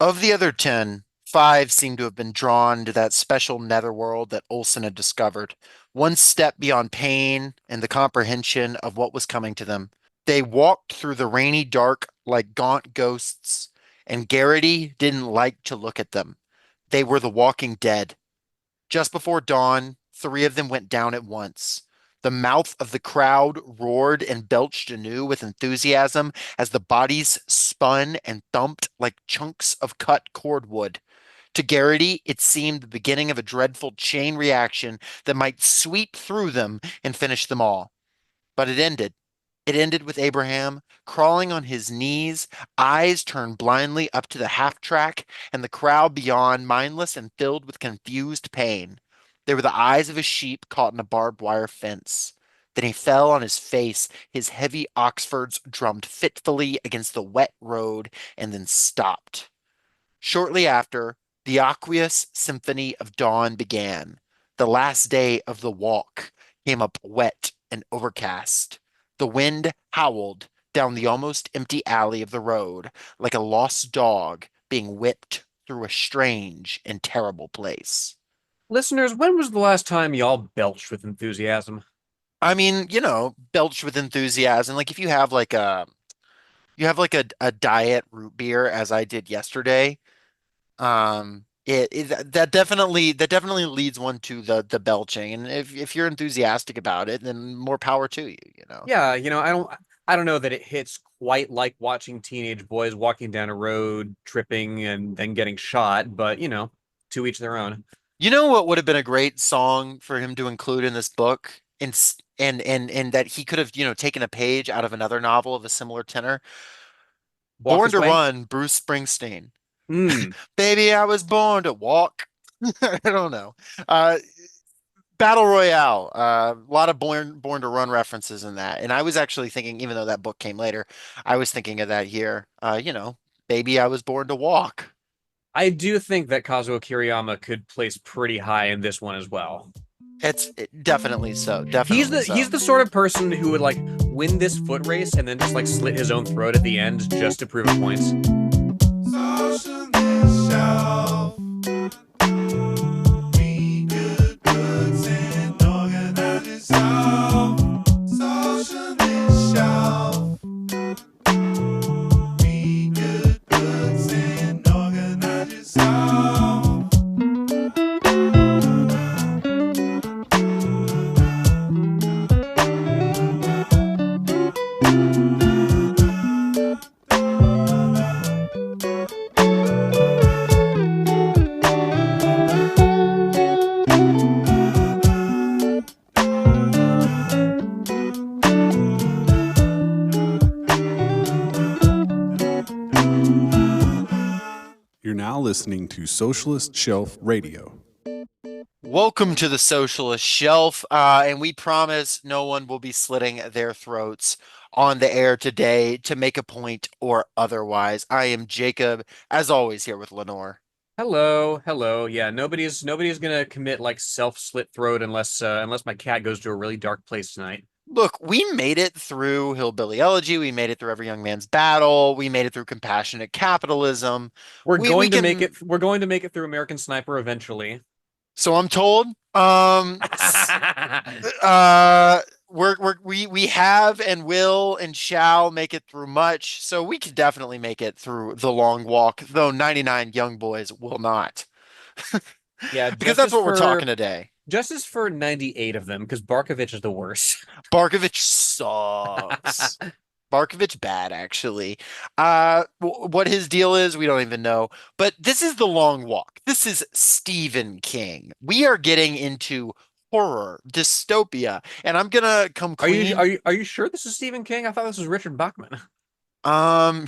Of the other 10, five seemed to have been drawn to that special netherworld that Olsen had discovered, one step beyond pain and the comprehension of what was coming to them. They walked through the rainy dark like gaunt ghosts, and Garrity didn't like to look at them. They were the walking dead. Just before dawn, three of them went down at once. The mouth of the crowd roared and belched anew with enthusiasm as the bodies spun and thumped like chunks of cut cordwood. To Garrity, it seemed the beginning of a dreadful chain reaction that might sweep through them and finish them all. But it ended. It ended with Abraham crawling on his knees, eyes turned blindly up to the half track, and the crowd beyond mindless and filled with confused pain. They were the eyes of a sheep caught in a barbed wire fence. Then he fell on his face, his heavy Oxfords drummed fitfully against the wet road, and then stopped. Shortly after, the aqueous symphony of dawn began. The last day of the walk came up wet and overcast. The wind howled down the almost empty alley of the road like a lost dog being whipped through a strange and terrible place. Listeners, when was the last time y'all belched with enthusiasm? I mean, belch with enthusiasm. Like if you have like a diet root beer as I did yesterday. That definitely leads one to the belching, and if you're enthusiastic about it, then more power to you, you know. Yeah, I don't know that it hits quite like watching teenage boys walking down a road, tripping and then getting shot, but to each their own. You know what would have been a great song for him to include in this book, and that he could have, taken a page out of another novel of a similar tenor. Walk Born This to Way? Run, Bruce Springsteen. Hmm. Baby, I was born to walk. I don't know. Uh, Battle Royale. A lot of Born to Run references in that. And I was actually thinking, even though that book came later, I was thinking of that here. Baby, I was born to walk. I do think that Kazuo Kiriyama could place pretty high in this one as well. Definitely so. He's Definitely the so. he's the sort of person who would like win this foot race and then just like slit his own throat at the end just to prove a point. Socialist shelf. Be good, goods, and organize yourself. Socialist shelf. Be good, goods, and organize yourself. You're now listening to Socialist Shelf Radio. Welcome to the Socialist Shelf, and we promise no one will be slitting their throats on the air today to make a point or otherwise. I am Jacob, as always, here with Lenore. Hello, hello. Yeah, nobody's gonna commit like self-slit throat unless my cat goes to a really dark place tonight. Look, we made it through Hillbilly Elegy. We made it through Every Young Man's Battle. We made it through Compassionate Capitalism. We can. We're going to make it through American Sniper eventually. So I'm told. Uh, we have and will and shall make it through much. So we can definitely make it through the long walk, though 99 young boys will not, Yeah, because that's what we're talking today. justice for 98 of them because Barkovich is the worst. Barkovich sucks. Barkovich bad, actually. What his deal is, we don't even know. But this is the long walk. This is Stephen King. We are getting into horror, dystopia, and I'm gonna come Are you clean. are you are you sure this is Stephen King? I thought this was Richard Bachman. Um,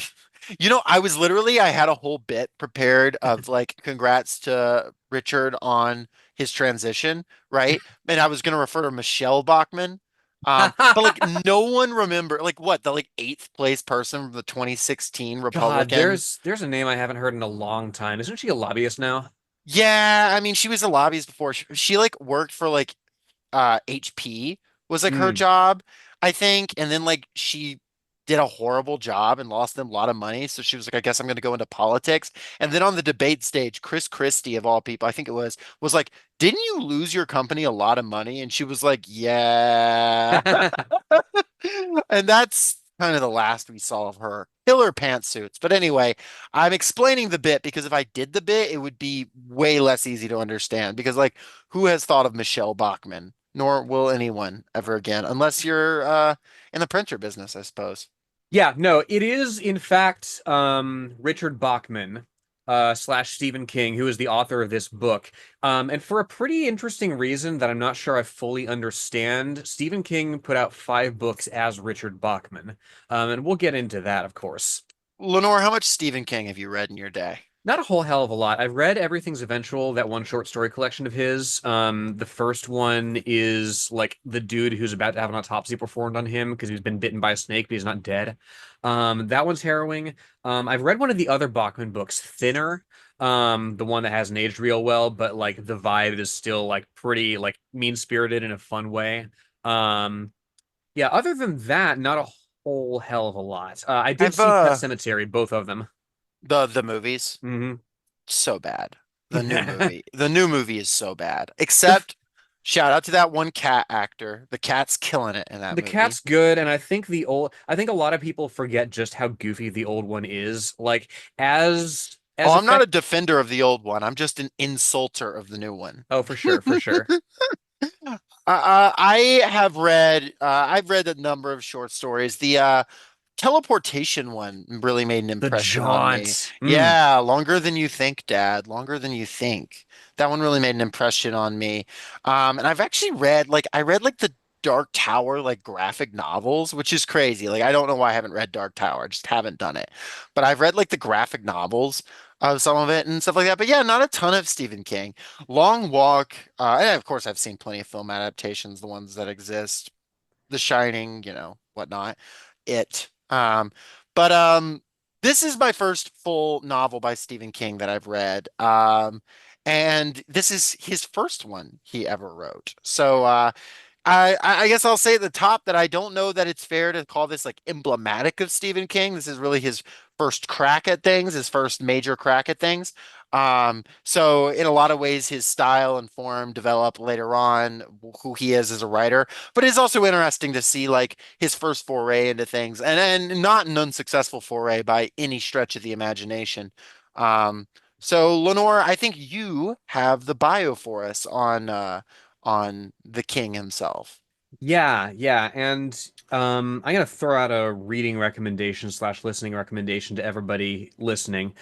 I had a whole bit prepared of like congrats to Richard on his transition, right? And I was gonna refer to Michelle Bachman. But like no one remember like what the like eighth place person from the 2016 God, Republican. there's a name I haven't heard in a long time. Isn't she a lobbyist now? Yeah, I mean she was a lobbyist before. She like worked for like HP was like her Hmm. job, I think, and then like she did a horrible job and lost them a lot of money. So she was like, I guess I'm going to go into politics. And then on the debate stage, Chris Christie, of all people, I think it was like, didn't you lose your company a lot of money? And she was like, yeah. And that's kind of the last we saw of her. Killer pantsuits. But anyway, I'm explaining the bit because if I did the bit, it would be way less easy to understand. Because, like, who has thought of Michelle Bachman? Nor will anyone ever again, unless you're in the printer business, I suppose. Yeah, no, it is in fact Richard Bachman slash Stephen King, who is the author of this book. And for a pretty interesting reason that I'm not sure I fully understand, Stephen King put out 5 books as Richard Bachman. And we'll get into that, of course. Lenore, how much Stephen King have you read in your day? Not a whole hell of a lot. I've read Everything's Eventual, that one short story collection of his. The first one is like the dude who's about to have an autopsy performed on him because he's been bitten by a snake, but he's not dead. That one's harrowing. I've read one of the other Bachman books, Thinner, the one that hasn't aged real well, but like the vibe is still like pretty like mean-spirited in a fun way. Um, yeah, other than that, not a whole hell of a lot. I did I've see Pet Cemetery, both of them. the movies Hmm. so bad. The new movie is so bad. Except shout out to that one cat actor. The cat's killing it in that The movie. cat's good, and I think a lot of people forget just how goofy the old one is. Like as Oh, I'm not effect. a defender of the old one. I'm just an insulter of the new one. Oh, for sure, for sure. I have read. I've read a number of short stories. The teleportation one really made an The impression on me. jaunt. Yeah, longer than you think, Dad. Longer than you think. That one really made an impression on me. And I've actually read I read like the Dark Tower like graphic novels, which is crazy. Like I don't know why I haven't read Dark Tower. I just haven't done it. But I've read like the graphic novels of some of it and stuff like that. But yeah, not a ton of Stephen King. Long Walk, and of course I've seen plenty of film adaptations, the ones that exist. The Shining, whatnot. It. But this is my first full novel by Stephen King that I've read. And this is his first one he ever wrote. So I guess I'll say at the top that I don't know that it's fair to call this like emblematic of Stephen King. This is really his first crack at things, his first major crack at things. So in a lot of ways, his style and form develop later on who he is as a writer. But it's also interesting to see like his first foray into things, and not an unsuccessful foray by any stretch of the imagination. So Lenore, I think you have the bio for us on the king himself. Yeah, yeah, and I'm gonna throw out a reading recommendation slash listening recommendation to everybody listening.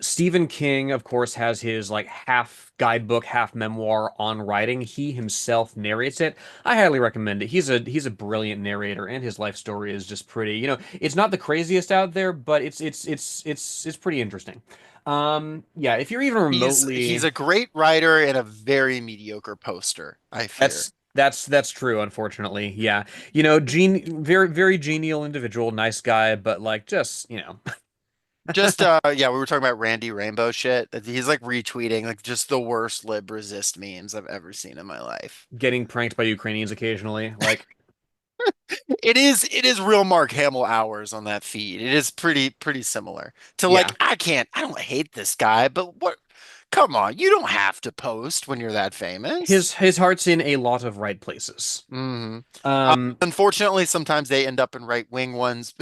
Stephen King, of course, has his like half guidebook, half memoir on writing. He himself narrates it. I highly recommend it. He's a brilliant narrator, and his life story is just pretty. It's not the craziest out there, but it's pretty interesting. Yeah, if you're even He's remotely. a great writer and a very mediocre poster, I fear. That's true, unfortunately. Yeah. Very genial individual, nice guy, but like just. Just yeah, we were talking about Randy Rainbow shit. He's like retweeting like just the worst lib resist memes I've ever seen in my life. Getting pranked by Ukrainians occasionally. Like, It is real Mark Hamill hours on that feed. It is pretty similar to like yeah. I don't hate this guy, but what come on, you don't have to post when you're that famous. His heart's in a lot of right places. Hmm. Um, Unfortunately, sometimes they end up in right wing ones,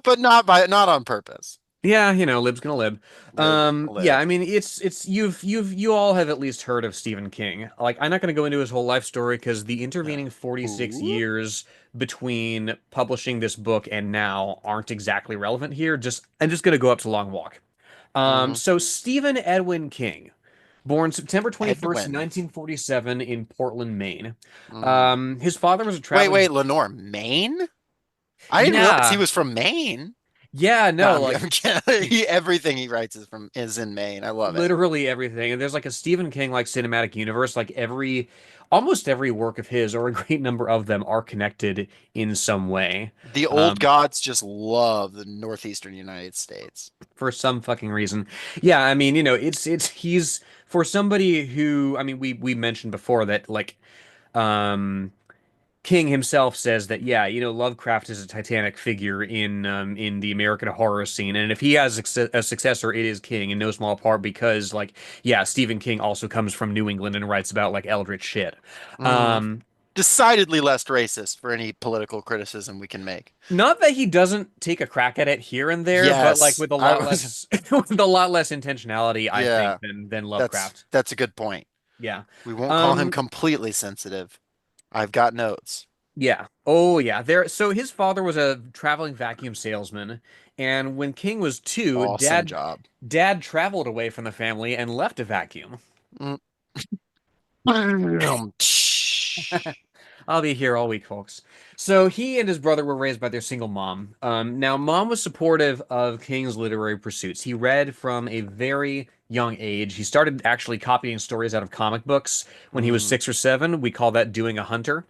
but not on purpose. yeah, lib's gonna lib. Live, Yeah, live. I mean it's you all have at least heard of Stephen King. Like, I'm not gonna go into his whole life story because the intervening 46 Ooh. years between publishing this book and now aren't exactly relevant here. I'm just gonna go up to Long Walk. Hmm. So Stephen Edwin King, born September 21st, Edwin. 1947 in Portland, Maine. Hmm. His father was a Wait, traveling. wait, Lenore, Maine? I didn't realize he Yeah. was from Maine. Yeah, No, no, like I'm kidding. Everything he writes is in Maine. I love it. literally everything. And there's like a Stephen King like cinematic universe. Like almost every work of his, or a great number of them, are connected in some way. The old Um, gods just love the northeastern United States. for some fucking reason. Yeah, I mean, he's for somebody who, I mean, we mentioned before that like um King himself says that, yeah, Lovecraft is a titanic figure in the American horror scene, and if he has a successor, it is King in no small part because, like, yeah, Stephen King also comes from New England and writes about like eldritch shit. Mm, Um, decidedly less racist for any political criticism we can make. Not that he doesn't take a crack at it here and there, but like Yes, with a I lot was. less with a lot less intentionality, I think, Yeah, than that's Lovecraft. that's a good point. Yeah. We won't call him Um, completely sensitive. I've got notes. yeah. Oh yeah. So his father was a traveling vacuum salesman, and when King was two, Awesome dad job. dad traveled away from the family and left a vacuum. Mm. I'll be here all week, folks. So he and his brother were raised by their single mom. Now, mom was supportive of King's literary pursuits. He read from a very young age. He started actually copying stories out of comic books when he was Mm, 6 or 7. We call that doing a hunter.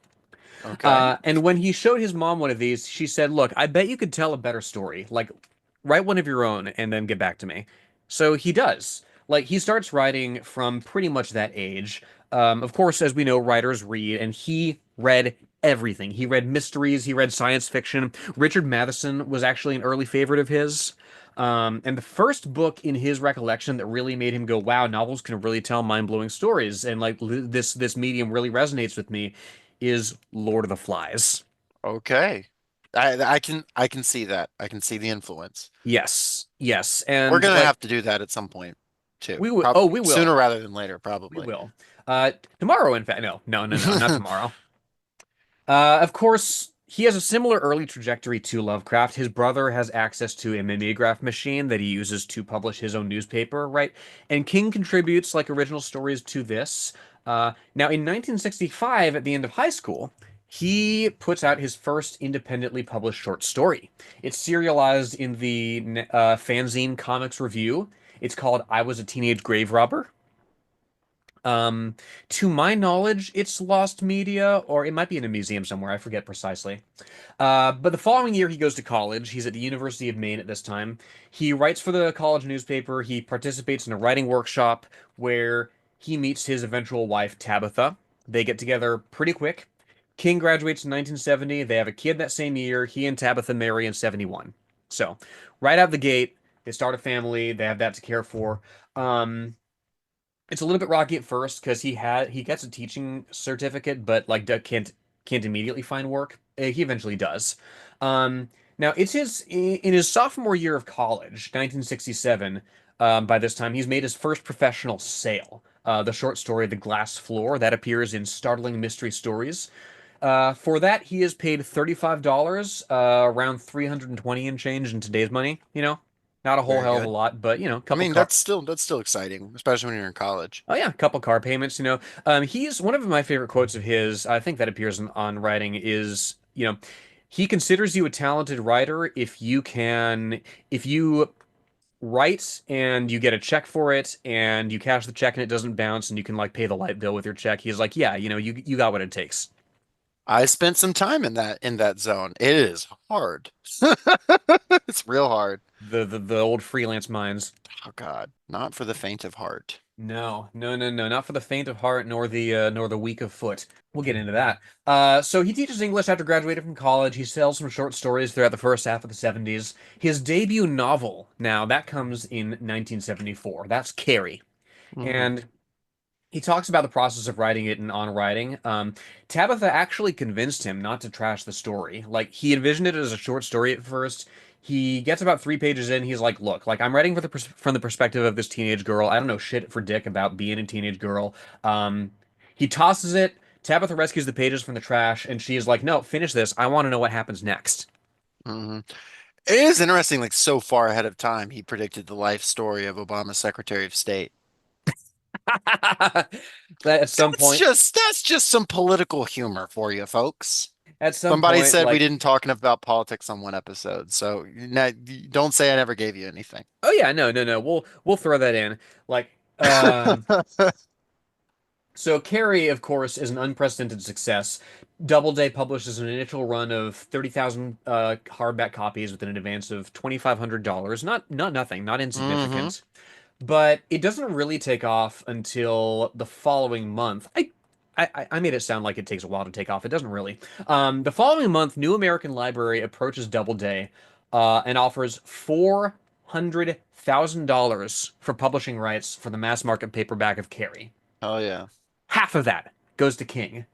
okay. And when he showed his mom one of these, she said, "Look, I bet you could tell a better story. Like, write one of your own and then get back to me." So he does. Like, he starts writing from pretty much that age. Of course, as we know, writers read, and he read everything. He read mysteries, he read science fiction. Richard Matheson was actually an early favorite of his. And the first book in his recollection that really made him go, "Wow, novels can really tell mind-blowing stories, and like this medium really resonates with me," is Lord of the Flies. Okay. I can see that. I can see the influence. Yes, yes, We're and gonna like have to do that at some point too. we will. Oh, we Sooner will. rather than later, We probably. will. Tomorrow, in fact, no, no, no, no, not tomorrow. Of course, he has a similar early trajectory to Lovecraft. His brother has access to a mimeograph machine that he uses to publish his own newspaper, right? And King contributes like original stories to this. Now, in 1965, at the end of high school, he puts out his first independently published short story. It's serialized in the fanzine Comics Review. It's called "I Was a Teenage Grave Robber." Um, to my knowledge, it's lost media, or it might be in a museum somewhere. I forget precisely. But the following year, he goes to college. He's at the University of Maine at this time. He writes for the college newspaper. He participates in a writing workshop where he meets his eventual wife, Tabitha. They get together pretty quick. King graduates in 1970. They have a kid that same year. He and Tabitha marry in 71. So, right out the gate, they start a family. They have that to care for. Um, it's a little bit rocky at first because he gets a teaching certificate, but like can't immediately find work. He eventually does. Um, Now it's his in his sophomore year of college, 1967. By this time, he's made his first professional sale. The short story "The Glass Floor" that appears in Startling Mystery Stories. For that, he is paid $35, around 320 and change in today's money. Not a whole Very hell of a good. lot, but I couple mean, car. that's still exciting, especially when you're in college. Oh yeah, a couple car payments. He's one of my favorite quotes of his. I think that appears on writing is, he considers you a talented writer if you write and you get a check for it and you cash the check and it doesn't bounce and you can like pay the light bill with your check. He's like, yeah, you got what it takes. I spent some time in that zone. It is hard. It's real hard. The old freelance minds. Oh God, not for the faint of heart. No, no, no, no, not for the faint of heart nor the weak of foot. We'll get into that. So he teaches English after graduating from college. He sells some short stories throughout the first half of the 70s. His debut novel, now that comes in 1974. That's Carrie. Hmm. And he talks about the process of writing it and on writing. Tabitha actually convinced him not to trash the story. Like he envisioned it as a short story at first. He gets about 3 pages in. He's like, "Look, like I'm writing from the perspective of this teenage girl. I don't know shit for dick about being a teenage girl." He tosses it. Tabitha rescues the pages from the trash, and she is like, "No, finish this. I want to know what happens next." Hmm. It is interesting, like so far ahead of time, he predicted the life story of Obama's Secretary of State. That at some point, That's just some political humor for you, folks. at some Somebody point, said we like, didn't talk enough about politics on one episode, so don't say I never gave you anything. oh yeah, no, no, no, we'll throw that in. Like, um, So Carrie, of course, is an unprecedented success. Doubleday publishes an initial run of 30,000 hardback copies with an advance of $2,500. Not nothing, not Hmm. insignificant. But it doesn't really take off until the following month. I I made it sound like it takes a while to take off. It doesn't really. The following month, New American Library approaches Doubleday, and offers $400,000 for publishing rights for the mass market paperback of Carrie. Oh yeah, Half of that goes to King.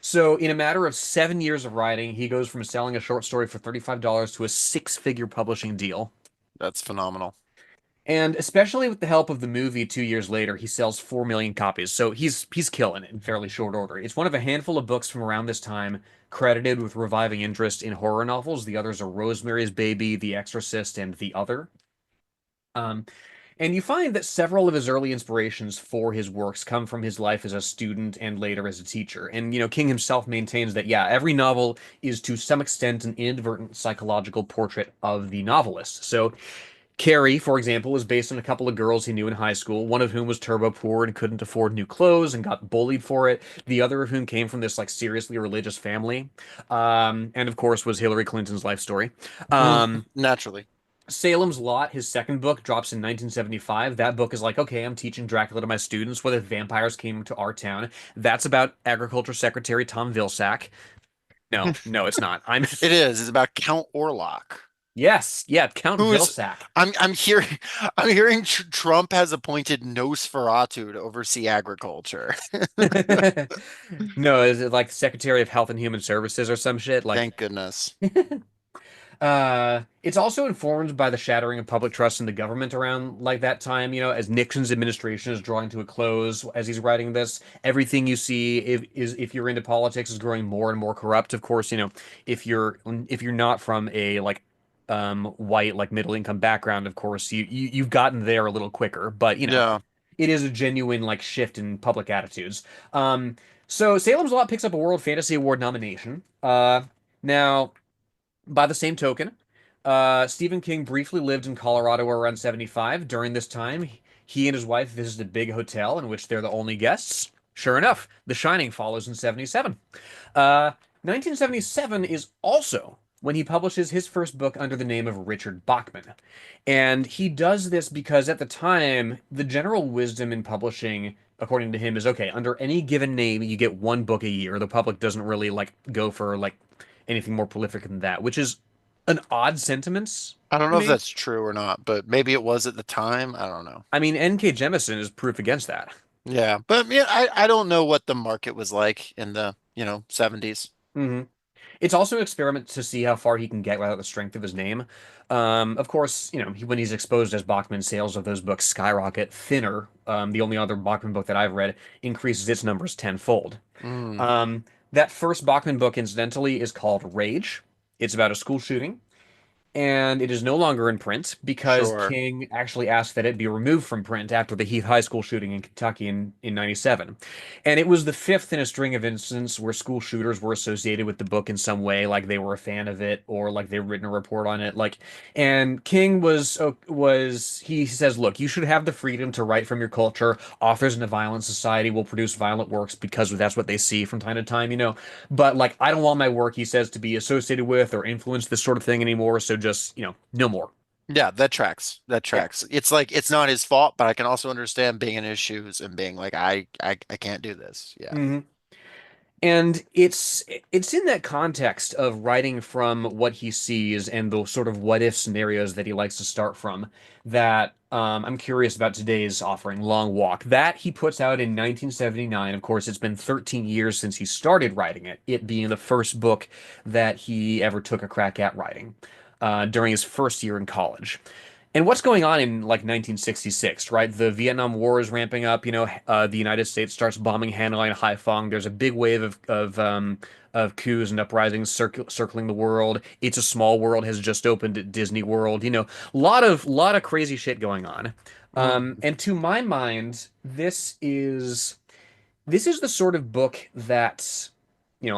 So in a matter of 7 years of writing, he goes from selling a short story for $35 to a six-figure publishing deal. that's phenomenal. And especially with the help of the movie 2 years later, he sells 4 million copies. So he's killing it in fairly short order. It's one of a handful of books from around this time credited with reviving interest in horror novels. The others are Rosemary's Baby, The Exorcist, and The Other. Um, and you find that several of his early inspirations for his works come from his life as a student and later as a teacher. And, King himself maintains that, yeah, every novel is to some extent an inadvertent psychological portrait of the novelist. So Carrie, for example, was based on a couple of girls he knew in high school, one of whom was turbo poor and couldn't afford new clothes and got bullied for it. The other of whom came from this like seriously religious family. And of course was Hillary Clinton's life story. Naturally. Salem's Lot, his second book, drops in 1975. That book is like, okay, I'm teaching Dracula to my students. What if vampires came to our town? That's about Agriculture Secretary Tom Vilsack. No, no, it's not. I'm It is. It's about Count Orlok. Yes, yeah, Count Who is Vilsack. I'm hearing I'm hearing Trump has appointed Nosferatu to oversee agriculture. No, is it like Secretary of Health and Human Services or some shit? Like, Thank goodness. it's also informed by the shattering of public trust in the government around like that time, as Nixon's administration is drawing to a close as he's writing this. Everything you see if you're into politics is growing more and more corrupt. Of course, if you're not from a like white like middle income background, of course you've gotten there a little quicker, but Yeah. it is a genuine like shift in public attitudes. So Salem's Lot picks up a World Fantasy Award nomination. Now, by the same token, Stephen King briefly lived in Colorado around 75. During this time, he and his wife visited a big hotel in which they're the only guests. Sure enough, The Shining follows in 77. 1977 is also when he publishes his first book under the name of Richard Bachman. And he does this because at the time, the general wisdom in publishing, according to him, is okay, under any given name, you get one book a year. The public doesn't really like go for like anything more prolific than that, which is an odd sentiment I don't to know if me. that's true or not, but maybe it was at the time. I don't know. I mean, N.K. Jemisin is proof against that. Yeah, but yeah, I don't know what the market was like in the, 70s. Hmm. It's also an experiment to see how far he can get without the strength of his name. Of course, when he's exposed as Bachman, sales of those books skyrocket. Thinner, the only other Bachman book that I've read, increases its numbers tenfold. Mm, That first Bachman book, incidentally, is called Rage. It's about a school shooting, and it is no longer in print because sure. King actually asked that it be removed from print after the Heath High School shooting in Kentucky in 97. And it was the fifth in a string of incidents where school shooters were associated with the book in some way, like they were a fan of it or like they'd written a report on it. And King he says, look, you should have the freedom to write from your culture. Authors in a violent society will produce violent works because that's what they see from time to time. But like, I don't want my work, he says, to be associated with or influence this sort of thing anymore. So just, no more. Yeah, that tracks. That Yeah. tracks. It's like it's not his fault, but I can also understand being in his shoes and being like, I can't do this. Yeah. Hmm. And it's in that context of writing from what he sees and the sort of what if scenarios that he likes to start from that I'm curious about today's offering, Long Walk. That he puts out in 1979. Of course, it's been 13 years since he started writing it, it being the first book that he ever took a crack at writing during his first year in college. And what's going on in like 1966, right? The Vietnam War is ramping up. The United States starts bombing Hanoi and Haiphong. There's a big wave of coups and uprisings circling the world. It's a Small World has just opened at Disney World. Lot of crazy shit going on. Mm, And to my mind, this is the sort of book that,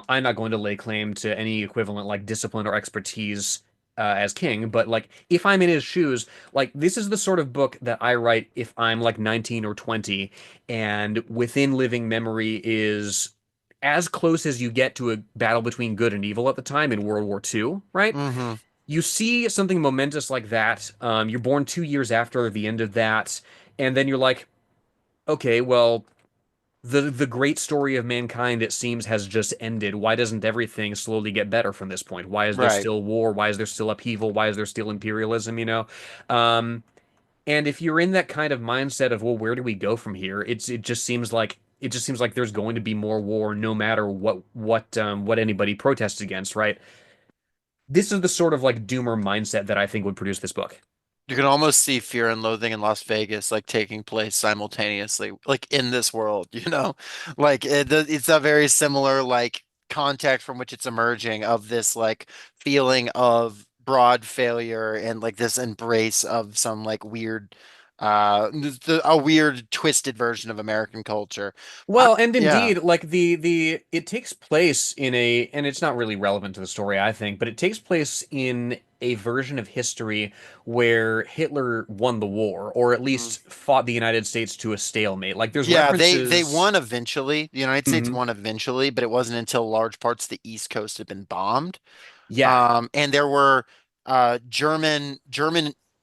I'm not going to lay claim to any equivalent like discipline or expertise as King, but like if I'm in his shoes, like this is the sort of book that I write if I'm like 19 or 20, and within living memory is as close as you get to a battle between good and evil at the time in World War II, right? hmm You see something momentous like that. You're born 2 years after the end of that, and then you're like, okay, well, the great story of mankind, it seems, has just ended. Why doesn't everything slowly get better from this point? Why is there Right. still war? Why is there still upheaval? Why is there still imperialism, you know? Um, and if you're in that kind of mindset of, well, where do we go from here? It just seems like there's going to be more war no matter what anybody protests against, right? This is the sort of like doomer mindset that I think would produce this book. You can almost see Fear and Loathing in Las Vegas like taking place simultaneously, like in this world, you know? Like it's a very similar like context from which it's emerging of this like feeling of broad failure and like this embrace of some like weird a weird twisted version of American culture. I, Well, and yeah. indeed, like the it takes place in a, and it's not really relevant to the story, I think, but it takes place in a version of history where Hitler won the war, or at Mhm. least fought the United States to a stalemate. Like there's Yeah, they references. won eventually. The United States Mhm. won eventually, but it wasn't until large parts of the East Coast had been bombed. Yeah, And there were German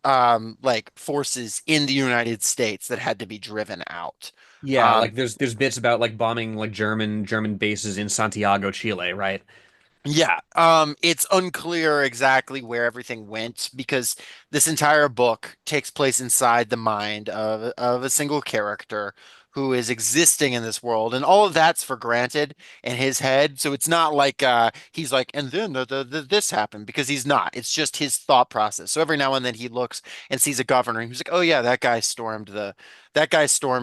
like forces in the United States that had to be driven out. yeah, Um, like there's bits about like bombing like German bases in Santiago, Chile, right? Yeah, it's unclear exactly where everything went because this entire book takes place inside the mind of a single character who is existing in this world, and all of that's for granted in his head. So it's not like he's like, and then this happened because he's not. It's just his thought process. So every now and then he looks and sees a governor, and he's like, oh yeah, that guy stormed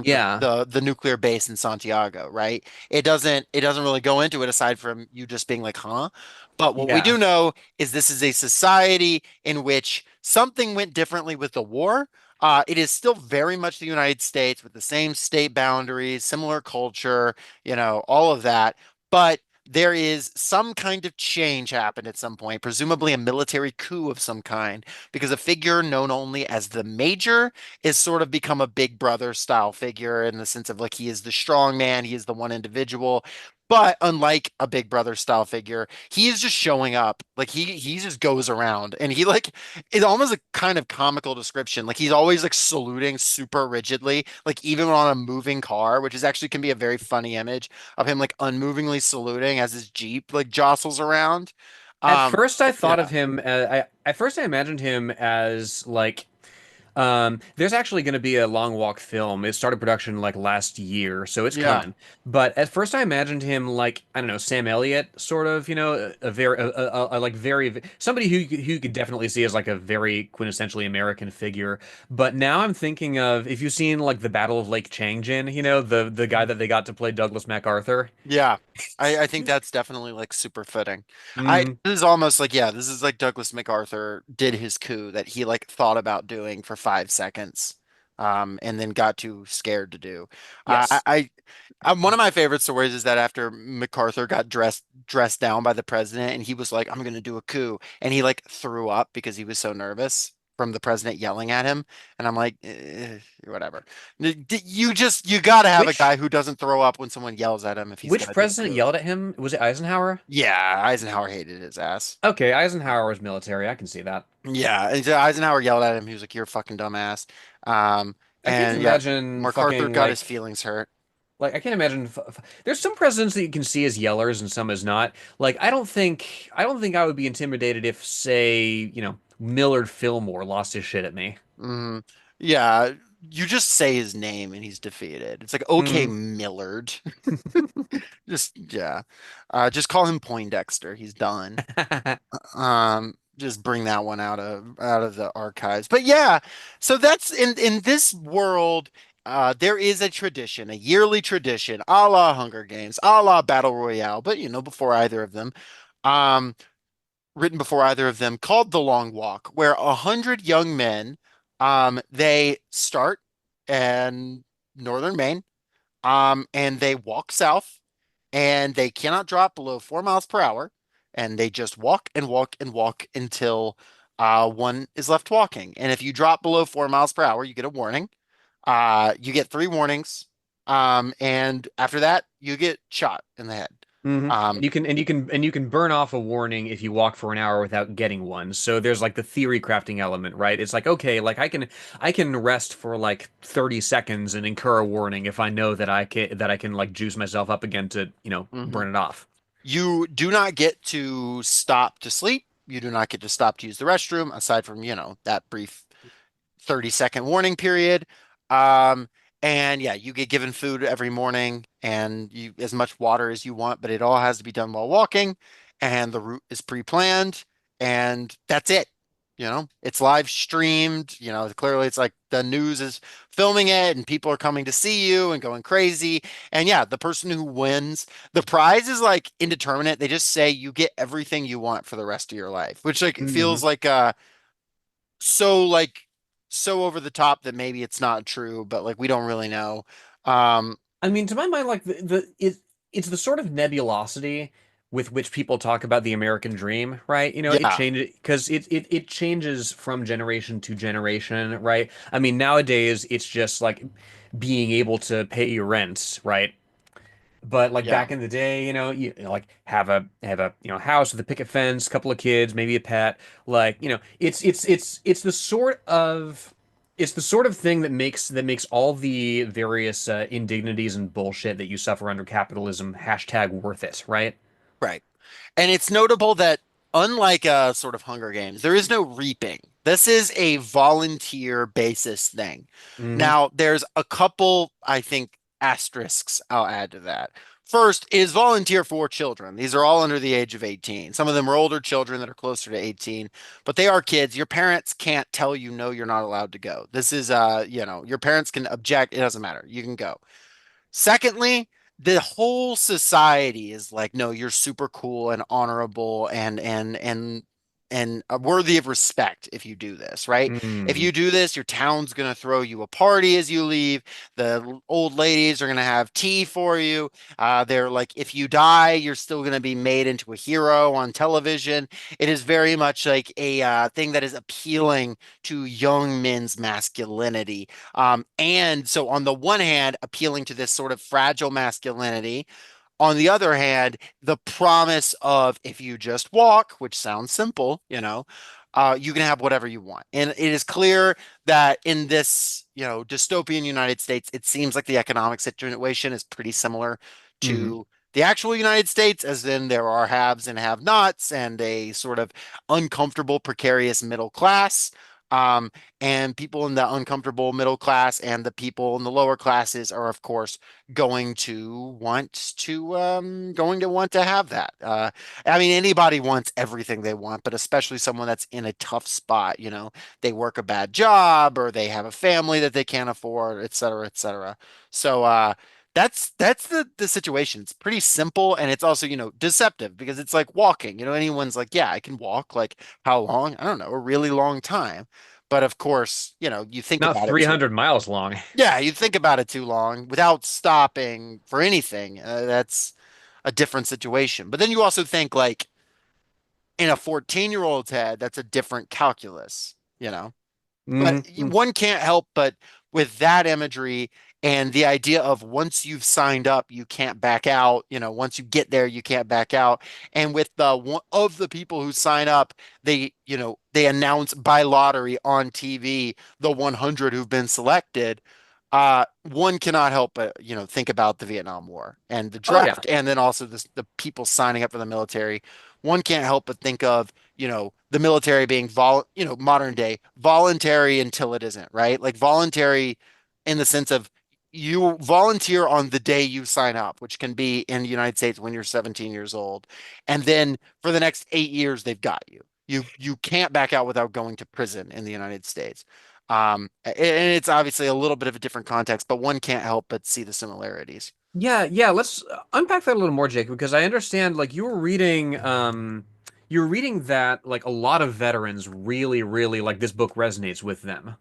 Yeah, the nuclear base in Santiago, right? It doesn't really go into it aside from you just being like, huh? But what we yeah. do know is this is a society in which something went differently with the war. It is still very much the United States with the same state boundaries, similar culture, all of that. But there is some kind of change happened at some point, presumably a military coup of some kind, because a figure known only as the Major is sort of become a big brother style figure in the sense of like he is the strong man, he is the one individual. But unlike a big brother style figure, he is just showing up. Like he just goes around and he like it's almost a kind of comical description. Like he's always like saluting super rigidly, like even on a moving car, which is actually can be a very funny image of him like unmovingly saluting as his Jeep like jostles around. At Um, first, I thought of yeah, him. At first, I imagined him as like. There's actually going to be a Long Walk film. It started production like last year, so it's yeah. coming. But at first, I imagined him like, I don't know, Sam Elliott, sort of. You know, a very like very somebody who you could definitely see as like a very quintessentially American figure. But now I'm thinking of, if you've seen like the Battle of Lake Changjin, you know, the guy that they got to play Douglas MacArthur. Yeah, I think that's definitely like super fitting. Mm, This is almost like, yeah, this is like Douglas MacArthur did his coup that he like thought about doing for 5 seconds, and then got too scared to do. yes. One of my favorite stories is that after MacArthur got dressed down by the president, and he was like, "I'm gonna do a coup," and he like threw up because he was so nervous from the president yelling at him, and I'm like, whatever. You got to have a Which guy who doesn't throw up when someone yells at him if he's which gonna do a president coup. yelled at him? Was it Eisenhower? Yeah, Eisenhower hated his ass. Okay, Eisenhower was military. I can see that. Yeah, and so Eisenhower yelled at him. He was like, "You're a fucking dumbass." I can't And yeah, imagine MacArthur fucking got his like feelings hurt. I can't imagine there's some presidents that you can see as yellers and some as not. Like I don't think I would be intimidated if, say, Millard Fillmore lost his shit at me. Hmm. Yeah, you just say his name and he's defeated. It's like, okay, Mm. Millard. Just yeah, just call him Poindexter. He's done. Just bring that one out of the archives. But yeah, so that's in this world. There is a tradition, a yearly tradition, a la Hunger Games, a la Battle Royale, but before either of them. Um, Written before either of them, called The Long Walk, where 100 young men, they start in northern Maine, and they walk south, and they cannot drop below 4 miles per hour, and they just walk and walk and walk until one is left walking. And if you drop below 4 miles per hour, you get a warning. You get 3 warnings, and after that, you get shot in the head. And you can burn off a warning if you walk for an hour without getting one. So there's like the theory crafting element, right? It's like, okay, like I can rest for like 30 seconds and incur a warning if I know that I can like juice myself up again to, Mhm. burn it off. You do not get to stop to sleep. You do not get to stop to use the restroom, aside from, that brief 30-second warning period. Um, and yeah, you get given food every morning and you as much water as you want, but it all has to be done while walking, and the route is pre-planned, and that's it. It's live streamed. Clearly it's like the news is filming it and people are coming to see you and going crazy. And yeah, the person who wins, the prize is like indeterminate. They just say you get everything you want for the rest of your life, which like Hmm. feels like so like so over the top that maybe it's not true, but like we don't really know. Um, I mean, to my mind, like it's the sort of nebulosity with which people talk about the American dream, right? It yeah, changes because it changes from generation to generation, right? I mean, nowadays it's just like being able to pay your rent, right? But like yeah, back in the day, like have a house with a picket fence, couple of kids, maybe a pet. Like, it's the sort of thing that makes all the various indignities and bullshit that you suffer under capitalism hashtag worth it, right? right. And it's notable that unlike a sort of Hunger Games, there is no reaping. This is a volunteer basis thing. Hmm. Now, there's a couple, I think, asterisks I'll add to that. First is volunteer for children. These are all under the age of 18. Some of them are older children that are closer to 18, but they are kids. Your parents can't tell you no, you're not allowed to go. This is your parents can object, it doesn't matter. You can go. Secondly, the whole society is like, no, you're super cool and honorable and worthy of respect if you do this, right? If Mm. you do this, your town's gonna throw you a party as you leave. The old ladies are gonna have tea for you. They're like, if you die, you're still gonna be made into a hero on television. It is very much like a thing that is appealing to young men's masculinity. And so, on the one hand, appealing to this sort of fragile masculinity. On the other hand, the promise of if you just walk, which sounds simple, you can have whatever you want. And it is clear that in this, dystopian United States, it seems like the economic situation is pretty similar Hmm. to the actual United States, as in there are haves and have-nots and a sort of uncomfortable, precarious middle class. Um, and people in the uncomfortable middle class and the people in the lower classes are, of course, going to want to have that. I mean, anybody wants everything they want, but especially someone that's in a tough spot. They work a bad job or they have a family that they can't afford, et cetera, et cetera. So that's the situation. It's pretty simple, and it's also, deceptive because it's like walking. Anyone's like, yeah, I can walk. Like how long? I don't know, a really long time. But of course, you think Not about it too. 300 miles long. Yeah, you think about it too long without stopping for anything. That's a different situation. But then you also think like in a 14-year-old's head, that's a different calculus. But Hmm. one can't help but with that imagery and the idea of once you've signed up, you can't back out. Once you get there, you can't back out. And with the one of the people who sign up, they announce by lottery on TV the 100 who've been selected. One cannot help but think about the Vietnam War and the Oh yeah. draft, and then also the people signing up for the military. One can't help but think of the military being modern day voluntary until it isn't, right? Like voluntary in the sense of you volunteer on the day you sign up, which can be in the United States when you're 17 years old. And then for the next 8 years, they've got you. You can't back out without going to prison in the United States. And it's obviously a little bit of a different context, but one can't help but see the similarities. Yeah, yeah, let's unpack that a little more, Jake, because I understand like you were reading that like a lot of veterans really, really like this book resonates with them.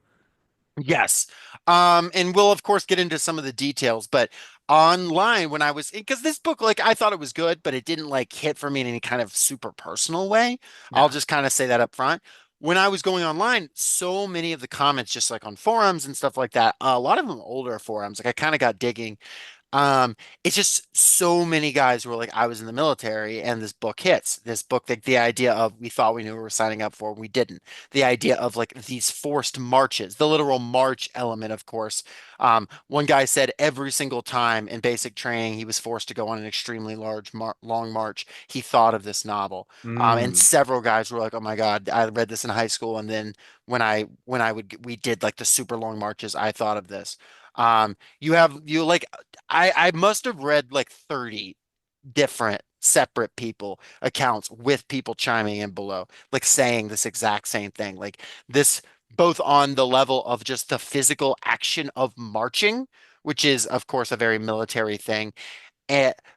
Yes. And we'll of course get into some of the details, but online when I was because this book, like I thought it was good, but it didn't like hit for me in any kind of super personal way. I'll Yeah. just kind of say that up front. When I was going online, so many of the comments, just like on forums and stuff like that, a lot of them older forums, like I kind of got digging. Um, it's just so many guys who are like, I was in the military and this book hits. This book, like the idea of we thought we knew what we were signing up for, we didn't. The idea of like these forced marches, the literal march element, of course. One guy said every single time in basic training he was forced to go on an extremely long march, he thought of this novel. And Mm. several guys were like, "Oh my God, I read this in high school, and then we did like the super long marches, I thought of this." You like I must have read like 30 different separate people accounts with people chiming in below, like saying this exact same thing. Like this both on the level of just the physical action of marching, which is of course a very military thing,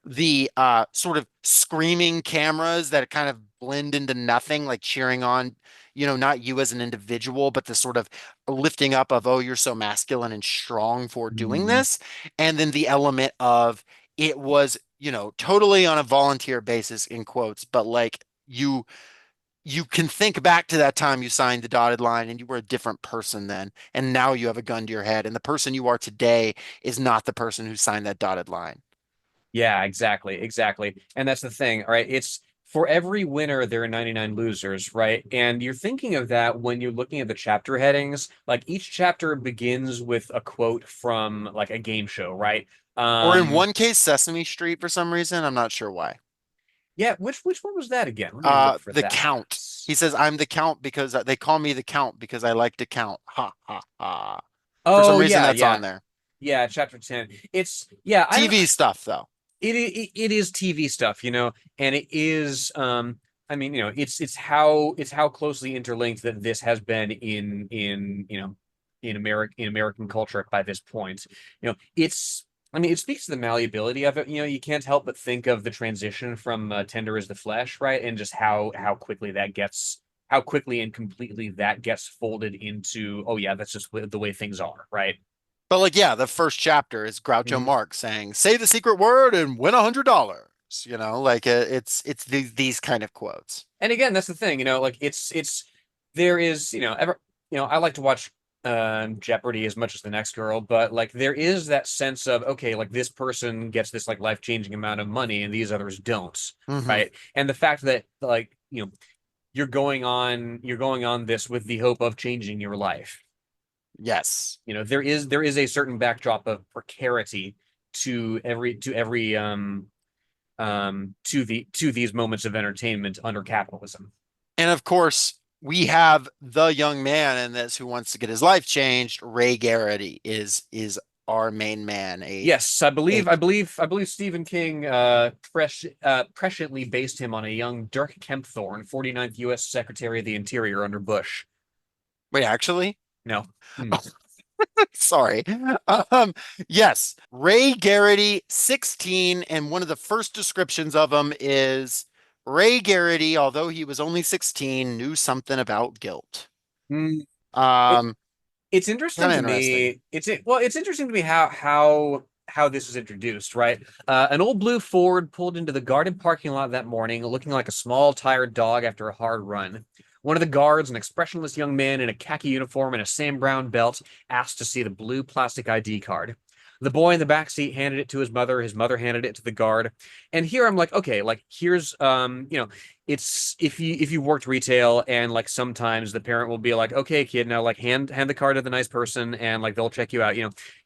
the sort of screaming cameras that kind of blend into nothing, like cheering on, not you as an individual, but the sort of lifting up of, oh, you're so masculine and strong for doing Mhm. this. And then the element of it was, totally on a volunteer basis in quotes, but like you can think back to that time you signed the dotted line and you were a different person then, and now you have a gun to your head, and the person you are today is not the person who signed that dotted line. Yeah, exactly, exactly. And that's the thing, right? It's for every winner, there are 99 losers, right? And you're thinking of that when you're looking at the chapter headings. Like each chapter begins with a quote from like a game show, right? Or in Um, one case, Sesame Street for some reason. I'm not sure why. yeah, which one was that again? Let me look for The that. Count. He says, I'm the Count because they call me the Count because I like to count. Ha ha ha. For some Oh reason, yeah, that's yeah. on there. Yeah, chapter 10. It's yeah, I don't TV stuff, though. it is TV stuff, and it is I mean, it's how closely interlinked that this has been in American culture by this point. It's I mean, it speaks to the malleability of it. You can't help but think of the transition from tender as the flesh, right? And just how quickly and completely that gets folded into, oh yeah, that's just the way things are, right? But like, yeah, the first chapter is Groucho Mhm. Marx saying, "Say the secret word and win $100." Like it's these kind of quotes. And again, that's the thing, like it's there is, ever, I like to watch Jeopardy as much as the next girl, but like there is that sense of, okay, like this person gets this like life-changing amount of money and these others don't, Hmm. right? And the fact that like, you're going on this with the hope of changing your life. Yes. There is a certain backdrop of precarity to these moments of entertainment under capitalism. And of course, we have the young man in this who wants to get his life changed. Ray Garrity is our main man. Yes, I A believe Stephen King presciently based him on a young Dirk Kempthorne, 49th U.S. Secretary of the Interior under Bush. Wait, actually, No. Hmm. sorry. Um, yes, Ray Garrity, 16, and one of the first descriptions of him is Ray Garrity, although he was only 16, knew something about guilt. Hmm. It, Um, it's Kind interesting of to interesting. me. It's interesting to me how this is introduced, right? An old blue Ford pulled into the garden parking lot that morning, looking like a small, tired dog after a hard run. One of the guards, an expressionless young man in a khaki uniform and a Sam Brown belt, asked to see the blue plastic ID card. The boy in the back seat handed it to his mother. His mother handed it to the guard. And here I'm like, okay, like here's it's if you worked retail and like sometimes the parent will be like, okay, kid, now like hand the card to the nice person and like they'll check you out.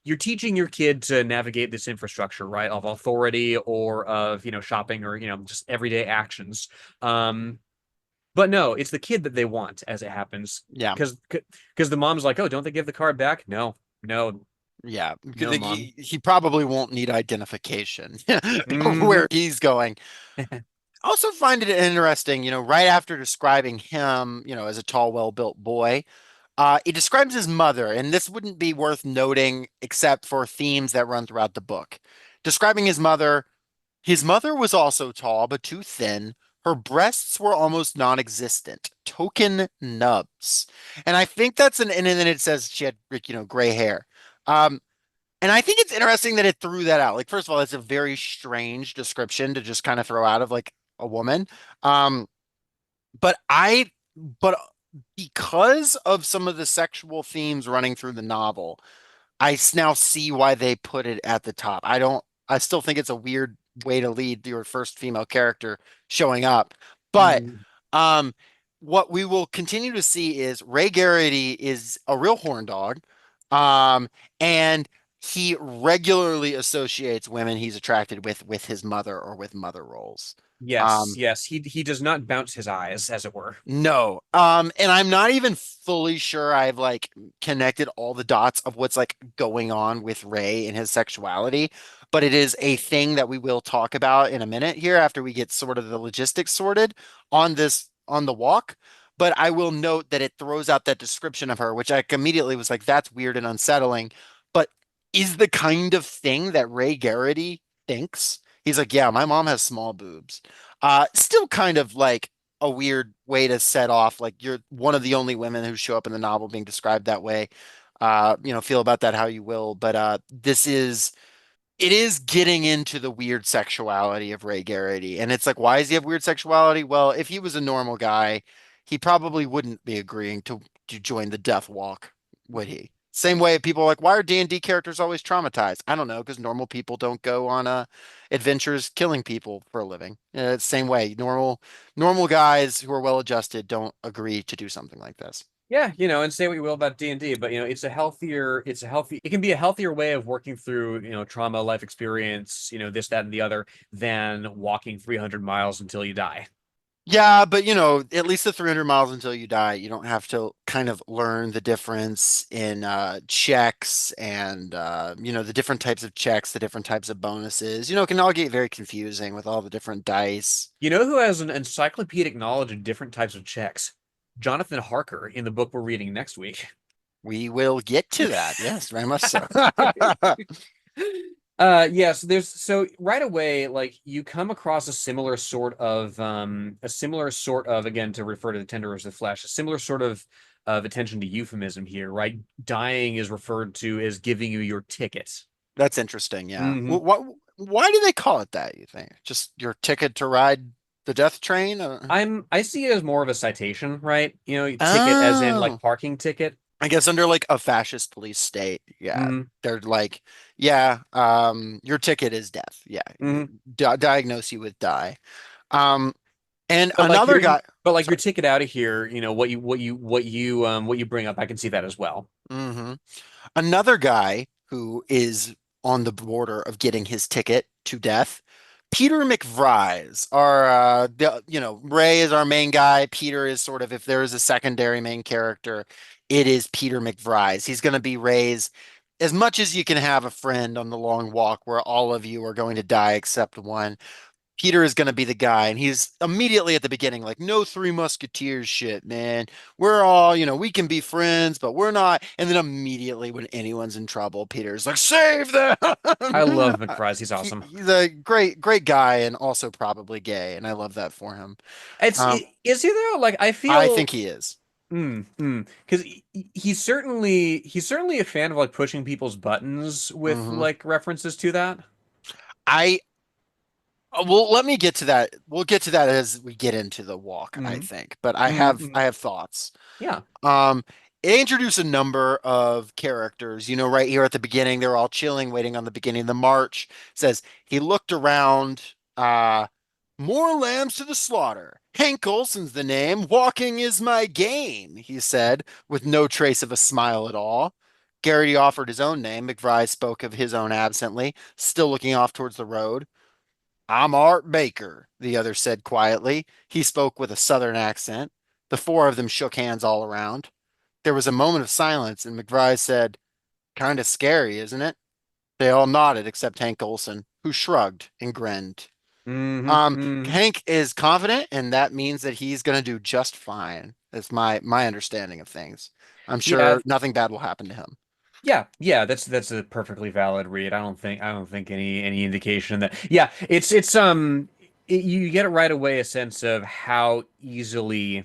You're teaching your kid to navigate this infrastructure, right, of authority or of shopping or just everyday actions. But no, it's the kid that they want as it happens. Yeah. Because the mom's like, oh, don't they give the card back? No, no, Yeah, no, mom. he probably won't need identification of Hmm. where he's going. Also find it interesting, right after describing him, as a tall, well-built boy, he describes his mother, and this wouldn't be worth noting except for themes that run throughout the book. Describing his mother was also tall, but too thin. Her breasts were almost non-existent, token nubs. And I think and then it says she had, gray hair. Um, and I think it's interesting that it threw that out. Like, first of all, it's a very strange description to just kind of throw out of like a woman. Um, but but because of some of the sexual themes running through the novel, now see why they put it at the top. I don't. I still think it's a weird way to lead your first female character showing up. But Mm, um, what we will continue to see is Ray Garrity is a real horn dog. Um, and he regularly associates women he's attracted with his mother or with mother roles. yes, Um, yes. He does not bounce his eyes, as it were. no. And I'm not even fully sure I've like connected all the dots of what's like going on with Ray and his sexuality, but it is a thing that we will talk about in a minute here after we get sort of the logistics sorted on the walk. But I will note that it throws out that description of her, which I immediately was like, that's weird and unsettling, but is the kind of thing that Ray Garrity thinks. He's like, yeah, my mom has small boobs. Still kind of like a weird way to set off. Like you're one of the only women who show up in the novel being described that way. Feel about that how you will. But it is getting into the weird sexuality of Ray Garrity. And it's like, why does he have weird sexuality? Well, if he was a normal guy, he probably wouldn't be agreeing to join the Death Walk, would he? Same way people are like, why are D&D characters always traumatized? I don't know, because normal people don't go on adventures killing people for a living. Same way, normal guys who are well adjusted don't agree to do something like this. Yeah, and say what you will about D&D, but it can be a healthier way of working through, trauma, life experience, this, that, and the other than walking 300 miles until you die. Yeah, but at least the 300 miles until you die, you don't have to kind of learn the difference in checks and the different types of checks, the different types of bonuses. It can all get very confusing with all the different dice. You know who has an encyclopedic knowledge of different types of checks? Jonathan Harker in the book we're reading next week. We will get to that. Yes, very much so. Yes, so right away, like you come across a similar sort of, again, to refer to the tenderers of the flesh, a similar sort of attention to euphemism here, right? Dying is referred to as giving you your ticket. That's interesting. Yeah. Hmm. Why do they call it that, you think? Just your ticket to ride the death train? I see it as more of a citation, right? Ticket as in like Oh, parking ticket. I guess under like a fascist police state. Yeah. Hmm. They're like, yeah, your ticket is death. Yeah. Hmm. Diagnose you with die. Um, and But like another your guy, but like your sorry. ticket out of here, what you bring up, I can see that as well. hmm Another guy who is on the border of getting his ticket to death. Peter McVries, Ray is our main guy. Peter is sort of, if there is a secondary main character, it is Peter McVries. He's going to be Ray's, as much as you can have a friend on the long walk where all of you are going to die except one. Peter is going to be the guy, and he's immediately at the beginning like, no Three Musketeers shit, man. We're all, we can be friends, but we're not. And then immediately when anyone's in trouble, Peter's like, save them. I love McFries. He's awesome. He's a great guy and also probably gay, and I love that for him. Um, Is he though? Like I I feel think he is. because he's certainly a fan of like pushing people's buttons with hmm like references to that. I well, let me get to that. We'll get to that as we get into the walk, I Mm, think. But I mm, have mm. I have thoughts. Yeah. Um, it introduced a number of characters. Right here at the beginning, they're all chilling, waiting on the beginning of the march. It says he looked around. More lambs to the slaughter. Hank Olson's the name. Walking is my game, he said, with no trace of a smile at all. Garrity offered his own name. McBride spoke of his own absently, still looking off towards the road. I'm Art Baker, the other said quietly. He spoke with a southern accent. The four of them shook hands all around. There was a moment of silence, and McBride said, kind of scary, isn't it? They all nodded except Hank Olson, who shrugged and grinned. Hmm. Hmm. Hank is confident, and that means that he's going to do just fine. That's my understanding of things. I'm Yeah. sure nothing bad will happen to him. Yeah. That's a perfectly valid read. I don't think any indication that. Yeah. You get it right away, a sense of how easily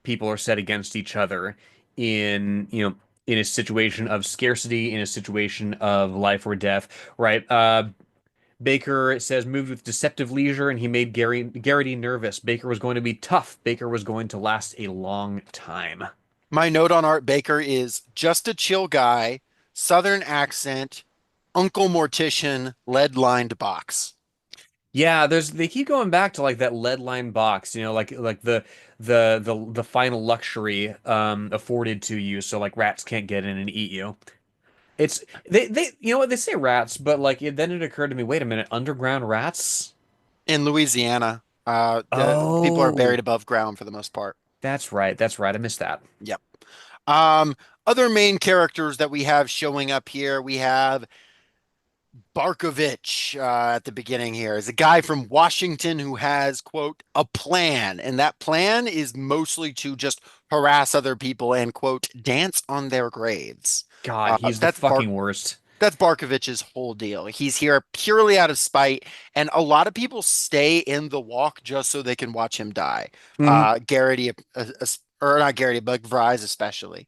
people are set against each other in you know in a situation of scarcity, in a situation of life or death, right? Baker, it says, moved with deceptive leisure, and he made Garrity nervous. Baker was going to be tough. Baker was going to last a long time. My note on Art Baker is just a chill guy, southern accent, Uncle Mortician lead-lined box. Yeah, they keep going back to like that lead line box, like the final luxury afforded to you so like rats can't get in and eat you. It's they you know what they say rats, but like then it occurred to me, wait a minute, underground rats? In Louisiana, the people are buried Oh, above ground for the most part. that's right. That's right. I missed that. Yep. Um, Other main characters that we have showing up here, we have Barkovich at the beginning here is a guy from Washington who has, quote, a plan. And that plan is mostly to just harass other people and, quote, dance on their graves. God, he's the That's fucking worst. that's Barkovich's whole deal. He's here purely out of spite, and a lot of people stay in the walk just so they can watch him die. Hmm. Garrity, or not Garrity, but Vries especially.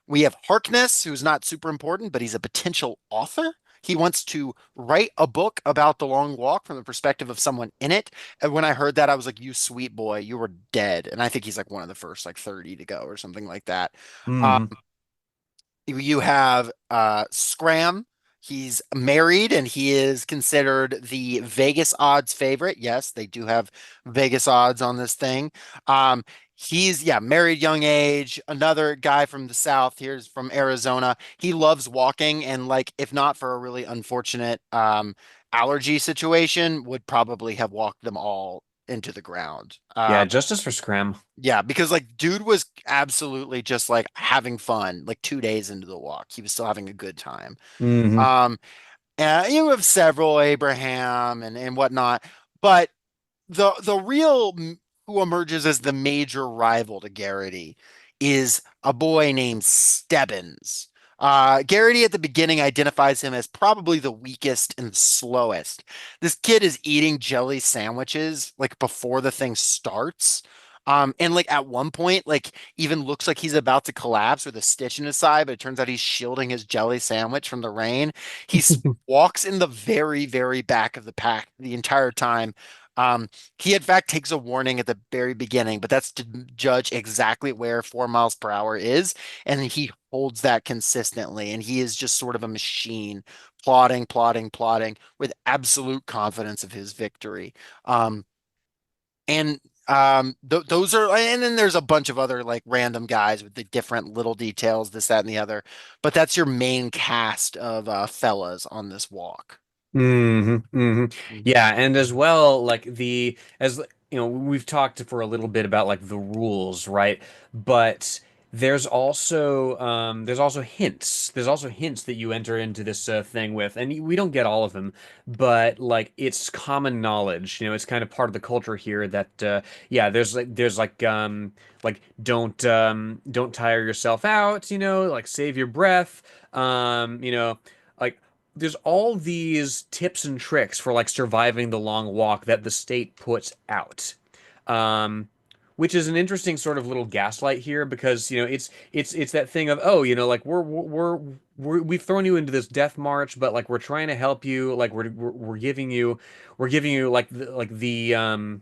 We have Harkness, who's not super important, but he's a potential author. He wants to write a book about the long walk from the perspective of someone in it. And when I heard that, I was like, "You sweet boy, you were dead." And I think he's like one of the first like 30 to go or something like that. Um, Hmm. you have Scram. He's married and he is considered the Vegas odds favorite. Yes, they do have Vegas odds on this thing. Um, he's yeah, married young age. Another guy from the South, here's from Arizona. He loves walking and like if not for a really unfortunate allergy situation, would probably have walked them all into the ground. Yeah, justice for Scram. Yeah, because like dude was absolutely just like having fun like 2 days into the walk. He was still having a good time. Hmm. Um, and you have several Abraham and whatnot, but the real who emerges as the major rival to Garrity is a boy named Stebbins. Garrity at the beginning identifies him as probably the weakest and slowest. This kid is eating jelly sandwiches like before the thing starts. And like at one point, like even looks like he's about to collapse with a stitch in his side, but it turns out he's shielding his jelly sandwich from the rain. He walks in the very, very back of the pack the entire time. He in fact takes a warning at the very beginning, but that's to judge exactly where 4 miles per hour is, and he holds that consistently, and he is just sort of a machine, plodding, plodding, plodding with absolute confidence of his victory. Um, and th those are, and then there's a bunch of other like random guys with the different little details, this, that, and the other. But that's your main cast of fellas on this walk. Yeah, and as well, like as we've talked for a little bit about like the rules, right? But there's also hints. There's also hints that you enter into this thing with, and we don't get all of them, but like it's common knowledge. It's kind of part of the culture here that yeah, there's like don't tire yourself out, like save your breath. Like there's all these tips and tricks for like surviving the long walk that the state puts out. Um, which is an interesting sort of little gaslight here because it's that thing of like we've thrown you into this death march, but like we're trying to help you, like we're giving you like the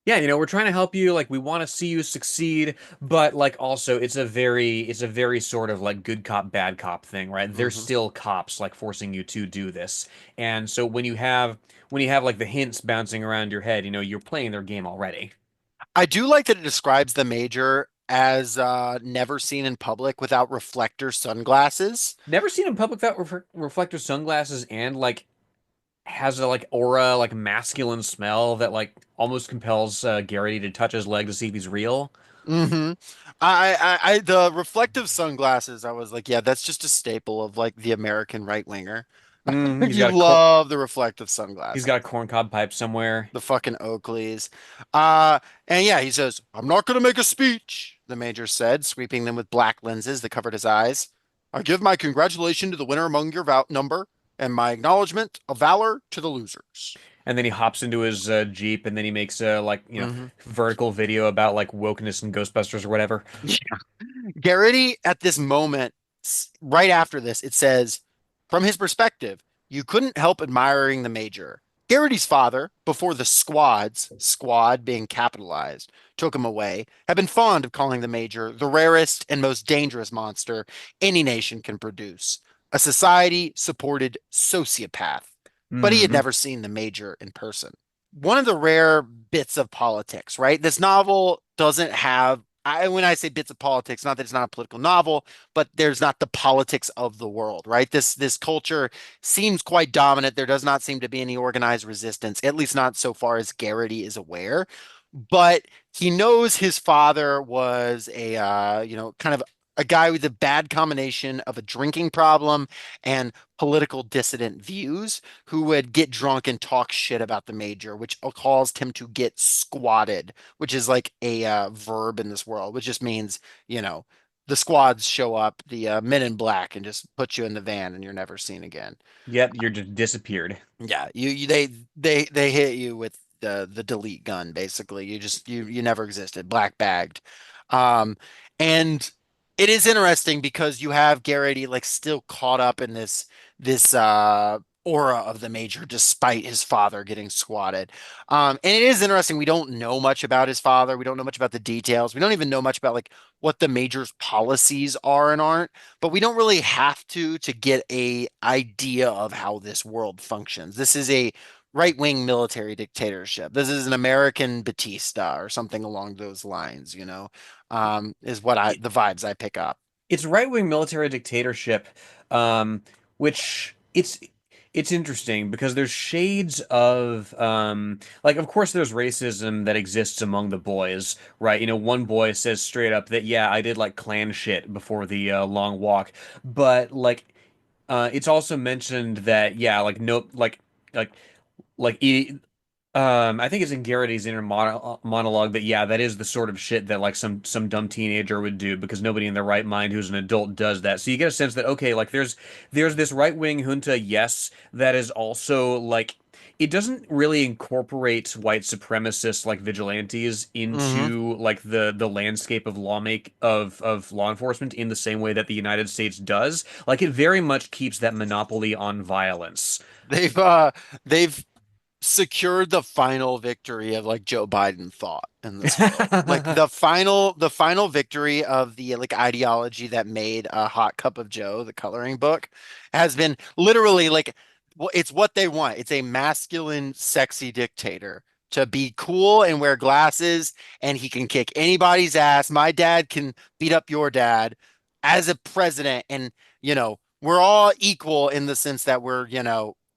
yeah, we're trying to help you. Like, we want to see you succeed, but like also it's a very sort of like good cop, bad cop thing, right? There's Mhm. still cops like forcing you to do this. And so when you have like the hints bouncing around your head, you're playing their game already. I do like that it describes the major as never seen in public without reflector sunglasses. Never seen in public without reflector sunglasses and like has a like aura, like masculine smell that like almost compels Gary to touch his leg to see if he's real. hmm the reflective sunglasses, I was like, yeah, that's just a staple of like the American right winger. Mm, You love the reflective he's sunglasses. got a corncob pipe somewhere. The fucking Oakleys. And yeah, he says, I'm not going to make a speech, the major said, sweeping them with black lenses that covered his eyes. I give my congratulation to the winner among your number and my acknowledgement of valor to the losers. And then he hops into his Jeep and then he makes a like, hmm vertical video about like wokeness and Ghostbusters or whatever. Garrity at this moment, right after this, it says, from his perspective, you couldn't help admiring the major. Garrity's father, before the squads, squad being capitalized, took him away, had been fond of calling the major the rarest and most dangerous monster any nation can produce. a society supported sociopath, but he had Hmm. never seen the major in person. One of the rare bits of politics, right? This novel doesn't have, when I say bits of politics, not that it's not a political novel, but there's not the politics of the world, right? This culture seems quite dominant. There does not seem to be any organized resistance, at least not so far as Garrity is aware. But he knows his father was a kind of a guy with a bad combination of a drinking problem and political dissident views who would get drunk and talk shit about the major, which caused him to get squatted, which is like a verb in this world, which just means, you know, the squads show up, the men in black, and just put you in the van and you're never seen again. Yep, you're just disappeared. Yeah, you they hit you with the delete gun basically. You never existed, black bagged. And it is interesting because you have Garrity like still caught up in this aura of the major despite his father getting squatted. And it is interesting we don't know much about his father. We don't know much about the details. We don't even know much about like what the major's policies are and aren't, but we don't really have to get a idea of how this world functions. This is a right-wing military dictatorship. This is an American Batista or something along those lines, is what It, the vibes I pick up. it's right-wing military dictatorship, um, which it's interesting because there's shades of like of course there's racism that exists among the boys, right? You know, one boy says straight up that yeah, I did like clan shit before the long walk, but like it's also mentioned that yeah, like no like like I think it's in Garrity's inner monologue that yeah, that is the sort of shit that like some dumb teenager would do because nobody in their right mind who's an adult does that. So you get a sense that okay, like there's this right-wing junta, yes, that is also like it doesn't really incorporate white supremacists like vigilantes Hmm. into like the landscape of of law enforcement in the same way that the United States does. Like it very much keeps that monopoly on violence. They've secured the final victory of like Joe Biden thought in this world. Like the final victory of the like ideology that made a hot cup of Joe, the coloring book, has been literally like it's what they want. It's a masculine, sexy dictator to be cool and wear glasses and he can kick anybody's ass. My dad can beat up your dad as a president and we're all equal in the sense that we're,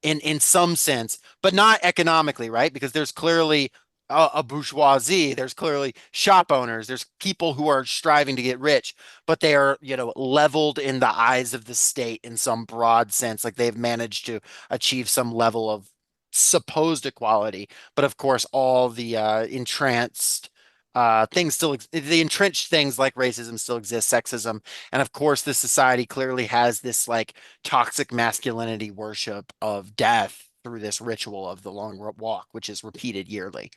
in some sense, but not economically, right? Because there's clearly a bourgeoisie, there's clearly shop owners, there's people who are striving to get rich, but they are, leveled in the eyes of the state in some broad sense. Like they've managed to achieve some level of supposed equality. But of course, all the entranced things still, the entrenched things like racism still exist, sexism. And of course, this society clearly has this like toxic masculinity worship of death through this ritual of the long walk, which is repeated yearly.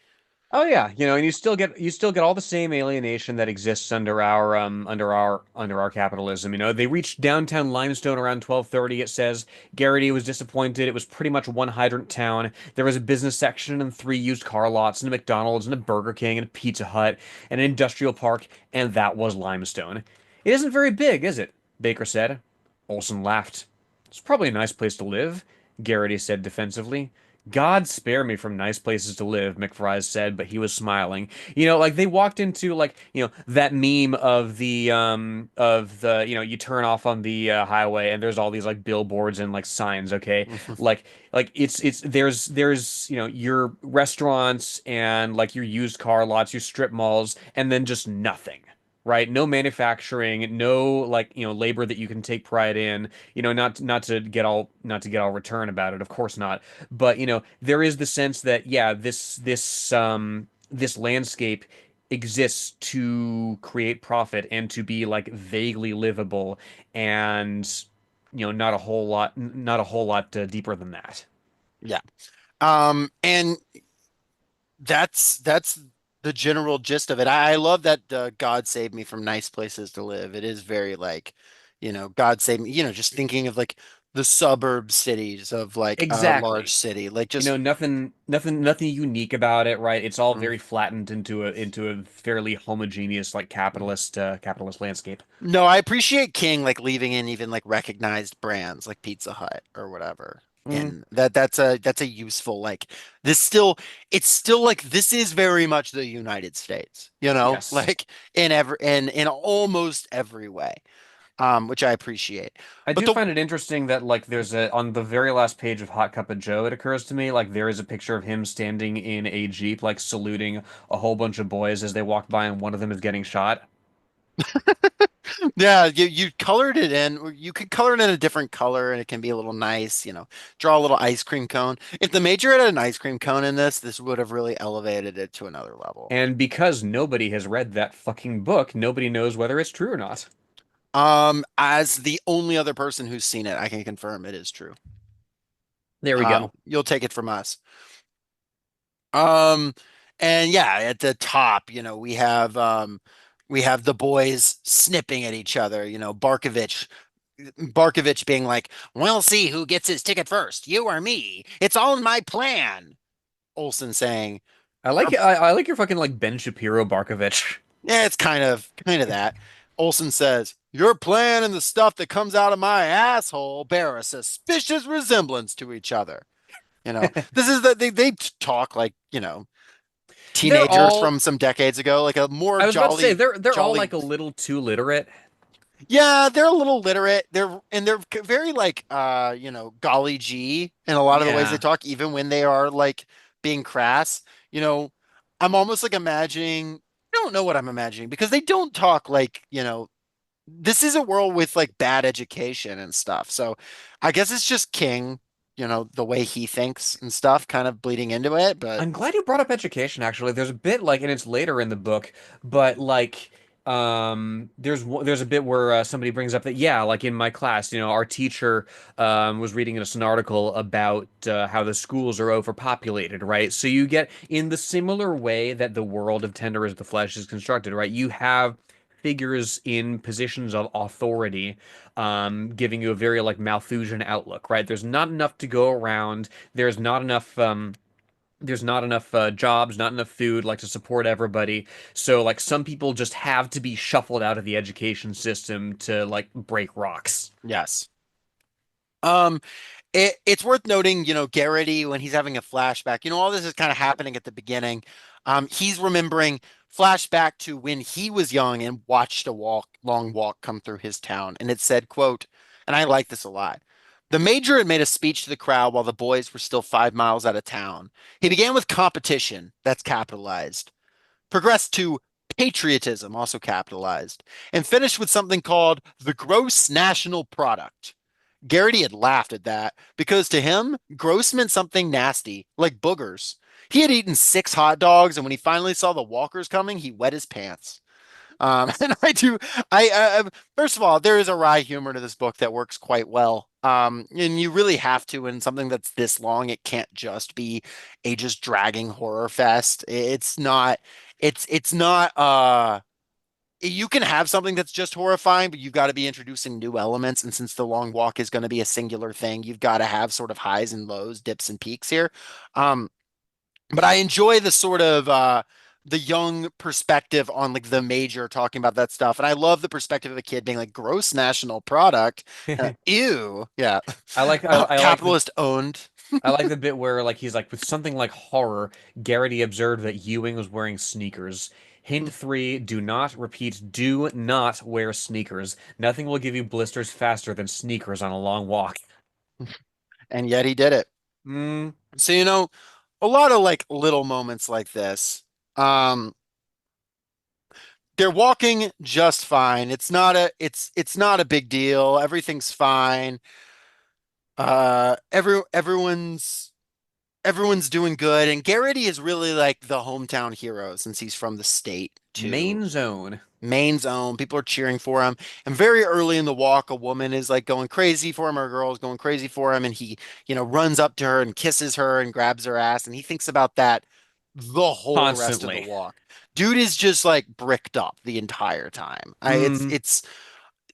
Oh yeah, you know, and you still get all the same alienation that exists under our under our capitalism. You know, they reached downtown Limestone around 12:30. It says Garrity was disappointed. It was pretty much one hydrant town. There was a business section and three used car lots and a McDonald's and a Burger King and a Pizza Hut and an industrial park, and that was Limestone. It isn't very big, is it? Baker said. Olson laughed. It's probably a nice place to live, Garrity said defensively. God spare me from nice places to live, McFries said, but he was smiling. You know, like they walked into like, you know, that meme of the, you know, you turn off on the highway and there's all these like billboards and like signs, okay? Like it's there's, you know, your restaurants and like your used car lots, your strip malls, and then just nothing. Right? No manufacturing, no like, you know, labor that you can take pride in, you know, not to get all return about it, of course not. But, you know, there is the sense that yeah, this landscape exists to create profit and to be like vaguely livable and you know, not a whole lot deeper than that. Yeah. And that's the general gist of it. I love that God saved me from nice places to live. It is very like, God save me, just thinking of like the suburb cities of like a large Exactly. city. Like just Nothing unique about it, right? It's all mm. very flattened into a fairly homogeneous, like capitalist landscape. No, I appreciate King like leaving in even like recognized brands like Pizza Hut or whatever. Mm, And that's a useful like this still it's still like this is very much the United States, yes. like in almost every way. Which I appreciate. I But do the find it interesting that like there's a on the very last page of Hot Cup of Joe, it occurs to me like there is a picture of him standing in a Jeep, like saluting a whole bunch of boys as they walk by, and one of them is getting shot. Yeah, you colored it in. You could color it in a different color, and it can be a little nice. Draw a little ice cream cone. If the major had an ice cream cone in this would have really elevated it to another level. And because nobody has read that fucking book, nobody knows whether it's true or not. As the only other person who's seen it, I can confirm it is true. There we go. You'll take it from us. Um, and yeah, at the top, we have the boys snipping at each other. Barkovich being like, "We'll see who gets his ticket first, you or me. It's all in my plan." Olson saying, "Your I like your fucking like Ben Shapiro Barkovich. Yeah, it's kind of that." Olson says, "Your plan and the stuff that comes out of my asshole bear a suspicious resemblance to each other." This is that they talk like, They're teenagers all from some decades ago, like a more I was about to say jolly, they're all jolly. like a little too literate. Yeah, they're a little literate. They're very like golly gee in a lot of the ways they Yeah. talk, even when they are like being crass. You know, I'm almost like imagining, I don't know what I'm imagining because they don't talk like, this is a world with like bad education and stuff. So I guess it's just King, the way he thinks and stuff kind of bleeding into it, but I'm glad you brought up education, actually. There's a bit like, and it's later in the book, but like, there's a bit where somebody brings up that, yeah, like in my class, our teacher was reading us an article about how the schools are overpopulated, right? So you get in the similar way that the world of Tender is the Flesh is constructed, right? You have figures in positions of authority, giving you a very like Malthusian outlook, right? There's not enough to go around. There's not enough jobs, not enough food, like to support everybody. So like some people just have to be shuffled out of the education system to like break rocks. yes. Um, it's worth noting, Garrity, when he's having a flashback, all this is kind of happening at the beginning. He's remembering flashback to when he was young and watched a long walk come through his town. And it said, quote, and I like this a lot. The major had made a speech to the crowd while the boys were still 5 miles out of town. He began with competition, that's capitalized, progressed to patriotism, also capitalized, and finished with something called the gross national product. Garrity had laughed at that because to him, gross meant something nasty, like boogers. He had eaten 6 hot dogs, and when he finally saw the walkers coming, he wet his pants. And first of all, there is a wry humor to this book that works quite well. And you really have to in something that's this long. It can't just be a just dragging horror fest. It's not, you can have something that's just horrifying, but you've got to be introducing new elements. And since the long walk is going to be a singular thing, you've got to have sort of highs and lows, dips and peaks here. Um, but I enjoy the sort of the young perspective on like the major talking about that stuff. And I love the perspective of a kid being like gross national product. Ew. Yeah. I like the Capitalist owned. I like the bit where like he's like with something like horror, Garrity observed that Ewing was wearing sneakers. Hint three, do not, repeat, do not wear sneakers. Nothing will give you blisters faster than sneakers on a long walk. And yet he did it. Mm, So, a lot of like little moments like this. Um, they're walking just fine. It's not a big deal. Everything's fine. Everyone's doing good, and Garrity is really like the hometown hero since he's from the state too. main zone. Main zone. People are cheering for him. And very early in the walk, a woman is like going crazy for him, or a girl is going crazy for him, and he, runs up to her and kisses her and grabs her ass, and he thinks about that the whole rest of the Constantly. walk. Dude is just like bricked up the entire time. Mm,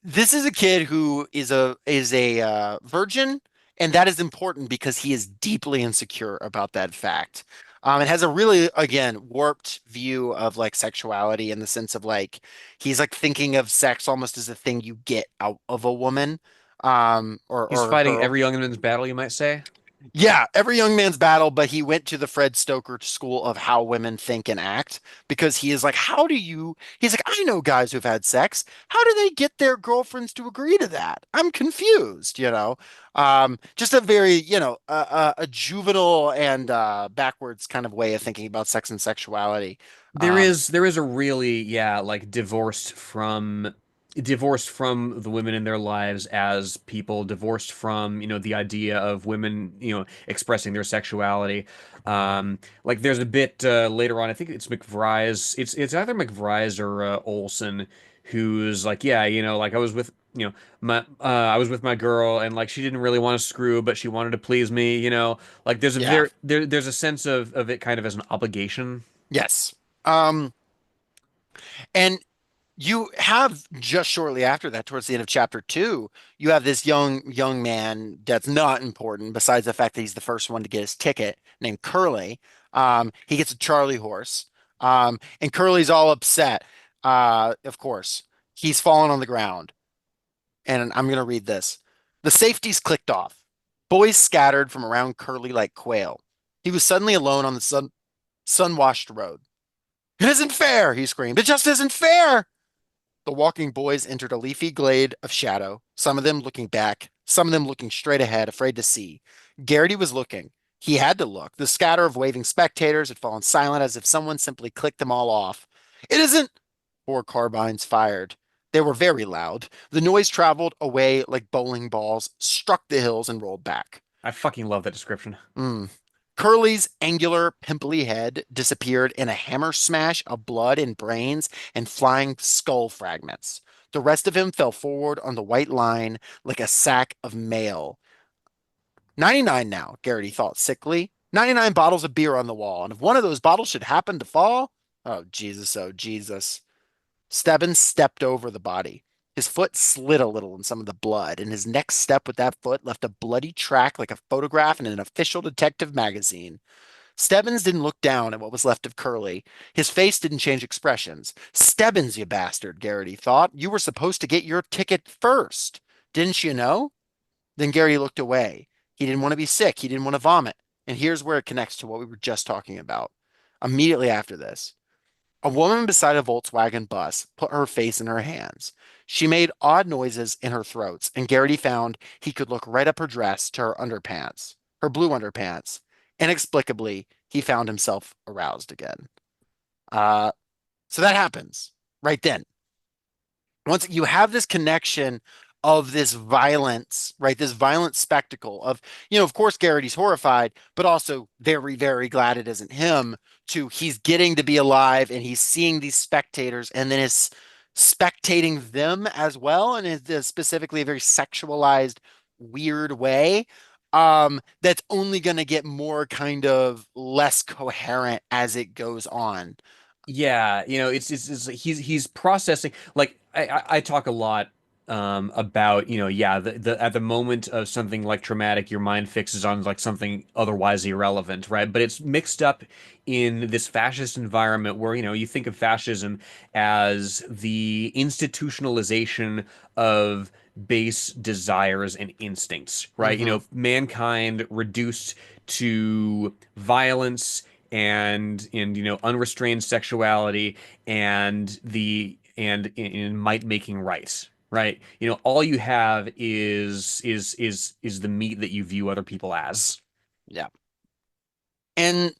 This is a kid who is a virgin, and that is important because he is deeply insecure about that fact. It has a really, again, warped view of like sexuality in the sense of like he's like thinking of sex almost as a thing you get out of a woman, He's or a fighting girl. every young man's battle, you might say. Yeah, every young man's battle, but he went to the Fred Stoker school of how women think and act because he is like, how do you? He's like, I know guys who've had sex. How do they get their girlfriends to agree to that? I'm confused, you know. Just a very, a juvenile and backwards kind of way of thinking about sex and sexuality. Um, There is a really, yeah, like divorced from the women in their lives as people, divorced from, the idea of women, expressing their sexuality. Like there's a bit later on, I think it's McVry's, it's either McVry's or Olson, who's like, yeah, like I was with my girl and like she didn't really want to screw, but she wanted to please me, like yeah, there's a sense of it kind of as an obligation. yes. Um, and you have just shortly after that, towards the end of chapter two, you have this young man that's not important, besides the fact that he's the first one to get his ticket, named Curly. He gets a Charlie horse, and Curly's all upset. Of course, he's fallen on the ground, and I'm gonna read this. The safeties clicked off. Boys scattered from around Curly like quail. He was suddenly alone on the sun-washed road. It isn't fair, he screamed. It just isn't fair. The walking boys entered a leafy glade of shadow, some of them looking back, some of them looking straight ahead, afraid to see. Garrity was looking. He had to look. The scatter of waving spectators had fallen silent as if someone simply clicked them all off. It isn't. Four carbines fired. They were very loud. The noise traveled away like bowling balls, struck the hills, and rolled back. I fucking love that description. Mm. Curly's angular, pimply head disappeared in a hammer smash of blood and brains and flying skull fragments. The rest of him fell forward on the white line like a sack of mail. 99 now, Garrity thought sickly. 99 bottles of beer on the wall, and if one of those bottles should happen to fall, oh Jesus, oh Jesus. Stebbins stepped over the body. His foot slid a little in some of the blood, and his next step with that foot left a bloody track like a photograph in an official detective magazine. Stebbins didn't look down at what was left of Curly. His face didn't change expressions. Stebbins, you bastard, Garrity thought. You were supposed to get your ticket first. Didn't you know? Then Garrity looked away. He didn't want to be sick. He didn't want to vomit. And here's where it connects to what we were just talking about. Immediately after this, a woman beside a Volkswagen bus put her face in her hands. She made odd noises in her throats, and Garrity found he could look right up her dress to her underpants, her blue underpants. Inexplicably, he found himself aroused again. Uh, so that happens right then. Once you have this connection of this violence, right? This violent spectacle of, of course, Garrity's horrified, but also very, very glad it isn't him. To he's getting to be alive and he's seeing these spectators and then is spectating them as well, and is specifically a very sexualized, weird way. That's only going to get more kind of less coherent as it goes on. Yeah, it's he's processing like I talk a lot about, yeah, the at the moment of something like traumatic, your mind fixes on like something otherwise irrelevant, right? But it's mixed up in this fascist environment where, you think of fascism as the institutionalization of base desires and instincts, right? Hmm. Mankind reduced to violence and unrestrained sexuality and in might making right, right. All you have is the meat that you view other people as. Yeah. And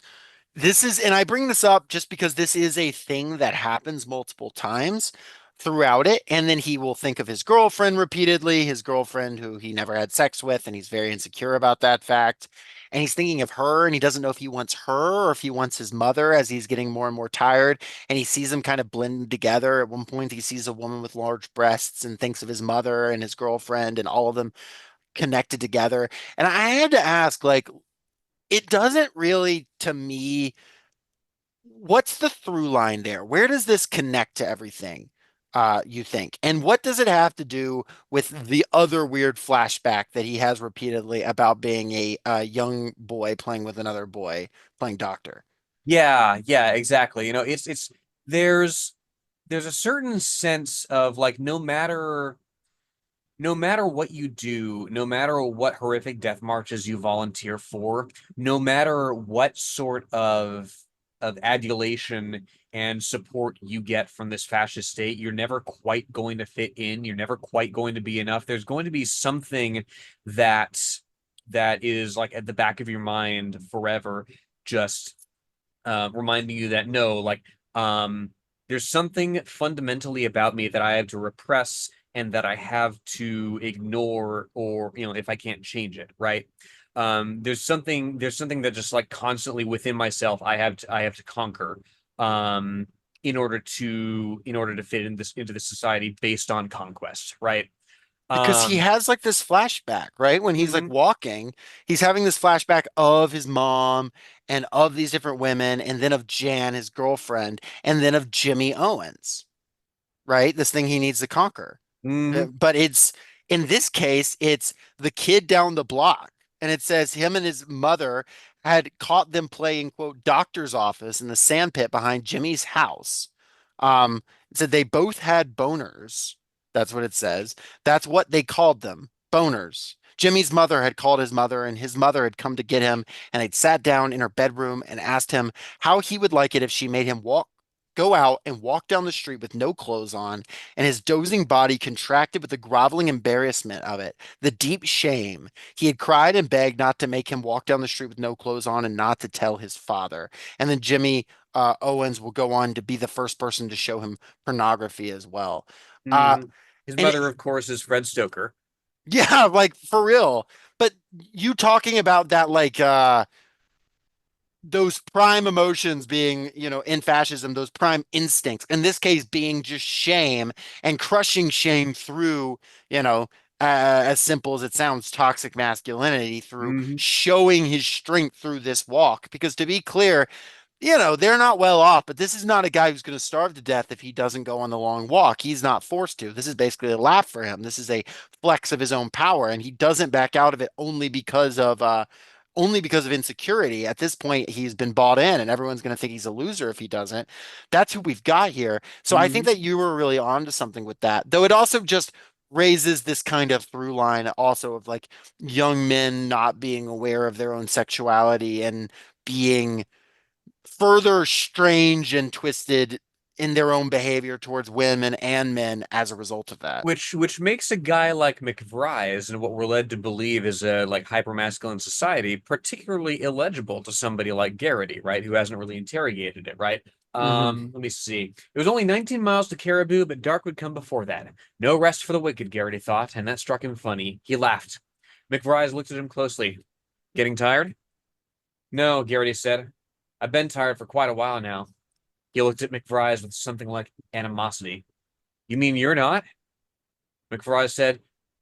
and I bring this up just because this is a thing that happens multiple times throughout it. And then he will think of his girlfriend repeatedly, his girlfriend who he never had sex with, and he's very insecure about that fact. And he's thinking of her, and he doesn't know if he wants her or if he wants his mother as he's getting more and more tired. And he sees them kind of blend together. At one point, he sees a woman with large breasts and thinks of his mother and his girlfriend and all of them connected together. And I had to ask, like, it doesn't really, to me, what's the through line there? Where does this connect to everything? you think? And what does it have to do with the other weird flashback that he has repeatedly about being a young boy playing with another boy playing doctor? Yeah, yeah, exactly. It's there's there's a certain sense of like no matter what you do, no matter what horrific death marches you volunteer for, no matter what sort of adulation and support you get from this fascist state, you're never quite going to fit in. You're never quite going to be enough. There's going to be something that that is like at the back of your mind forever, just reminding you that no, like um, there's something fundamentally about me that I have to repress and that I have to ignore, or if I can't change it, right? There's something that just like constantly within myself I have to conquer um in order to fit in this into this society based on conquest, right? Because he Um has like this flashback, right? When he's like mhm, walking, he's having this flashback of his mom and of these different women, and then of Jan, his girlfriend, and then of Jimmy Owens, right? This thing he needs to conquer. mhm, But it's in this case, it's the kid down the block. And it says him and his mother had caught them playing, quote, doctor's office in the sandpit behind Jimmy's house. It said they both had boners. That's what it says. That's what they called them, boners. Jimmy's mother had called his mother, and his mother had come to get him, and they'd sat down in her bedroom and asked him how he would like it if she made him go out and walk down the street with no clothes on, and his dozing body contracted with the groveling embarrassment of it, the deep shame. He had cried and begged not to make him walk down the street with no clothes on and not to tell his father. And then Jimmy Owens will go on to be the first person to show him pornography as well. Uh, mhm. His and mother, of course, is Fred Stoker. yeah, like for real. But you talking about that, like, those prime emotions being, in fascism, those prime instincts, in this case being just shame and crushing shame through, you know, as simple as it sounds, toxic masculinity through Mhm. showing his strength through this walk. Because to be clear, they're not well off, but this is not a guy who's going to starve to death if he doesn't go on the long walk. He's not forced to. This is basically a lap for him. This is a flex of his own power, and he doesn't back out of it only because of insecurity. At this point, he's been bought in, and everyone's going to think he's a loser if he doesn't. That's who we've got here. So I think Mhm. that you were really onto something with that, though it also just raises this kind of through line also of like young men not being aware of their own sexuality and being further strange and twisted in their own behavior towards women and men as a result of that. Which makes a guy like McVries and what we're led to believe is a like hypermasculine society particularly illegible to somebody like Garrity, right? Who hasn't really interrogated it, right? Hmm. Let me see. It was only 19 miles to Caribou, but dark would come before that. No rest for the wicked, Garrity thought, and that struck him funny. He laughed. McVries looked at him closely. Getting tired? No, Garrity said. I've been tired for quite a while now. He looked at McVries with something like animosity. You mean you're not? McFry said,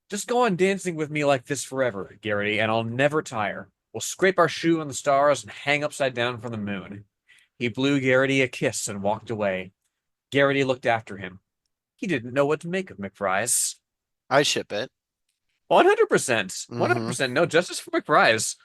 just go on dancing with me like this forever, Garrity, and I'll never tire. We'll scrape our shoe on the stars and hang upside down from the moon. He blew Garrity a kiss and walked away. Garrity looked after him. He didn't know what to make of McFry's. I ship it. 100%. Hmm. 100%. No justice for McFry's.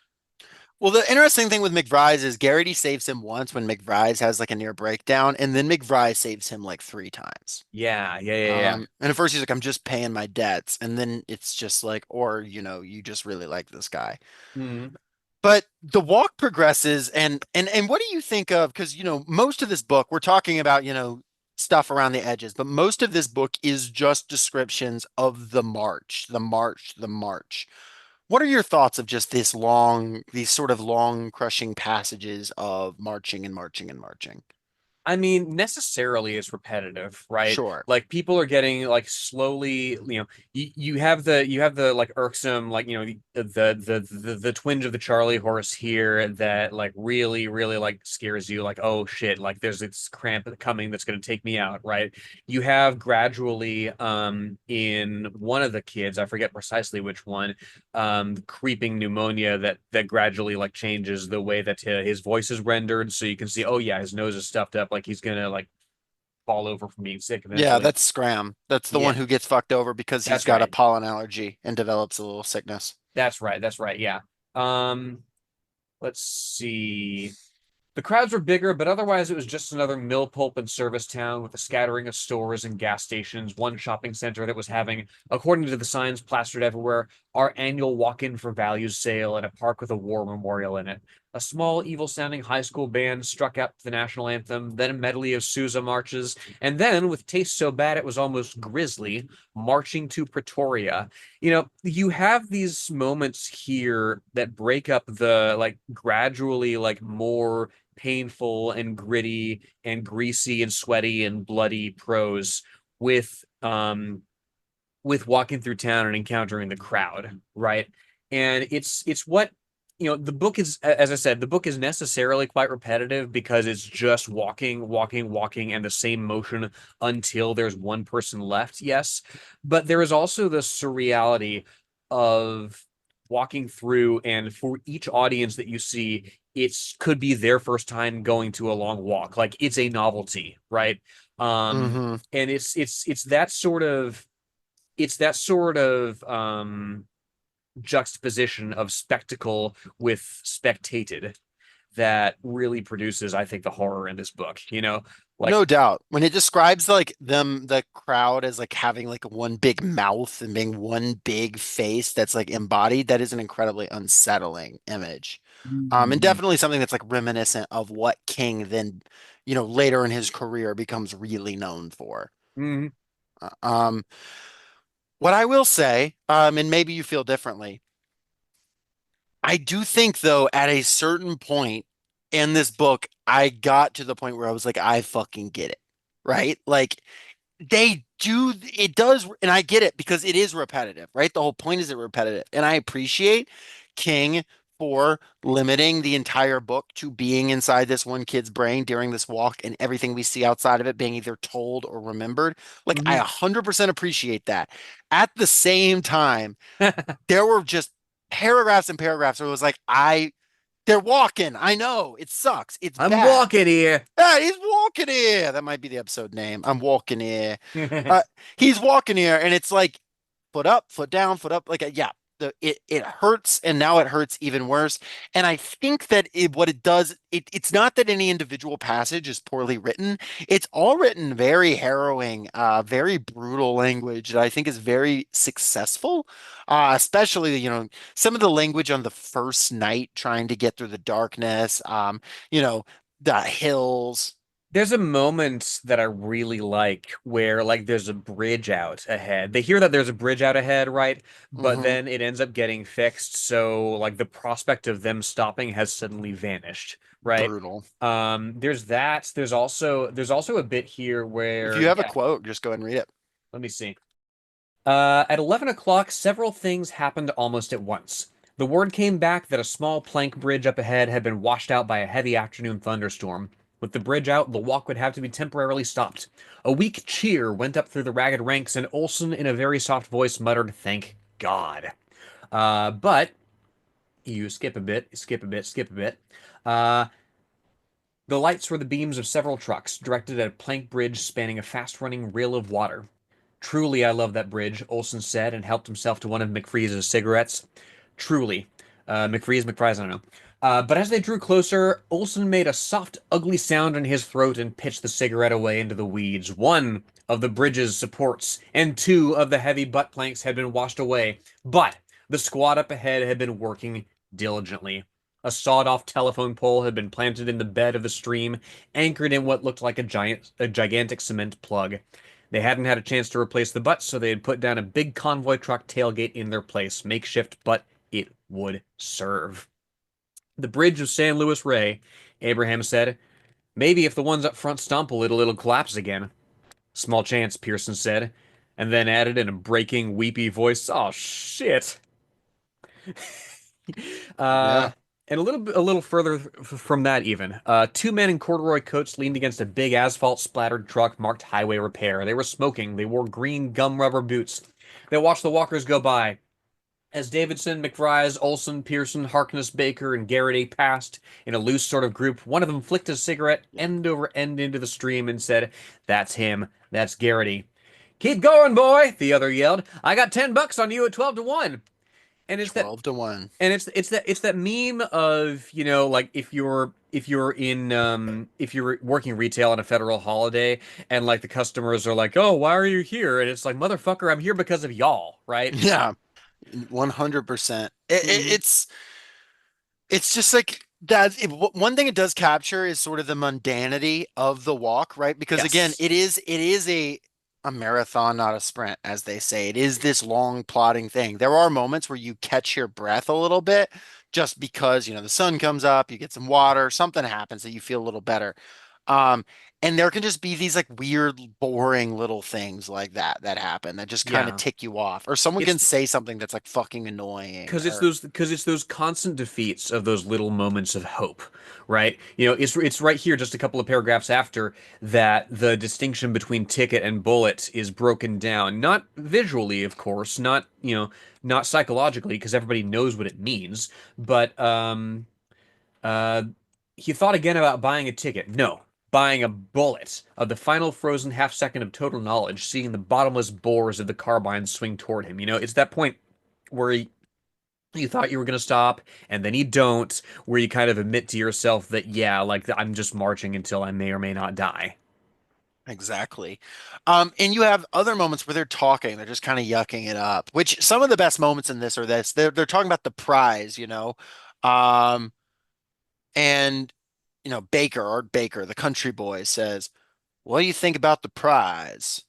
Well, the interesting thing with McBride is Garrity saves him once when McBride has like a near breakdown, and then McBride saves him like three times. Yeah, yeah, yeah, yeah. And at first he's like, I'm just paying my debts. And then it's just like, or, you just really like this guy. Mm. But the walk progresses, and what do you think of? Because most of this book, we're talking about stuff around the edges, but most of this book is just descriptions of the march, the march, the march. What are your thoughts of just these sort of long, crushing passages of marching and marching and marching? I mean, necessarily it's repetitive, right? Sure. Like people are getting like slowly, you have the like irksome, like the twinge of the Charlie horse here that like really like scares you, like, oh shit, like there's this cramp coming that's gonna take me out, right? You have gradually in one of the kids, I forget precisely which one, creeping pneumonia that gradually like changes the way that his voice is rendered. So you can see, oh yeah, his nose is stuffed up, like he's gonna like fall over from being sick Yeah, eventually. that's Scram. That's the Yeah, one who gets fucked over because he's that's got a right. pollen allergy and develops a little sickness. That's right. That's right. Yeah. Um, let's see. The crowds were bigger, but otherwise it was just another mill, pulp, and service town with a scattering of stores and gas stations, one shopping center that was having, according to the signs plastered everywhere, our annual walk-in for values sale, and a park with a war memorial in it. A small, evil-sounding high school band struck up the national anthem, then a medley of Sousa marches, and then, with taste so bad it was almost grisly, marching to Pretoria. You have these moments here that break up the like gradually like more painful and gritty and greasy and sweaty and bloody prose with walking through town and encountering the crowd, right? And it's what the book is, as I said, the book is necessarily quite repetitive because it's just walking, walking, walking, and the same motion until there's one person left. Yes, but there is also the surreality of walking through, and for each audience that you see, it's could be their first time going to a long walk. Like it's a novelty, right? Hmm. And it's that sort of juxtaposition of spectacle with spectated that really produces, I think, the horror in this book. Like No doubt. When it describes like the crowd as like having like one big mouth and being one big face that's like embodied, that is an incredibly unsettling image. And Mhm. definitely something that's like reminiscent of what King then, later in his career becomes really known for. Mhm. Uh, Um, what I will say, and maybe you feel differently, I do think though, at a certain point in this book, I got to the point where I was like, I fucking get it. Right? Like they do, it does, and I get it because it is repetitive, right? The whole point is it repetitive. And I appreciate King for limiting the entire book to being inside this one kid's brain during this walk and everything we see outside of it being either told or remembered. Like I Mhm. 100% appreciate that. At the same time, there were just paragraphs and paragraphs where it was like, they're walking. I know it sucks. It's I'm bad. walking here. Ah, he's walking here. That might be the episode name. I'm walking here. Uh, he's walking here, and it's like foot up, foot down, foot up. Like, yeah, it hurts, and now it hurts even worse. And I think that what it does, it's not that any individual passage is poorly written. It's all written very harrowing, very brutal language that I think is very successful. Especially, some of the language on the first night trying to get through the darkness. You know, the hills. There's a moment that I really like where like there's a bridge out ahead. They hear that there's a bridge out ahead, right? But Hmm. then it ends up getting fixed, so like the prospect of them stopping has suddenly vanished, right? Brutal. There's that. There's also a bit here If where you have a yeah, quote, just go ahead and read it. let me see. At 11 o'clock, several things happened almost at once. The word came back that a small plank bridge up ahead had been washed out by a heavy afternoon thunderstorm. With the bridge out, the walk would have to be temporarily stopped. A weak cheer went up through the ragged ranks, and Olson, in a very soft voice, muttered, "Thank God." But you skip a bit, skip a bit, skip a bit. Uh, the lights were the beams of several trucks, directed at a plank bridge spanning a fast-running rill of water. "Truly, I love that bridge," Olson said, and helped himself to one of McFreeze's cigarettes. Truly. McFreeze, I don't know. But as they drew closer, Olson made a soft, ugly sound in his throat and pitched the cigarette away into the weeds. One of the bridge's supports and two of the heavy butt planks had been washed away, but the squad up ahead had been working diligently. A sawed-off telephone pole had been planted in the bed of the stream, anchored in what looked like a gigantic cement plug. They hadn't had a chance to replace the butts, so they had put down a big convoy truck tailgate in their place, makeshift, but it would serve. "The bridge of San Luis Rey," Abraham said. "Maybe if the ones up front stumble, it'll collapse again." "Small chance," Pearson said, and then added in a breaking, weepy voice, "Oh shit." Uh, Yeah. and a little further from that, even, two men in corduroy coats leaned against a big asphalt-splattered truck marked highway repair. They were smoking. They wore green gum rubber boots. They watched the walkers go by. As Davidson, McBride, Olson, Pearson, Harkness, Baker, and Garrity passed in a loose sort of group, one of them flicked his cigarette end over end into the stream and said, "That's him. That's Garrity." "Keep going, boy," the other yelled. "I got $10 on you at 12 to 1." And it's that 12 to 1. and it's that meme of, like if you're working retail on a federal holiday and like the customers are like, "Oh, why are you here?" And it's like, "Motherfucker, I'm here because of y'all," right? Yeah, 100%. Mhm. It's just like that. One thing it does capture is sort of the mundanity of the walk, right? Because again, Yes. it is a marathon, not a sprint, as they say. It is this long plodding thing. There are moments where you catch your breath a little bit just because, the sun comes up, you get some water, something happens that you feel a little better. Um, and there can just be these like weird, boring little things like that happen that just kind of Yeah. tick you off. Or someone can It's say something that's like fucking annoying or because it's those constant defeats of those little moments of hope, right? It's right here, just a couple of paragraphs after that, the distinction between ticket and bullet is broken down, not visually, of course, not psychologically, because everybody knows what it means, but uh, he thought again about buying a ticket. No. Buying a bullet of the final frozen half second of total knowledge, seeing the bottomless bores of the carbine swing toward him. It's that point where you thought you were going to stop and then you don't, where you kind of admit to yourself that, yeah, like I'm just marching until I may or may not die. exactly. And you have other moments where they're talking, they're just kind of yucking it up, which some of the best moments in this are this. They're talking about the prize, you know. Um, and Baker, Art Baker, the country boy, says, "What do you think about the prize?"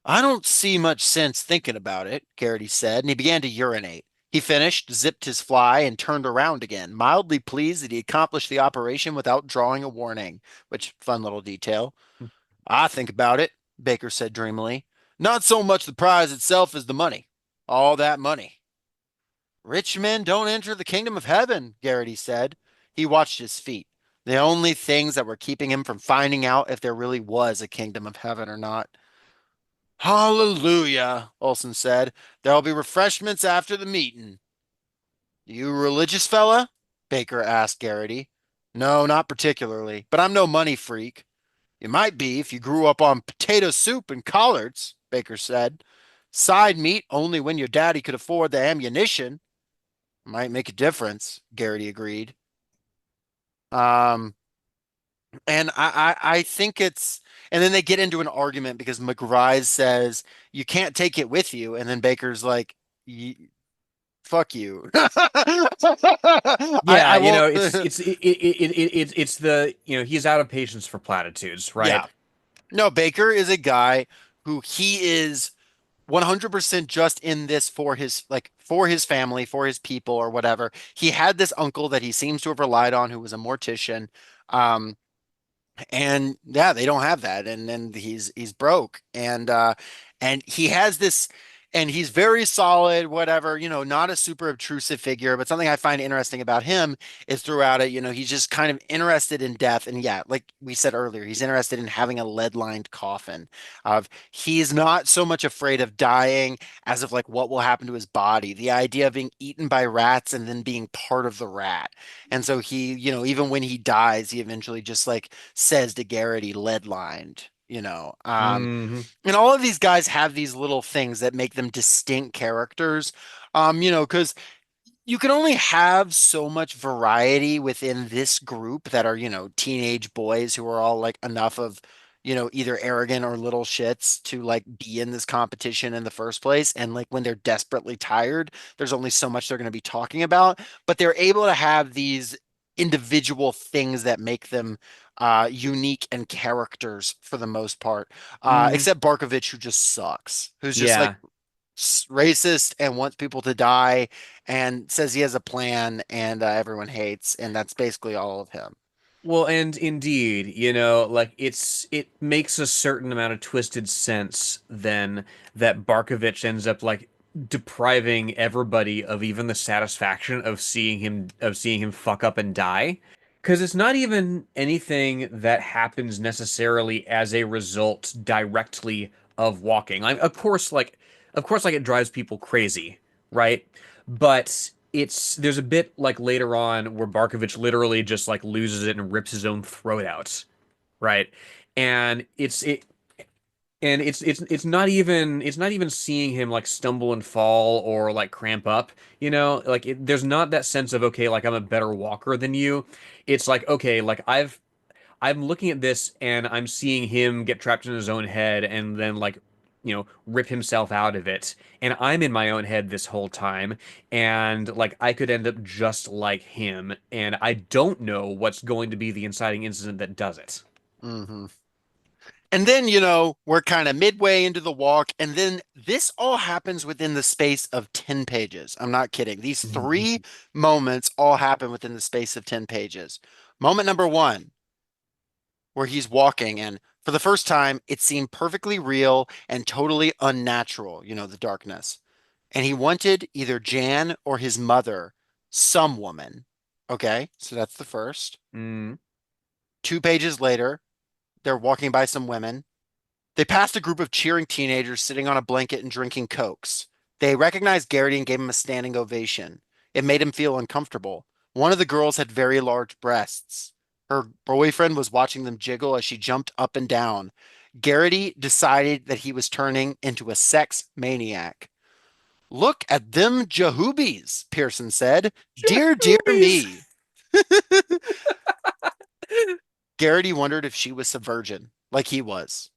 "I don't see much sense thinking about it," Garrity said, and he began to urinate. He finished, zipped his fly, and turned around again, mildly pleased that he accomplished the operation without drawing a warning, which fun little detail. "I think about it," Baker said dreamily. "Not so much the prize itself as the money. All that money." "Rich men don't enter the kingdom of heaven," Garrity said. He watched his feet, the only things that were keeping him from finding out if there really was a kingdom of heaven or not. "Hallelujah," Olson said. "There'll be refreshments after the meeting." "You a religious fella?" Baker asked Garrity. "No, not particularly, but I'm no money freak." "You might be if you grew up on potato soup and collards," Baker said. "Side meat only when your daddy could afford the ammunition." "Might make a difference," Garrity agreed. Um, and I think and then they get into an argument because McRise says, "You can't take it with you." And then Baker's like, Fuck you." I Yeah, won't. it's the, he's out of patience for platitudes, right? Yeah. No, Baker is a guy who he is 100% just in this for his family, for his people or whatever. He had this uncle that he seems to have relied on who was a mortician. Um, and yeah, they don't have that, and then he's broke, and he has this, and he's very solid, whatever, not a super obtrusive figure, but something I find interesting about him is throughout it, he's just kind of interested in death, and yeah, like we said earlier, he's interested in having a lead-lined coffin. He's not so much afraid of dying as of like what will happen to his body, the idea of being eaten by rats and then being part of the rat. And so he, even when he dies, he eventually just like says to Garrity, "lead lined." Hmm. And all of these guys have these little things that make them distinct characters. Because you can only have so much variety within this group that are, teenage boys who are all like enough of, either arrogant or little shits to like be in this competition in the first place. And like when they're desperately tired, there's only so much they're going to be talking about, but they're able to have these individual things that make them unique and characters for the most part. Hmm. Except Barkovich, who just sucks, who's just like Yeah. racist and wants people to die and says he has a plan and everyone hates, and that's basically all of him. Well, and indeed, like it makes a certain amount of twisted sense then that Barkovich ends up like depriving everybody of even the satisfaction of seeing him fuck up and die. Because it's not even anything that happens necessarily as a result directly of walking. Of course, like it drives people crazy right? But there's a bit like later on where Barkovich literally just like loses it and rips his own throat out, right? And it's not even seeing him like stumble and fall or like cramp up, like there's not that sense of okay, like I'm a better walker than you. It's like okay, like I'm looking at this and I'm seeing him get trapped in his own head and then like rip himself out of it, and I'm in my own head this whole time, and like I could end up just like him, and I don't know what's going to be the inciting incident that does it. Hmm. And then, we're kind of midway into the walk, and then this all happens within the space of 10 pages. I'm not kidding. These three moments all happen within the space of 10 pages. Moment number one, where he's walking, and for the first time, it seemed perfectly real and totally unnatural, the darkness. And he wanted either Jan or his mother, some woman. Okay, so that's the first. Mm. 2 pages later, they're walking by some women. They passed a group of cheering teenagers sitting on a blanket and drinking Cokes. They recognized Garrity and gave him a standing ovation. It made him feel uncomfortable. One of the girls had very large breasts. Her boyfriend was watching them jiggle as she jumped up and down. Garrity decided that he was turning into a sex maniac. Look at them Jahoobies, Pearson said. Dear, dear Movies. me. Garrity wondered if she was a virgin, like he was.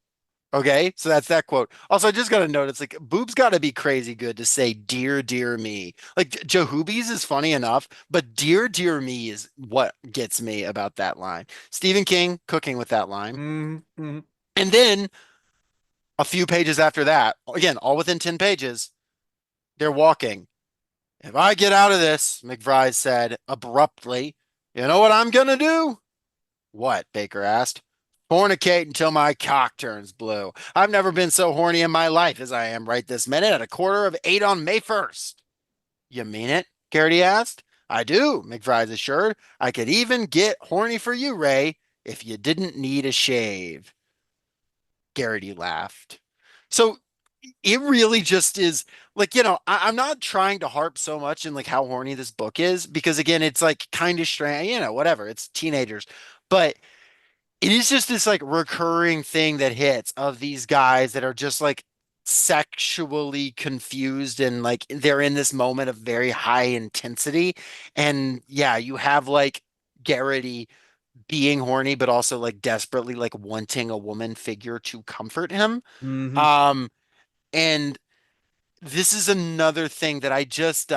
Okay, so that's that quote. Also, I just got to note, it's like boob's got to be crazy good to say "dear, dear me." Like Jahoobies is funny enough, but "dear, dear me" is what gets me about that line. Stephen King cooking with that line, Mm, mm. and then a few pages after that, again, all within 10 pages, they're walking. If I get out of this, McBride said abruptly, you know what I'm gonna do? What? Baker asked. Fornicate until my cock turns blue. I've never been so horny in my life as I am right this minute at 7:15 on May 1st. You mean it? Garrity asked. I do, McBride assured. I could even get horny for you, Ray, if you didn't need a shave. Garrity laughed. So it really just is like, I'm not trying to harp so much in like how horny this book is because again, it's like kind of strange, whatever. It's teenagers. But it is just this like recurring thing that hits of these guys that are just like sexually confused and like they're in this moment of very high intensity. And yeah, you have like Garrity being horny, but also like desperately like wanting a woman figure to comfort him. Hmm. Um, and this is another thing that I just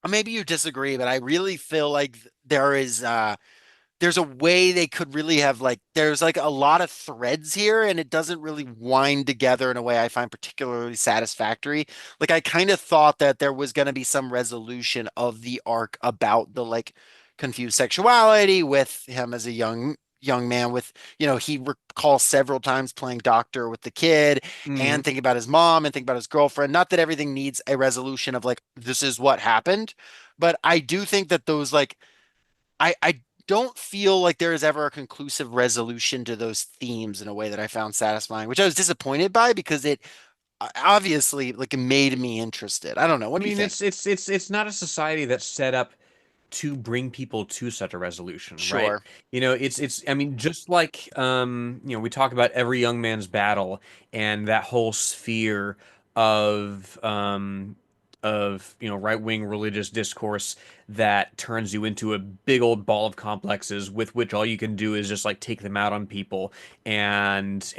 maybe you disagree, but I really feel like there's a way they could really have like there's like a lot of threads here and it doesn't really wind together in a way I find particularly satisfactory. Like I kind of thought that there was going to be some resolution of the arc about the like confused sexuality with him as a young man with he recalls several times playing doctor with the kid and Hmm. thinking about his mom and thinking about his girlfriend. Not that everything needs a resolution of like this is what happened, but I do think that those like I don't feel like there is ever a conclusive resolution to those themes in a way that I found satisfying, which I was disappointed by because it obviously like made me interested. I don't know. I What do you mean, think? it's not a society that's set up to bring people to such a resolution, right? Sure. It's I mean, just like we talk about every young man's battle and that whole sphere of right-wing religious discourse that turns you into a big old ball of complexes with which all you can do is just like take them out on people and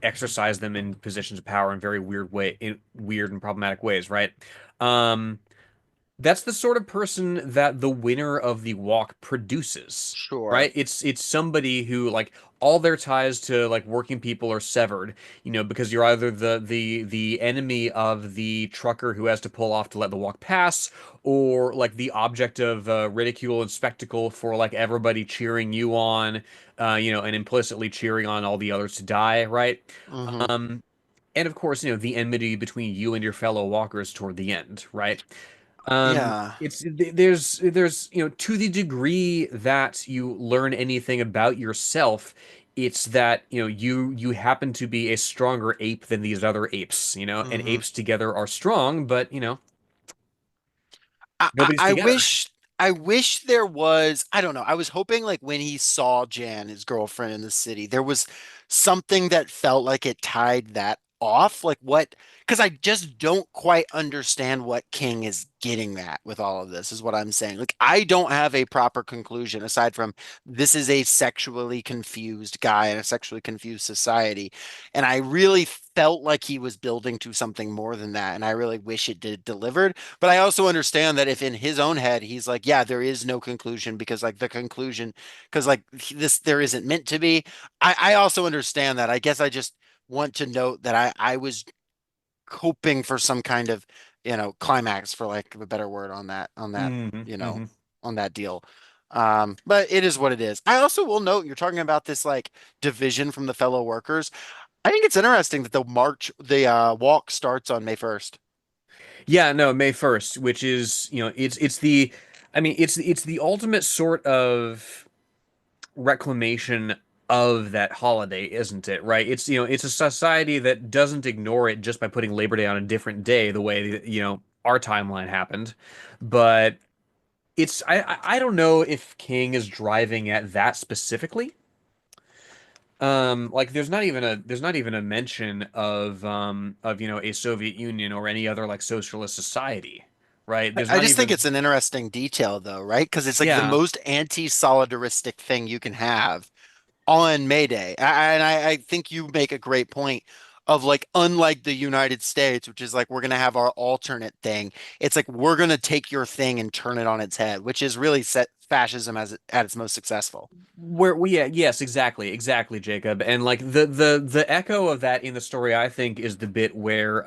exercise them in positions of power in very weird and problematic ways, right? Um that's the sort of person that the winner of the walk produces, Sure. right? It's somebody who like all their ties to like working people are severed, because you're either the enemy of the trucker who has to pull off to let the walk pass, or like the object of ridicule and spectacle for like everybody cheering you on, and implicitly cheering on all the others to die, right? Hmm. Um, and of course, the enmity between you and your fellow walkers toward the end, right? Yeah. There's to the degree that you learn anything about yourself, it's that, you happen to be a stronger ape than these other apes, and Hmm. apes together are strong, but I, I nobody's I together. wish I wish there was, I don't know. I was hoping like when he saw Jan, his girlfriend in the city, there was something that felt like it tied that off. Like what, because I just don't quite understand what King is getting at with all of this, is what I'm saying. Like I don't have a proper conclusion aside from this is a sexually confused guy in a sexually confused society. And I really felt like he was building to something more than that. And I really wish it did delivered. But I also understand that if in his own head he's like, yeah, there is no conclusion because like the conclusion, because like this there isn't meant to be. I also understand that. I guess I just want to note that I was hoping for some kind of, climax for like a better word on that, Hmm. you know, Hmm. on that deal. But it is what it is. I also will note you're talking about this like division from the fellow workers. I think it's interesting that the walk starts on May 1st. Yeah, no, May 1st, which is, it's the, I mean, it's the ultimate sort of reclamation of that holiday, isn't it? Right? It's a society that doesn't ignore it just by putting Labor Day on a different day, the way that, our timeline happened. But I don't know if King is driving at that specifically. Like there's not even a mention of a Soviet Union or any other like socialist society, right? There's I not just think even. it's an interesting detail though, right? Because it's like the Yeah. most anti-solidaristic thing you can have on May Day. And I think you make a great point of like, unlike the United States, which is like, we're going to have our alternate thing. It's like, we're going to take your thing and turn it on its head, which is really set fascism at its most successful. Yeah, yes, exactly, Jacob. And like the echo of that in the story, I think, is the bit where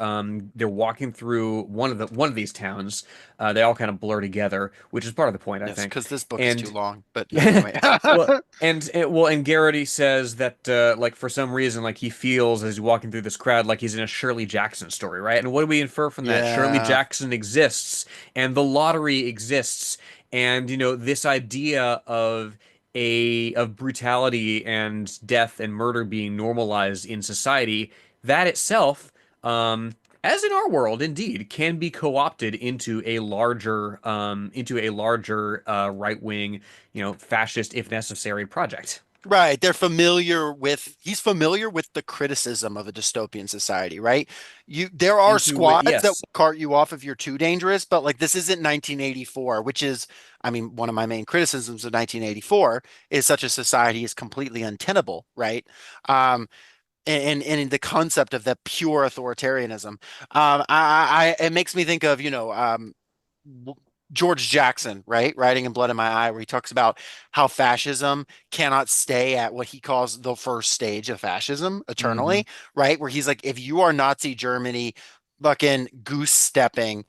they're walking through one of these towns. They all kind of blur together, which is part of the point, I Yes, think. because this book is too And long. But yeah, anyway. well, and Garrity says that like for some reason, like he feels as he's walking through this crowd like he's in a Shirley Jackson story, right? And what do we infer from that? Shirley Yeah. Jackson exists, and the lottery exists, and this idea of brutality and death and murder being normalized in society, that itself, as in our world, indeed, can be co-opted into a larger right wing, fascist, if necessary, project. Right. He's familiar with the criticism of a dystopian society, right? There are squads that Yes. will cart you off if you're too dangerous, but like this isn't 1984, which is, I mean, one of my main criticisms of 1984 is such a society is completely untenable, right? Um, and the concept of the pure authoritarianism. It makes me think of, w- George Jackson, right? Writing in Blood in My Eye, where he talks about how fascism cannot stay at what he calls the first stage of fascism Hmm. eternally, right? Where he's like, if you are Nazi Germany, fucking goose stepping,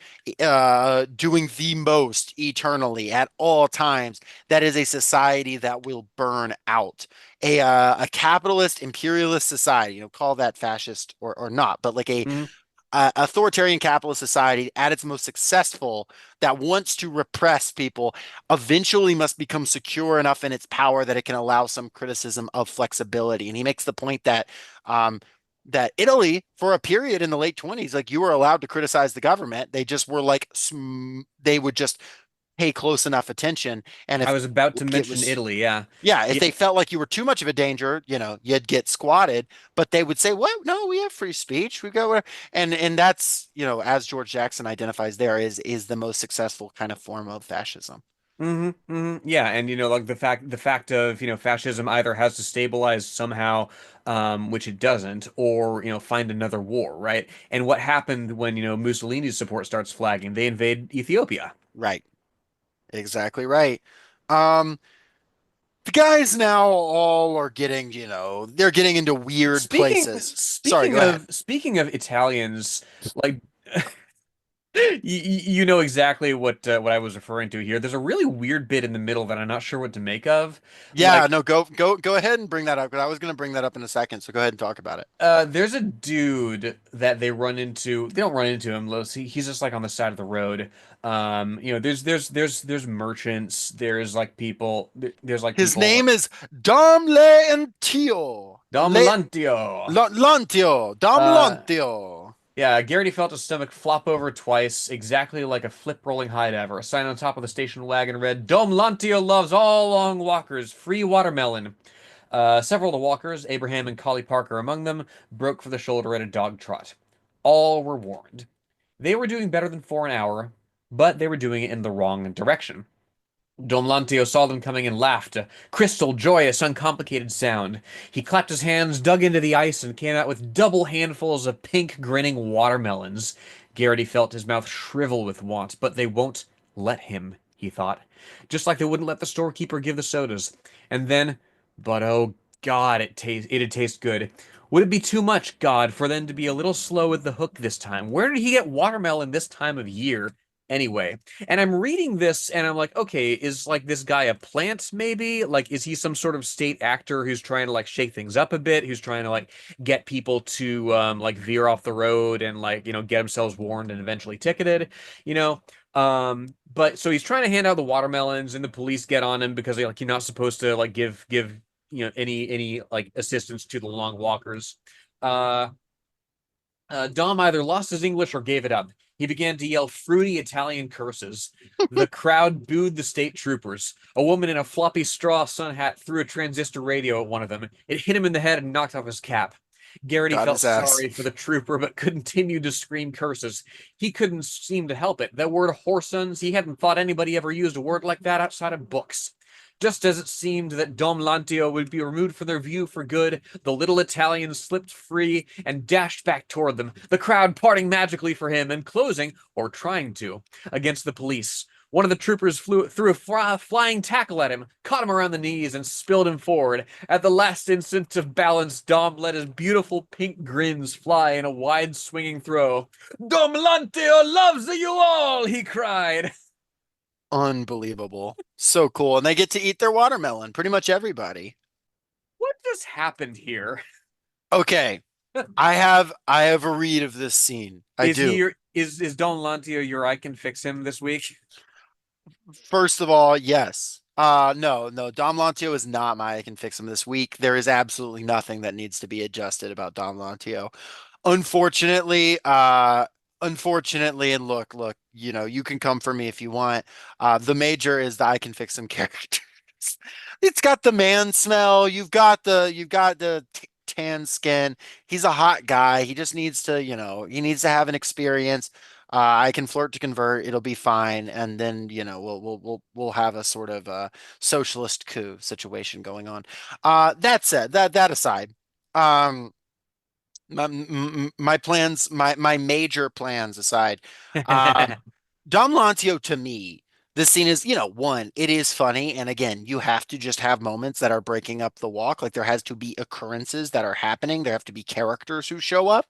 doing the most eternally at all times, that is a society that will burn out. A capitalist imperialist society, call that fascist or not, but like a Hmm. authoritarian capitalist society at its most successful that wants to repress people eventually must become secure enough in its power that it can allow some criticism of flexibility. And he makes the point um, that Italy, for a period in the late 20s, like you were allowed to criticize the government. They just were like, they would just pay close enough attention. And I if was about to like, it mention was Italy. Yeah. yeah, if Yeah. they felt like you were too much of a danger, you'd get squatted, but they would say, "Well, no, we have free speech. We go where," and that's, as George Jackson identifies there is the most successful kind of form of fascism. Yeah, and like the fact of fascism either has to stabilize somehow, which it doesn't, or find another war, right? And what happened when Mussolini's support starts flagging? They invade Ethiopia. Right. Exactly right. Um, the guys now all are getting, they're getting into weird Speaking places. Sorry, speaking go ahead. of speaking of Italians, like You know exactly what I was referring to here. There's a really weird bit in the middle that I'm not sure what to make of. Yeah, Like, no, go ahead and bring that up because I was going to bring that up in a second. So go ahead and talk about it. there's a dude that they run into. They don't run into him. He's just like on the side of the road. There's merchants. There's like people. There's like His people. name is Dom Leontio. Dom Lantio. Lantio. Dom Uh, Lantio. Yeah, Garrity felt his stomach flop over twice, exactly like a flip-rolling high diver. A sign on top of the station wagon read, Dom Lantio loves all long walkers, free watermelon. Several of the walkers, Abraham and Collie Parker among them, broke for the shoulder at a dog trot. All were warned. They were doing better than 4 an hour, but they were doing it in the wrong direction. Don Lantio saw them coming and laughed, a crystal, joyous, uncomplicated sound. He clapped his hands, dug into the ice, and came out with double handfuls of pink, grinning watermelons. Garrity felt his mouth shrivel with want, but they won't let him, he thought. Just like they wouldn't let the storekeeper give the sodas. And then, but oh God, it'd taste good. Would it be too much, God, for them to be a little slow with the hook this time? Where did he get watermelon this time of year? Anyway, and I'm reading this and I'm like, okay, is like this guy a plant maybe? Like, is he some sort of state actor who's trying to like shake things up a bit, who's trying to like get people to like veer off the road and like, get themselves warned and eventually ticketed, you know? But so he's trying to hand out the watermelons and the police get on him because like you're not supposed to like give any like assistance to the long walkers. Uh Dom either lost his English or gave it up. He began to yell fruity Italian curses. The crowd booed the state troopers. A woman in a floppy straw sun hat threw a transistor radio at one of them. It hit him in the head and knocked off his cap. Garrity Got felt his ass. sorry for the trooper, but continued to scream curses. He couldn't seem to help it. That word whoresons, he hadn't thought anybody ever used a word like that outside of books. Just as it seemed that Dom Lantio would be removed from their view for good, the little Italian slipped free and dashed back toward them, the crowd parting magically for him and closing, or trying to, against the police. One of the troopers threw a flying tackle at him, caught him around the knees, and spilled him forward. At the last instant of balance, Dom let his beautiful pink grins fly in a wide swinging throw. Dom Lantio loves you all, he cried. Unbelievable. So cool. And they get to eat their watermelon, pretty much everybody. What just happened here? Okay. I have a read of this scene. I Is he do. your is Don Lantio your I can fix him this week? First of all, yes. No, Dom Lantio is not my I can fix him this week. There is absolutely nothing that needs to be adjusted about Dom Lantio. Unfortunately, unfortunately, and look, you can come for me if you want. The major is the I can fix him character. It's got the man smell. You've got the tan skin. He's a hot guy. He just needs to, he needs to have an experience. I can flirt to convert. It'll be fine, and then we'll have a sort of socialist coup situation going on. That said, that aside, um, my plans, my major plans aside, um, Dom Lantio to me, this scene is, one, it is funny. And again, you have to just have moments that are breaking up the walk. Like there has to be occurrences that are happening. There have to be characters who show up.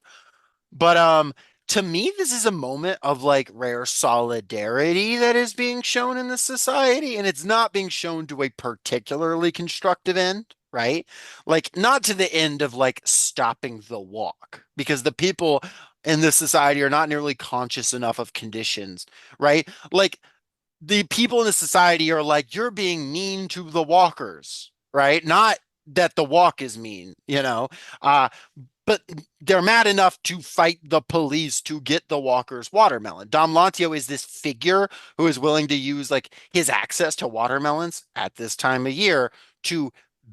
But to me, this is a moment of like rare solidarity that is being shown in the society, and it's not being shown to a particularly constructive end, right? Like not to the end of like stopping the walk, because the people in this society are not nearly conscious enough of conditions, right? Like the people in the society are like, you're being mean to the walkers, right? Not that the walk is mean, Uh, but they're mad enough to fight the police to get the walker's watermelon. Dom Lantio is this figure who is willing to use like his access to watermelons at this time of year to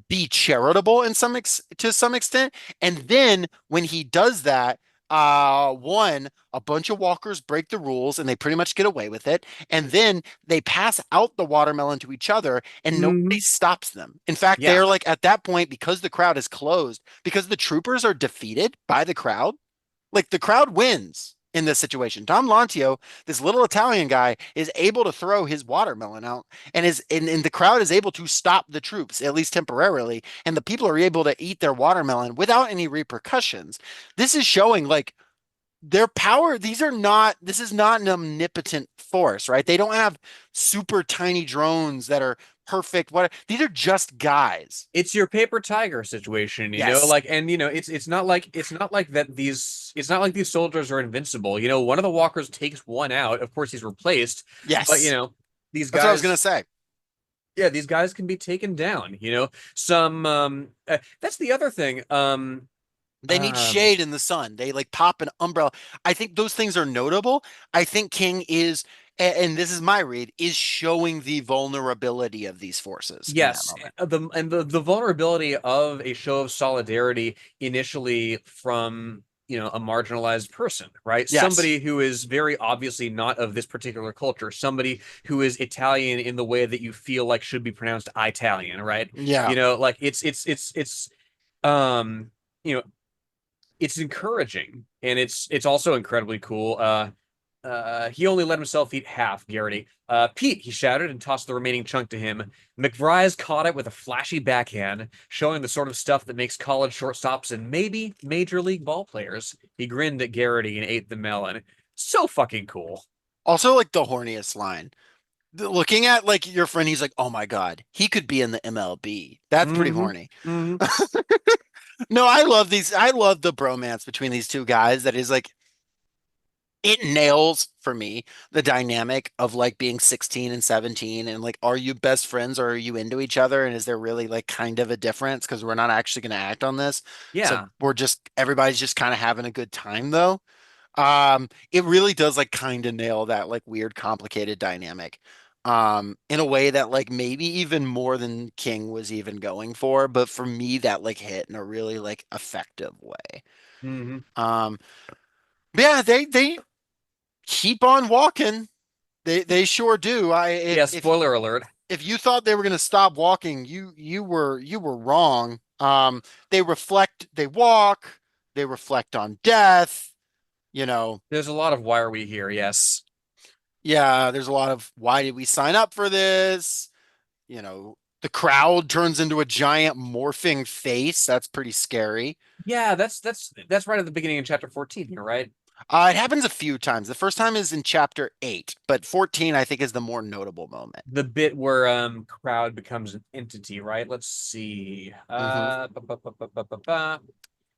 be charitable to some extent. And then when he does that, one, a bunch of walkers break the rules and they pretty much get away with it. And then they pass out the watermelon to each other and nobody Mhm. stops them. In fact, they Yeah. are like at that point, because the crowd is closed, because the troopers are defeated by the crowd, like the crowd wins in this situation. Tom Lantio, this little Italian guy, is able to throw his watermelon out and the crowd is able to stop the troops, at least temporarily, and the people are able to eat their watermelon without any repercussions. This is showing like their power, this is not an omnipotent force, right? They don't have super tiny drones that are perfect. These are just guys. It's your paper tiger situation, Yes. like, and it's not like that it's not like these soldiers are invincible. One of the walkers takes one out. Of course, he's replaced, but Yes. these That's what I was gonna guys, say. yeah, these guys can be taken down. Some that's the other thing. They need Um, shade in the sun. They like pop an umbrella. I think those things are notable. I think King is, and this is my read, is showing the vulnerability of these forces in that Yes, moment. the vulnerability of a show of solidarity initially from a marginalized person, right? Yes. Somebody who is very obviously not of this particular culture, somebody who is Italian in the way that you feel like should be pronounced Italian, right? Yeah. Like it's um you know it's encouraging and it's also incredibly cool. He only let himself eat half, Garrity. Pete, he shouted and tossed the remaining chunk to him. McBride caught it with a flashy backhand, showing the sort of stuff that makes college shortstops and maybe major league ball players. He grinned at Garrity and ate the melon. So fucking cool. Also, like the horniest line. Looking at like your friend, he's like, "Oh my God, he could be in the MLB." That's pretty Mm-hmm. horny. Mm-hmm. No, I love these. I love the bromance between these two guys. That is like it nails for me the dynamic of like being 16 and 17 and like are you best friends or are you into each other and is there really like kind of a difference because we're not actually going to act on this, so Yeah. we're just everybody's just kind of having a good time though. It really does like kind of nail that like weird complicated dynamic in a way that like maybe even more than King was even going for, but for me that like hit in a really like effective way. Mm-hmm. um yeah, they keep on walking. They sure do. I Yeah, spoiler alert. if you thought they were going to stop walking, you were wrong. They walk, they reflect on death, you know. There's a lot of why are we here? Yes. Yeah, there's a lot of why did we sign up for this? The crowd turns into a giant morphing face. That's pretty scary. Yeah, that's right at the beginning of chapter 14 here, right? It happens a few times. The first time is in chapter 8, but 14 I think is the more notable moment. The bit where crowd becomes an entity, right? Let's see. Hmm.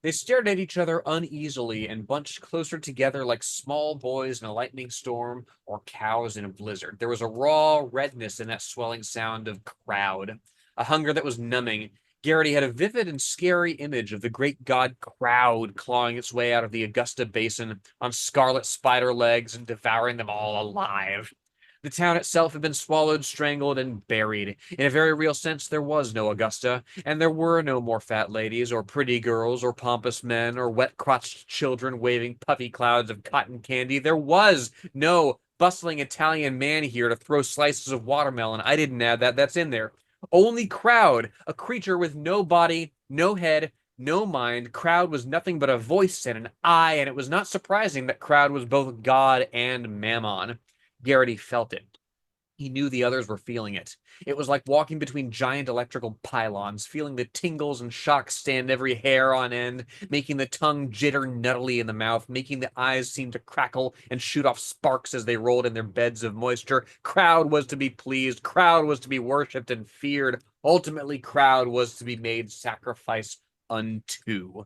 They stared at each other uneasily and bunched closer together like small boys in a lightning storm or cows in a blizzard. There was a raw redness in that swelling sound of crowd, a hunger that was numbing. Garrity had a vivid and scary image of the great god crowd clawing its way out of the Augusta basin on scarlet spider legs and devouring them all alive. The town itself had been swallowed, strangled, and buried. In a very real sense, there was no Augusta, and there were no more fat ladies, or pretty girls, or pompous men, or wet-crotched children waving puffy clouds of cotton candy. There was no bustling Italian man here to throw slices of watermelon. I didn't add that. That's in there. Only Crowd, a creature with no body, no head, no mind. Crowd was nothing but a voice and an eye, and it was not surprising that Crowd was both God and Mammon. Garrity felt it. He knew the others were feeling it. It was like walking between giant electrical pylons, feeling the tingles and shocks stand every hair on end, making the tongue jitter nuttily in the mouth, making the eyes seem to crackle and shoot off sparks as they rolled in their beds of moisture. Crowd was to be pleased. Crowd was to be worshipped and feared. Ultimately, Crowd was to be made sacrifice unto.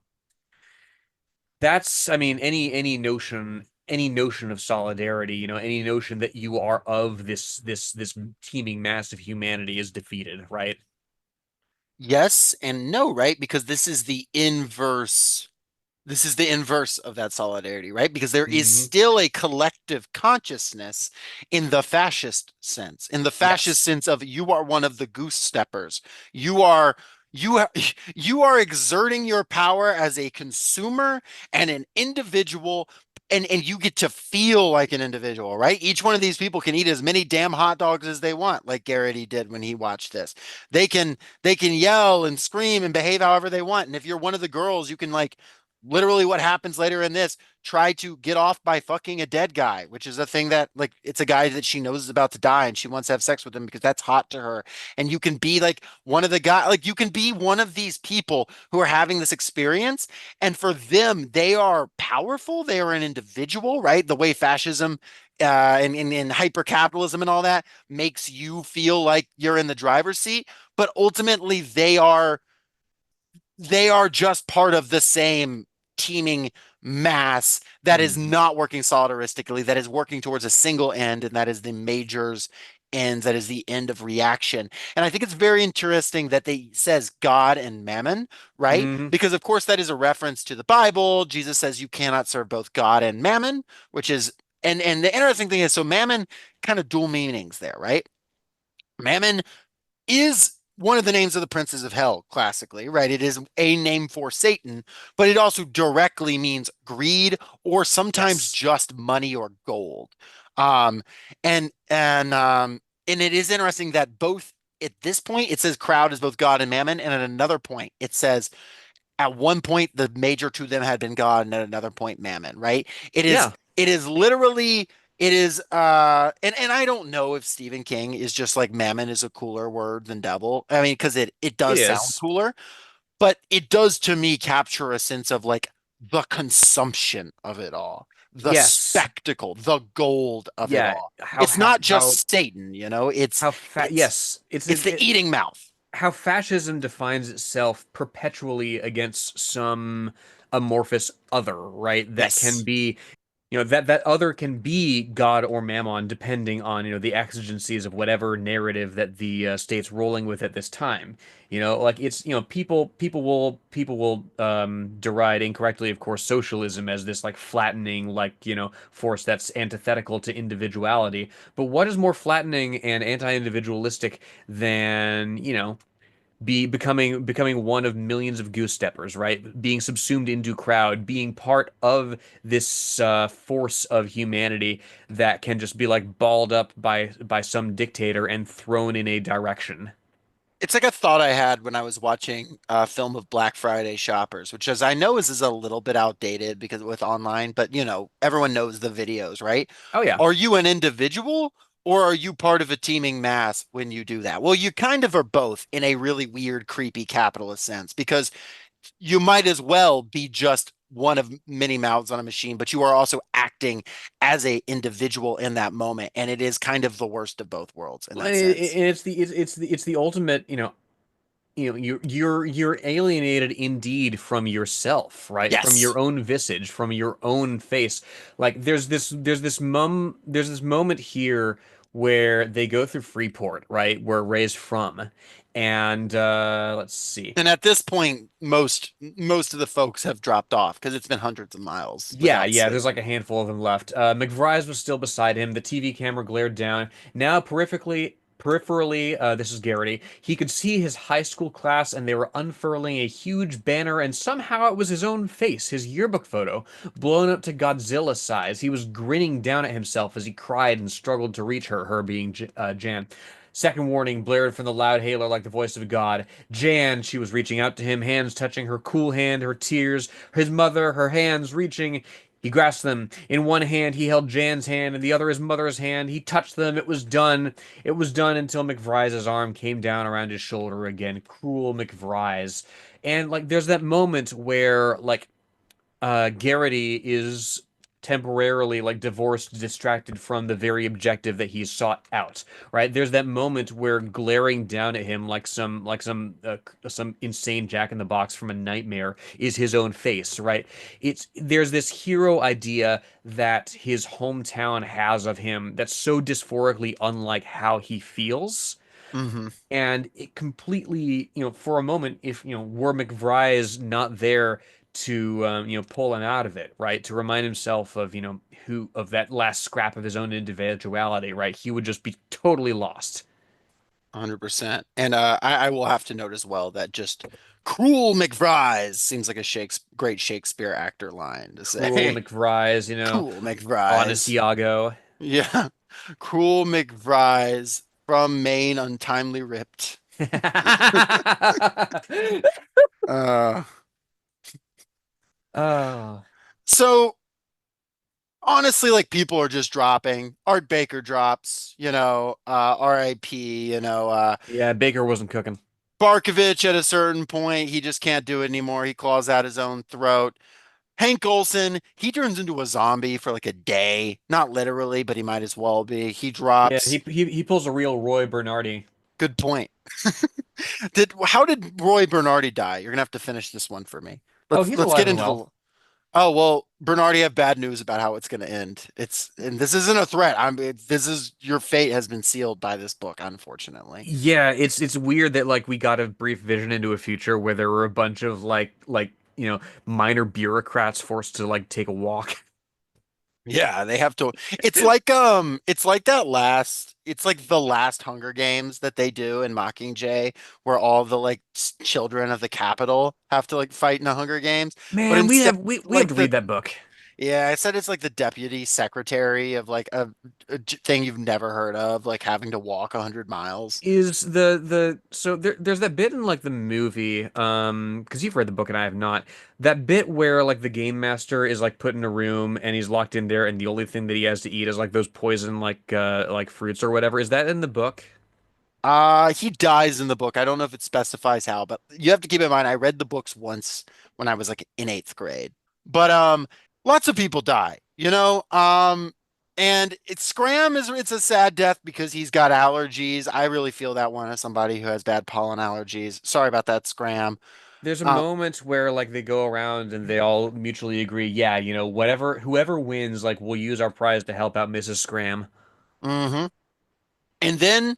That's, I mean, any notion of solidarity, any notion that you are of this teeming mass of humanity is defeated, right? Yes and no, right? Because this is the inverse. This is the inverse of that solidarity, right? Because there is Mm-hmm. still a collective consciousness in the fascist sense, in the fascist Yes. sense of you are one of the goose steppers. You are you are you are exerting your power as a consumer and an individual, and you get to feel like an individual, right? Each one of these people can eat as many damn hot dogs as they want, like Garrity did when he watched this. They can yell and scream and behave however they want. And if you're one of the girls, you can like literally what happens later in this, try to get off by fucking a dead guy, which is a thing that like it's a guy that she knows is about to die and she wants to have sex with him because that's hot to her. And you can be like one of the guys, like you can be one of these people who are having this experience. And for them, they are powerful. They are an individual, right? The way fascism and hyper capitalism and all that makes you feel like you're in the driver's seat. But ultimately, they are just part of the same teeming mass that is Mhm. not working solidaristically, that is working towards a single end, and that is the majors ends, that is the end of reaction. And I think it's very interesting that they says God and mammon, right? Mhm. Because of course that is a reference to the Bible. Jesus says you cannot serve both God and mammon, which is and the interesting thing is so mammon kind of dual meanings there, right? Mammon is one of the names of the princes of hell, classically, right? It is a name for Satan, but it also directly means greed or sometimes Yes. just money or gold. Um, and it is interesting that both at this point it says crowd is both God and mammon, and at another point it says at one point the major to them had been God, and at another point mammon, right? Yeah, It is literally it is and I don't know if Stephen King is just like mammon is a cooler word than devil. I mean, because it it does sound is. cooler, but it does to me capture a sense of like the consumption of it all, the Yes. spectacle, the gold of it Yeah. all. How It's how not how just Satan, you know, how fa it's yes. It's it's the eating mouth. how fascism defines itself perpetually against some amorphous other, right? That can Yes. be, that other can be God or Mammon, depending on, the exigencies of whatever narrative that the state's rolling with at this time. Like it's, people will deride incorrectly, of course, socialism as this like flattening, like, force that's antithetical to individuality. But what is more flattening and anti-individualistic than, becoming one of millions of goose steppers, right? Being subsumed into crowd, being part of this force of humanity that can just be like balled up by some dictator and thrown in a direction. It's like a thought I had when I was watching a film of Black Friday shoppers, which as I know is a little bit outdated because with online, but everyone knows the videos, right? Oh yeah. Are you an individual or are you part of a teeming mass when you do that? Well, you kind of are both in a really weird, creepy capitalist sense because you might as well be just one of many mouths on a machine, but you are also acting as a individual in that moment, and it is kind of the worst of both worlds in And that sense. it's the ultimate, you're alienated indeed from yourself, right? From Yes. your own visage, from your own face. Like there's this moment here where they go through Freeport, right? Where Ray's from. And let's see. And at this point, most of the folks have dropped off because it's been hundreds of miles Yeah, without yeah, there's sleep. like a handful of them left. McVrise was still beside him. The TV camera glared down. Now, peripherally, this is Garrity. He could see his high school class, and they were unfurling a huge banner, and somehow it was his own face, his yearbook photo, blown up to Godzilla size. He was grinning down at himself as he cried and struggled to reach her being Jan. Second warning blared from the loud hailer like the voice of God. Jan, she was reaching out to him, hands touching her cool hand, her tears, his mother, her hands reaching. He grasped them. In one hand, he held Jan's hand, and the other his mother's hand. He touched them. It was done. It was done until McVrise's arm came down around his shoulder again. Cruel McVrise. And like, there's that moment where like Garrity is temporarily like divorced, distracted from the very objective that he sought out. Right? There's that moment where glaring down at him like some insane Jack in the Box from a nightmare is his own face. Right? There's this hero idea that his hometown has of him that's so dysphorically unlike how he feels. Hmm. And it completely, for a moment, if, were McVrise not there to, pull him out of it, right? To remind himself of, who, of that last scrap of his own individuality, right? He would just be totally lost. 100%. And I will have to note as well that just cruel McVrise seems like a great Shakespeare actor line to Cruel say. McVrise, Cruel honest McVrise. Iago. Yeah. Cruel McVrise from Maine, untimely ripped. Uh, Oh, So honestly, like people are just dropping. Art Baker drops, RIP, yeah, Baker wasn't cooking. Barkovich at a certain point, he just can't do it anymore. He claws out his own throat. Hank Olson, he turns into a zombie for like a day. Not literally, but he might as well be. He Yeah, drops. he pulls a real Roy Bernardi. Good point. How did Roy Bernardi die? You're gonna have to finish this one for me. Oh, Let's he's let's alive get and into well. the Oh, well, Bernardi, have bad news about how it's gonna end. And this isn't a threat. This is your fate has been sealed by this book, unfortunately. Yeah, it's weird that like we got a brief vision into a future where there were a bunch of minor bureaucrats forced to like take a walk. Yeah, they have to. It's like the last Hunger Games that they do in Mockingjay, where all the like children of the capital have to like fight in the Hunger Games. But Man, instead, we have like to read that book. yeah, I said it's like the deputy secretary of like a thing you've never heard of, like having to walk 100 miles. Is so there's that bit in like the movie, because you've read the book and I have not. That bit where like the game master is like put in a room and he's locked in there and the only thing that he has to eat is like those poison like fruits or whatever. Is that in the book? He dies in the book. I don't know if it specifies how, but you have to keep in mind I read the books once when I was like in eighth grade. But lots of people die, you know? And it's Scram it's a sad death because he's got allergies. I really feel that one as somebody who has bad pollen allergies. Sorry about that, Scram. There's a Uh, moment where like they go around and they all mutually agree, yeah, whoever wins, like we'll use our prize to help out Mrs. Scram. hmm And then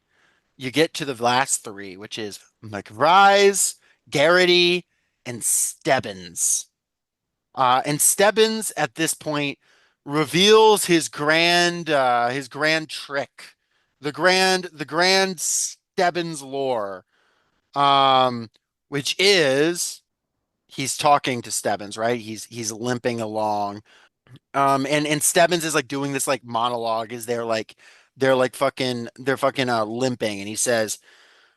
you get to the last three, which is McRise, Garrity, and Stebbins. And Stebbins at this point reveals his grand trick, the grand Stebbins lore, um, which is he's talking to Stebbins, right? He's limping along, and Stebbins is like doing this like monologue as they're fucking limping, and he says.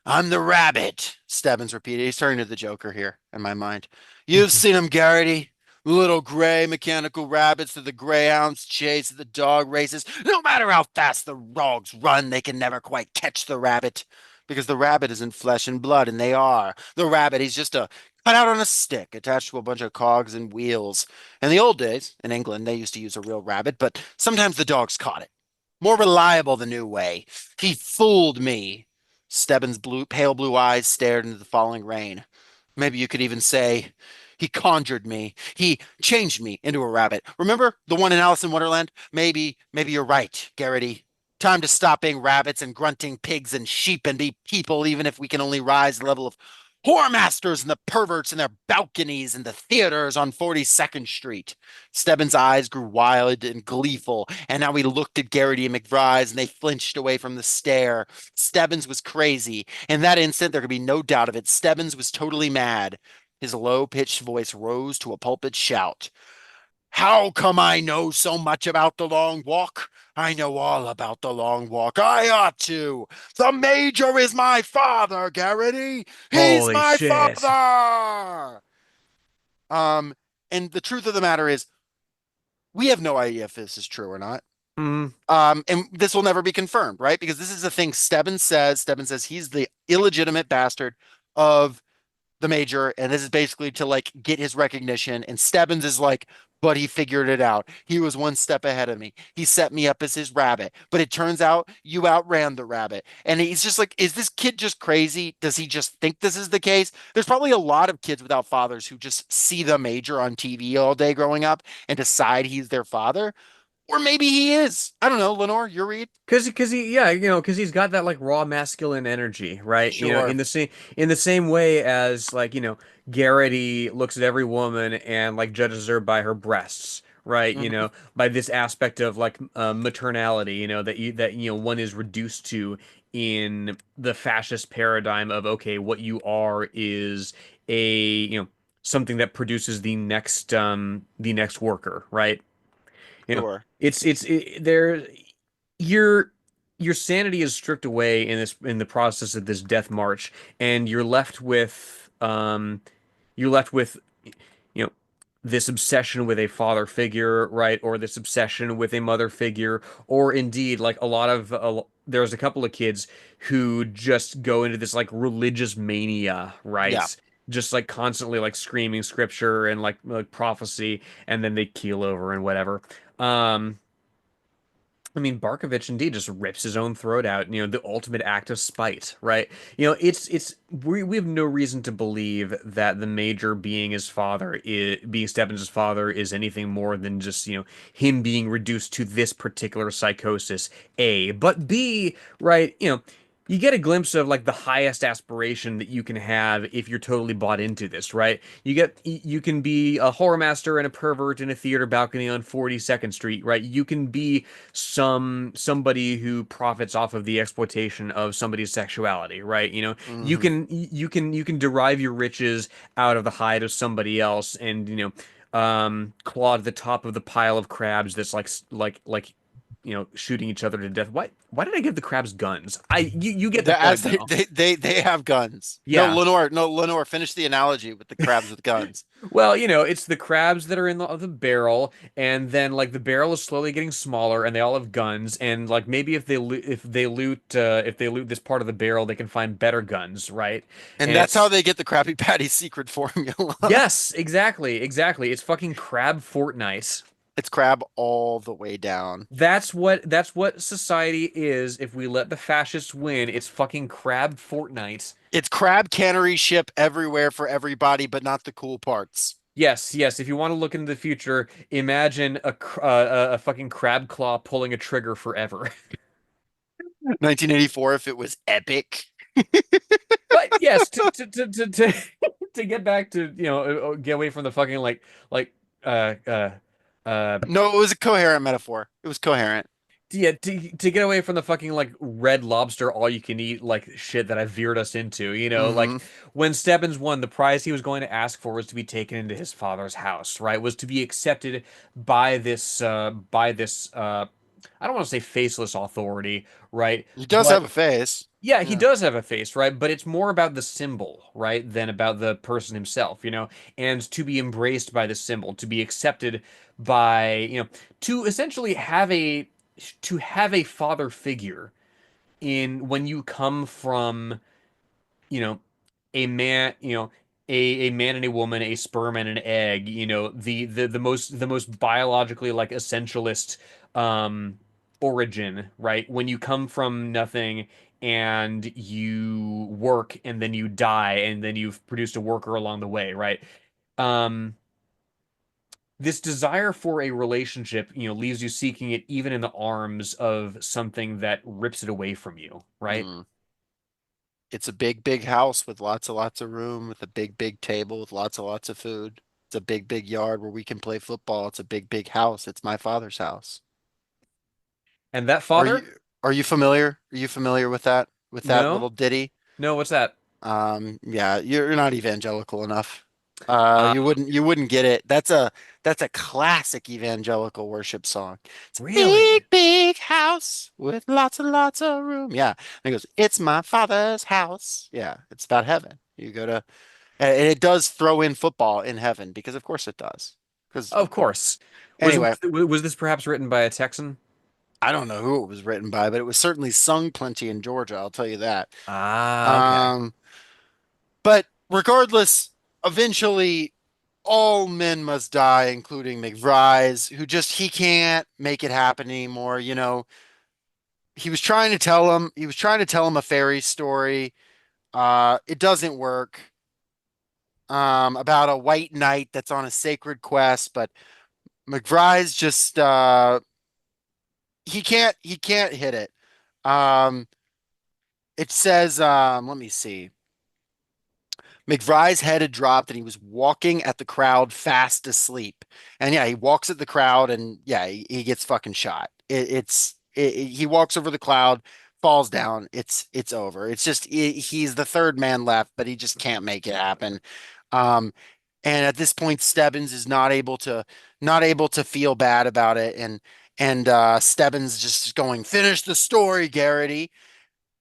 I'm the rabbit, Stebbins repeated. He's turning to the Joker here in my mind. You've seen him, Garrity. Little gray mechanical rabbits that the greyhounds chase at the dog races. No matter how fast the dogs run, they can never quite catch the rabbit. Because the rabbit isn't flesh and blood, and they are. The rabbit, he's just a cut out on a stick attached to a bunch of cogs and wheels. In the old days, in England, they used to use a real rabbit, but sometimes the dogs caught it. More reliable the new way. He fooled me. Stebbins' pale blue eyes stared into the falling rain. Maybe you could even say, he conjured me. He changed me into a rabbit. Remember the one in Alice in Wonderland? Maybe you're right, Garrity. Time to stop being rabbits and grunting pigs and sheep and be people, even if we can only rise the level of whoremasters and the perverts in their balconies and the theaters on 42nd Street. Stebbins' eyes grew wild and gleeful, and now he looked at Garrity and McBride's, and they flinched away from the stare. Stebbins was crazy. In that instant, there could be no doubt of it. Stebbins was totally mad. His low-pitched voice rose to a pulpit shout. How come I know so much about the long walk? I know all about the long walk. I ought to. The Major is my father, Garrity. He's Holy my shit. father. Um, and the truth of the matter is, we have no idea if this is true or not. Mm. And this will never be confirmed, right? Because this is the thing Stebbins says. Stebbins says he's the illegitimate bastard of the Major, and this is basically to like get his recognition. And Stebbins is like, but he figured it out. He was one step ahead of me. He set me up as his rabbit. But it turns out you outran the rabbit. And he's just like, is this kid just crazy? Does he just think this is the case? There's probably a lot of kids without fathers who just see the Major on TV all day growing up and decide he's their father. Or maybe he is. I don't know, Lenore, your read? Cause he yeah, cause he's got that like raw masculine energy, right? Sure. In the same way as like, Garrity looks at every woman and like judges her by her breasts, right? Mhm. By this aspect of like maternality, that one is reduced to in the fascist paradigm of okay, what you are is a, something that produces the next worker, right? You know, Sure. there your your sanity is stripped away in the process of this death march, and you're left with you know this obsession with a father figure, right? Or this obsession with a mother figure, or indeed, like there's a couple of kids who just go into this like religious mania, Yeah. right? Just like constantly like screaming scripture and like prophecy, and then they keel over and whatever. Um, I mean, Barkovich indeed just rips his own throat out, the ultimate act of spite, right? We have no reason to believe that the Major being Stebbins' father is anything more than just, him being reduced to this particular psychosis, A. But B, right, you get a glimpse of like the highest aspiration that you can have if you're totally bought into this, right? You can be a horror master and a pervert in a theater balcony on 42nd Street, right? You can be somebody who profits off of the exploitation of somebody's sexuality, right? Hmm. You can derive your riches out of the hide of somebody else, and claw to the top of the pile of crabs that's shooting each other to death. Why did I give the crabs guns? You get the The, point as now. they have guns. No, Yeah. Lenore, finish the analogy with the crabs with guns. Well, it's the crabs that are in the barrel, and then like the barrel is slowly getting smaller, and they all have guns, and like maybe if they loot this part of the barrel, they can find better guns, right? And And that's how it's they get the Krabby Patty secret formula. yes, exactly. It's fucking crab Fortnite. It's crab all the way down. That's what society is if we let the fascists win. It's fucking crab Fortnite. It's crab cannery ship everywhere for everybody, but not the cool parts. Yes. If you want to look into the future, imagine a fucking crab claw pulling a trigger forever. 1984, if it was epic. But yes, to get back to get away from the fucking like uh uh uh No, it was a coherent metaphor. It was coherent. yeah, to get away from the fucking like Red Lobster all you can eat like shit that I veered us into, like Hmm. when Stebbins won, the prize he was going to ask for was to be taken into his father's house, right? Was to be accepted by this I don't want to say faceless authority, right? He does But have a face. yeah, he Yeah. does have a face, right? But it's more about the symbol, right, than about the person himself, and to be embraced by the symbol, to be accepted by, to essentially have a father figure in when you come from, you know, a man, a man and a woman, a sperm and an egg, the most biologically like essentialist origin, right? When you come from nothing and you work and then you die and then you've produced a worker along the way, right? Um this desire for a relationship, leaves you seeking it even in the arms of something that rips it away from you, right? Mm. It's a big, big house with lots of room, with a big, big table with lots of food. It's a big, big yard where we can play football. It's a big, big house. It's my father's house. And that Are father? you are you familiar? Are you familiar with that? With that No? little ditty? No, what's that? Yeah, you're not evangelical enough. Uh, You wouldn't get it. That's a classic evangelical worship song. It's a really? big, big house with lots and lots of room. Yeah. And it goes, it's my father's house. Yeah, it's about heaven. You go to, and it does throw in football in heaven because of course it does. Because Of course. Was anyway, was this perhaps written by a Texan? I don't know who it was written by, but it was certainly sung plenty in Georgia. I'll tell you that. Ah, okay. Um, but regardless, eventually all men must die, including McBride, who just he can't make it happen anymore. He was trying to tell him a fairy story. It doesn't work. About a white knight that's on a sacred quest, but McBride's just he can't hit it. Um, it says, let me see. McBride's head had dropped and he was walking at the crowd fast asleep. And yeah, he walks at the crowd and yeah, he gets fucking shot. He walks over the cloud, falls down. It's over. It's just he's the third man left, but he just can't make it happen. Um, and at this point, Stebbins is not able to feel bad about it, and Stebbins just going, finish the story, Garrity.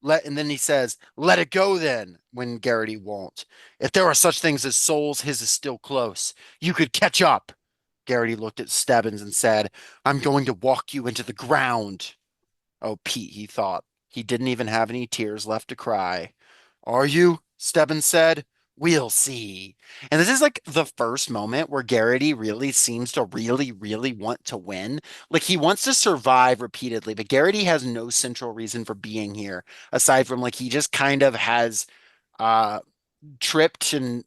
And then he says, let it go then, when Garrity won't. If there are such things as souls, his is still close. You could catch up. Garrity looked at Stebbins and said, I'm going to walk you into the ground. Oh, Pete, he thought. He didn't even have any tears left to cry. Are you? Stebbins said. We'll see. And this is like the first moment where Garrity really seems to really want to win. Like he wants to survive repeatedly, but Garrity has no central reason for being here aside from like he just kind of has uh tripped and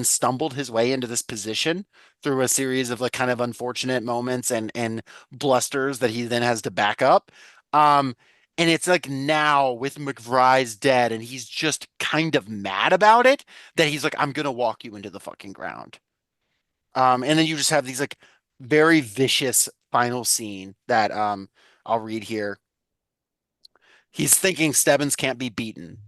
stumbled his way into this position through a series of like kind of unfortunate moments and blusters that he then has to back up. Um, and it's like now with McBride's dead, and he's just kind of mad about it that he's like, I'm gonna walk you into the fucking ground. And then you just have these like very vicious final scene that I'll read here. He's thinking Stebbins can't be beaten.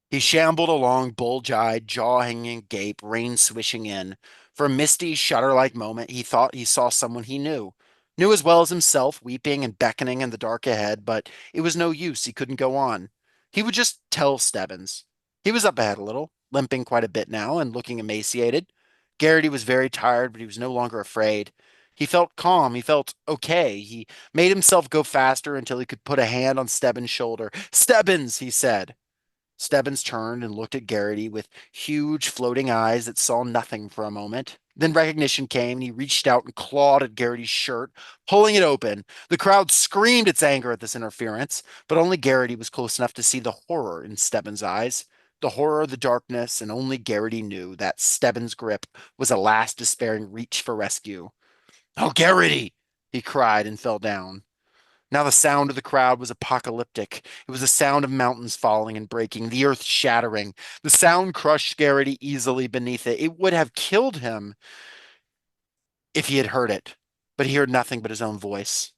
He shambled along, bulge-eyed, jaw-hanging gape, rain swishing in. For a misty, shutter-like moment, he thought he saw someone he knew as well as himself, weeping and beckoning in the dark ahead, but it was no use. He couldn't go on. He would just tell Stebbins. He was up ahead a little, limping quite a bit now and looking emaciated. Garrity was very tired, but he was no longer afraid. He felt calm. He felt okay. He made himself go faster until he could put a hand on Stebbins' shoulder. Stebbins, he said. Stebbins turned and looked at Garrity with huge floating eyes that saw nothing for a moment. Then recognition came, and he reached out and clawed at Garrity's shirt, pulling it open. The crowd screamed its anger at this interference, but only Garrity was close enough to see the horror in Stebbins' eyes. The horror, the darkness, and only Garrity knew that Stebbins' grip was a last despairing reach for rescue. Oh, Garrity! He cried and fell down. Now the sound of the crowd was apocalyptic. It was the sound of mountains falling and breaking, the earth shattering. The sound crushed Garrity easily beneath it. It would have killed him if he had heard it, but he heard nothing but his own voice.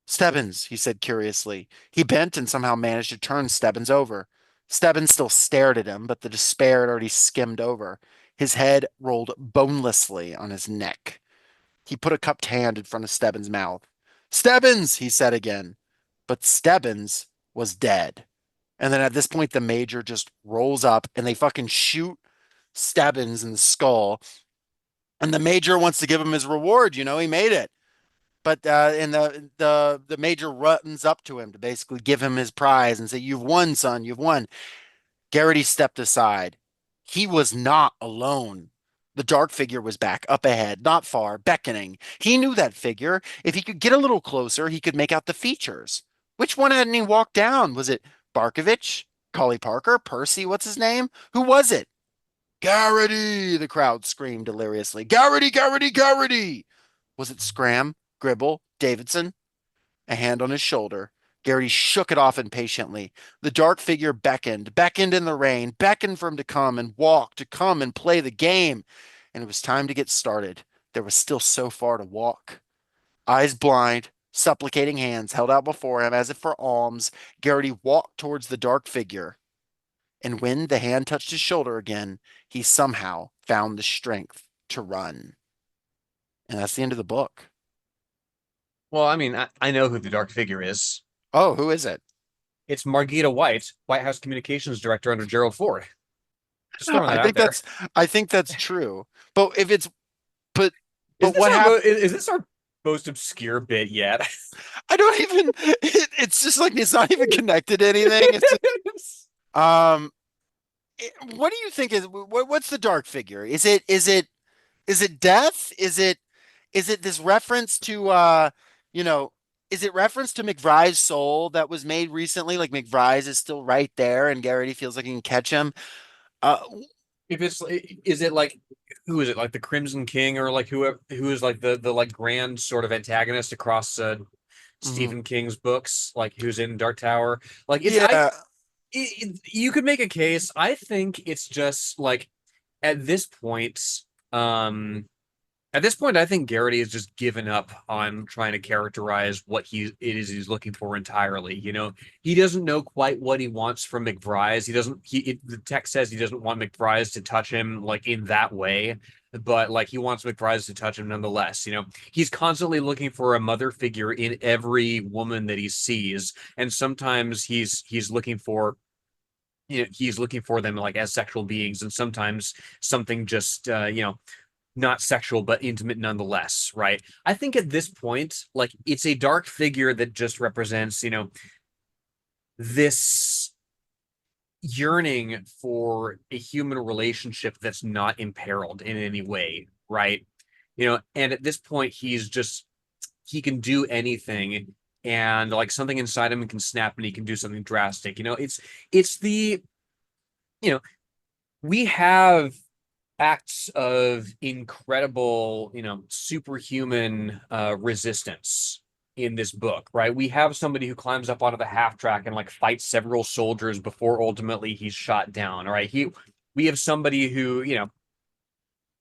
Stebbins, he said curiously. He bent and somehow managed to turn Stebbins over. Stebbins still stared at him, but the despair had already skimmed over. His head rolled bonelessly on his neck. He put a cupped hand in front of Stebbins' mouth. Stebbins, he said again. But Stebbins was dead. And then at this point, the major just rolls up and they fucking shoot Stebbins in the skull. And the major wants to give him his reward. You know, he made it. But and the major runs up to him to basically give him his prize and say, "You've won, son. You've won." Garrity stepped aside. He was not alone. The dark figure was back, up ahead, not far, beckoning. He knew that figure. If he could get a little closer, he could make out the features. Which one hadn't he walked down? Was it Barkovich? Collie Parker? Percy? What's his name? Who was it? Garrity! The crowd screamed deliriously. Garrity! Garrity! Garrity! Was it Scram? Gribble? Davidson? A hand on his shoulder. Garrity shook it off impatiently. The dark figure beckoned in the rain, beckoned for him to come and walk, to come and play the game. And it was time to get started. There was still so far to walk. Eyes blind, supplicating hands held out before him as if for alms, Garrity walked towards the dark figure. And when the hand touched his shoulder again, he somehow found the strength to run. And that's the end of the book. Well, I mean, I know who the dark figure is. Oh, who is it? It's Margita White, White House Communications Director under Gerald Ford. Just throwing that I think out there. I think that's true. But if it's but Is but what this happened? is this our most obscure bit yet? I don't even. It's just like it's not even connected to anything. It's just, what do you think is what's the dark figure? Is it death? Is it this reference to you know? Is it reference to McBride's soul that was made recently? Like McBride is still right there, and Garrity feels like he can catch him. Uh, If it's is it like who is it like the Crimson King or like who is like the like grand sort of antagonist across mhm. Stephen King's books, like who's in Dark Tower? Like Yeah. you could make a case. I think it's just like at this point, um At this point, I think Garrity has just given up on trying to characterize what he's looking for entirely. He doesn't know quite what he wants from McBride. He doesn't. The text says he doesn't want McBride to touch him like in that way, but like he wants McBride to touch him nonetheless. He's constantly looking for a mother figure in every woman that he sees, and sometimes he's looking for he's looking for them like as sexual beings, and sometimes something just not sexual but intimate nonetheless, right? I think at this point, like it's a dark figure that just represents, this yearning for a human relationship that's not imperiled in any way, right? And at this point, he can do anything, and like something inside him can snap and he can do something drastic. It's the you know we have acts of incredible, superhuman resistance in this book, right? We have somebody who climbs up onto the half track and like fights several soldiers before ultimately he's shot down, right? We have somebody who,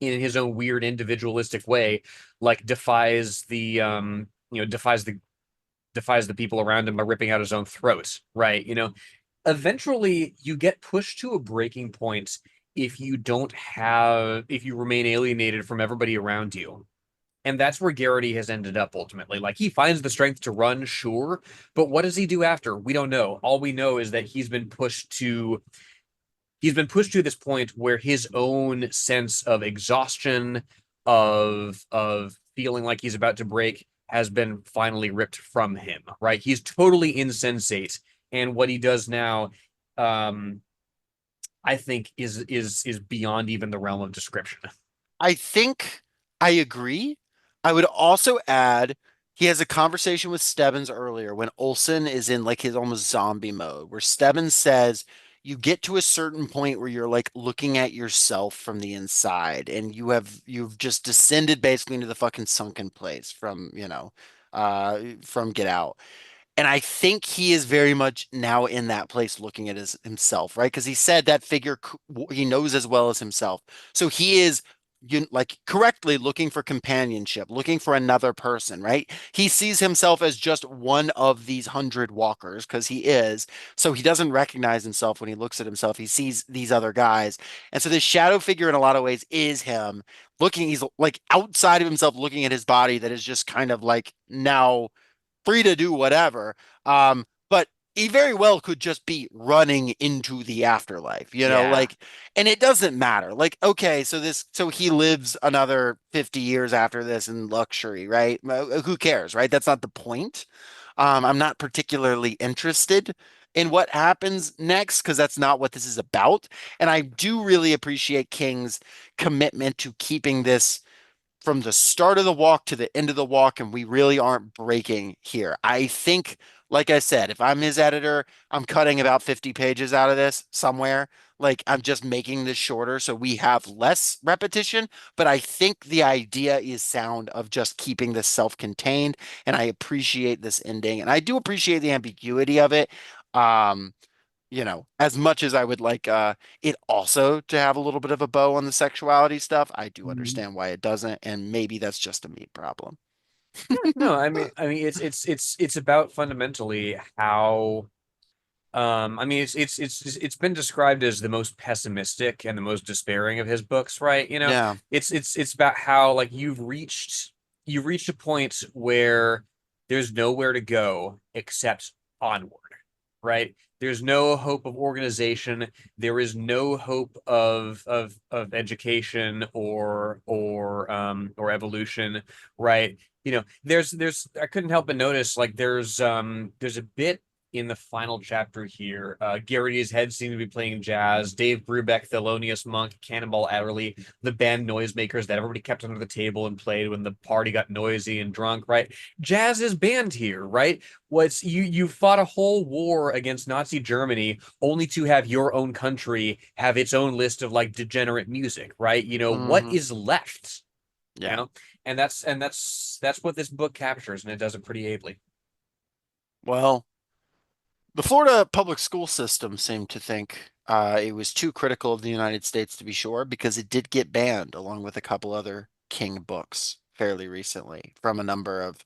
in his own weird individualistic way, like defies the people around him by ripping out his own throat, right? Eventually you get pushed to a breaking point if you remain alienated from everybody around you. And that's where Garrity has ended up ultimately. Like he finds the strength to run, sure, but what does he do after? We don't know. All we know is that he's been pushed to this point where his own sense of exhaustion, of feeling like he's about to break, has been finally ripped from him, right? He's totally insensate. And what he does now, I think is beyond even the realm of description. I think I agree. I would also add he has a conversation with Stebbins earlier when Olson is in like his almost zombie mode, where Stebbins says you get to a certain point where you're like looking at yourself from the inside and you've just descended basically into the fucking sunken place from Get Out. And I think he is very much now in that place looking at himself, right? Because he said that figure he knows as well as himself. So he is like correctly looking for companionship, looking for another person, right? He sees himself as just one of these 100 walkers because he is. So he doesn't recognize himself when he looks at himself. He sees these other guys. And so this shadow figure in a lot of ways is him looking, he's like outside of himself looking at his body that is just kind of like now free to do whatever. But he very well could just be running into the afterlife, Yeah. and it doesn't matter. Like, okay, so he lives another 50 years after this in luxury, right? Who cares, right? That's not the point. I'm not particularly interested in what happens next because that's not what this is about. And I do really appreciate King's commitment to keeping this from the start of the walk to the end of the walk, and we really aren't breaking here. I think, like I said, if I'm his editor, I'm cutting about 50 pages out of this somewhere. Like I'm just making this shorter so we have less repetition. But I think the idea is sound of just keeping this self-contained, and I appreciate this ending, and I do appreciate the ambiguity of it. Um, as much as I would like it also to have a little bit of a bow on the sexuality stuff, I do Mhm. understand why it doesn't, and maybe that's just a me problem. No, I mean, it's about fundamentally how. I mean, it's been described as the most pessimistic and the most despairing of his books, right? Yeah. It's about how like you've reached a point where there's nowhere to go except onward, right? There's no hope of organization. There is no hope of education or evolution, right? There's I couldn't help but notice like there's a bit in the final chapter here. Garrity's head seemed to be playing jazz. Dave Brubeck, Thelonious Monk, Cannonball Adderley, the band Noisemakers that everybody kept under the table and played when the party got noisy and drunk, right? Jazz is banned here, right? What's you fought a whole war against Nazi Germany only to have your own country have its own list of like degenerate music, right? What Hmm. is left? You Yeah. know, and that's what this book captures, and it does it pretty ably. Well, the Florida public school system seemed to think it was too critical of the United States to be sure because it did get banned along with a couple other King books fairly recently from a number of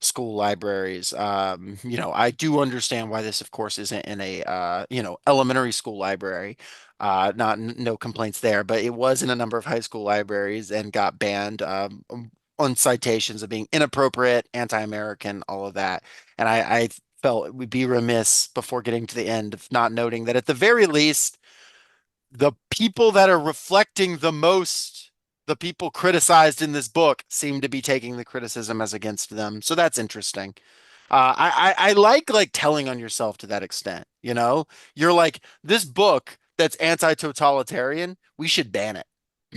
school libraries. I do understand why this, of course, isn't in a elementary school library. Not no complaints there, but it was in a number of high school libraries and got banned on citations of being inappropriate, anti-American, all of that. And I felt we'd be remiss before getting to the end of not noting that at the very least, the people that are reflecting the most, the people criticized in this book, seem to be taking the criticism as against them. So that's interesting. I like telling on yourself to that extent. You're like, this book that's anti-totalitarian, we should ban it.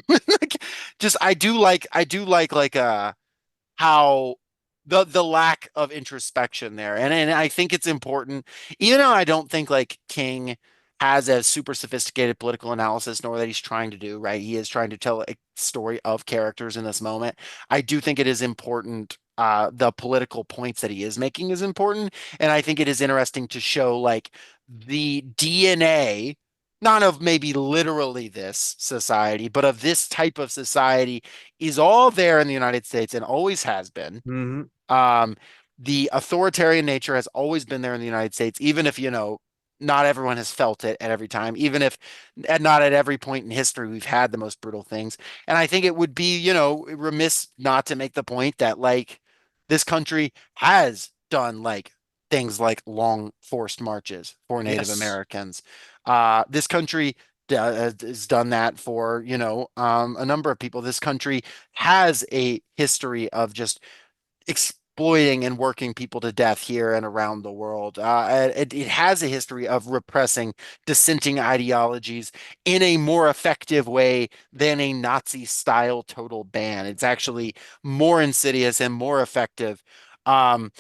Like, just I do like how the lack of introspection there. And I think it's important, even though I don't think like King has a super sophisticated political analysis, nor that he's trying to do, right? He is trying to tell a story of characters in this moment. I do think it is important. The political points that he is making is important. And I think it is interesting to show like the DNA, not of maybe literally this society, but of this type of society is all there in the United States and always has been. Hmm. Um, the authoritarian nature has always been there in the United States, even if, not everyone has felt it at every time, even if not at every point in history we've had the most brutal things. And I think it would be, remiss not to make the point that like this country has done like things like long forced marches for Native Yes. Americans. This country has done that for, a number of people. This country has a history of just exploiting and working people to death here and around the world. It has a history of repressing dissenting ideologies in a more effective way than a Nazi style total ban. It's actually more insidious and more effective. Um,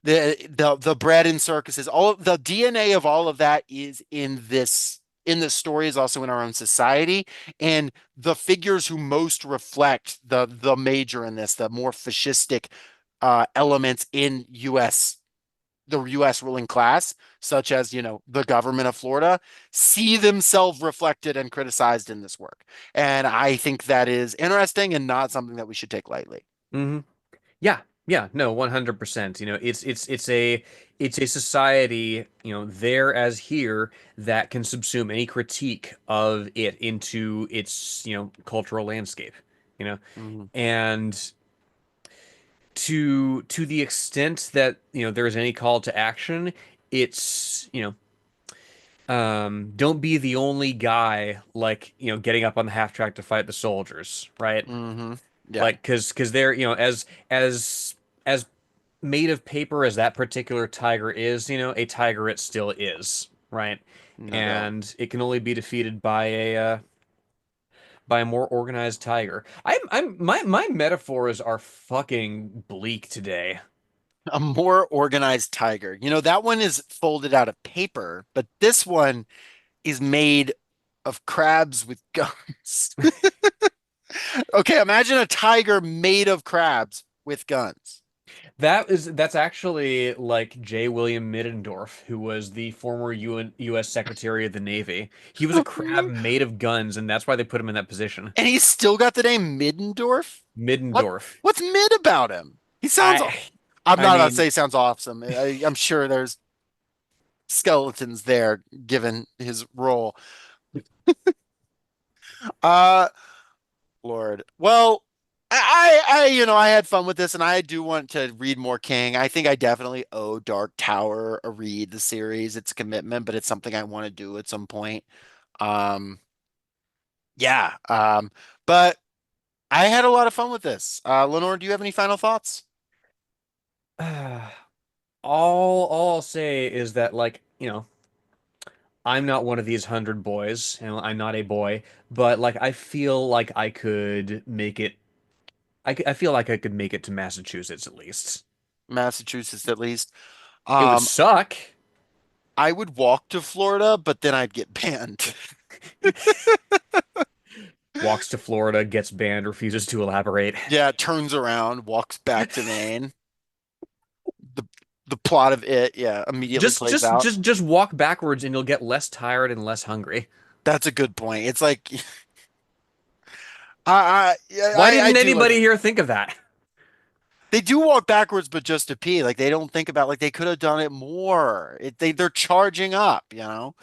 the bread and circuses, all of the DNA of all of that is in this story, is also in our own society, and the figures who most reflect the major in this, the more fascistic elements in the US ruling class, such as, the government of Florida, see themselves reflected and criticized in this work. And I think that is interesting and not something that we should take lightly. Hmm. Yeah, yeah, no, 100%. It's a society, there as here that can subsume any critique of it into its, cultural landscape, you know. Mhm. And to the extent that, there is any call to action, it's, don't be the only guy like, getting up on the half track to fight the soldiers, right? Yeah, Like, because they're, as made of paper as that particular tiger is, a tiger it still is, right? no doubt. And it can only be defeated by a more organized tiger. My metaphors are fucking bleak today. A more organized tiger. That one is folded out of paper, but this one is made of crabs with guns. Okay, imagine a tiger made of crabs with guns. That's actually like J. William Middendorf, who was the former U.S. Secretary of the Navy. He was a crab made of guns, and that's why they put him in that position. And he's still got the name Middendorf? What Middendorf. what's mid about him? He sounds I I'm I not about to mean, say he sounds awesome. I'm sure there's skeletons there given his role. Uh Lord. Well, I had fun with this, and I do want to read more King. I think I definitely owe Dark Tower a read, the series. It's a commitment, but it's something I want to do at some point. Um, yeah. But I had a lot of fun with this. Lenore, do you have any final thoughts? all I'll say is that, like, I'm not one of these 100 boys, and I'm not a boy, but like I feel like I could make it. I feel like I could make it to Massachusetts at least. Massachusetts, at least. It would Um, suck. I would walk to Florida, but then I'd get banned. Walks to Florida, gets banned, refuses to elaborate. Yeah, turns around, walks back to Maine. The the plot of it, yeah, immediately Just plays just out. just just walk backwards and you'll get less tired and less hungry. That's a good point. It's like Why I didn't do anybody like, here think of that? they do walk backwards, but just to pee. Like they don't think about like they could have done it more. They're charging up, you know.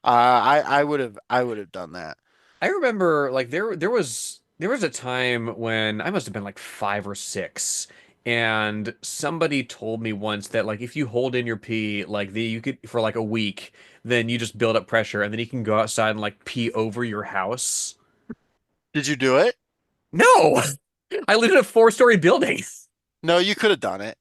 I would have done that. I remember like there was a time when I must have been like 5 or 6, and somebody told me once that like if you hold in your pee like you could for like a week, then you just build up pressure and then you can go outside and like pee over your house. Did you do it? No, I lived in a 4-story building. No, you could have done it.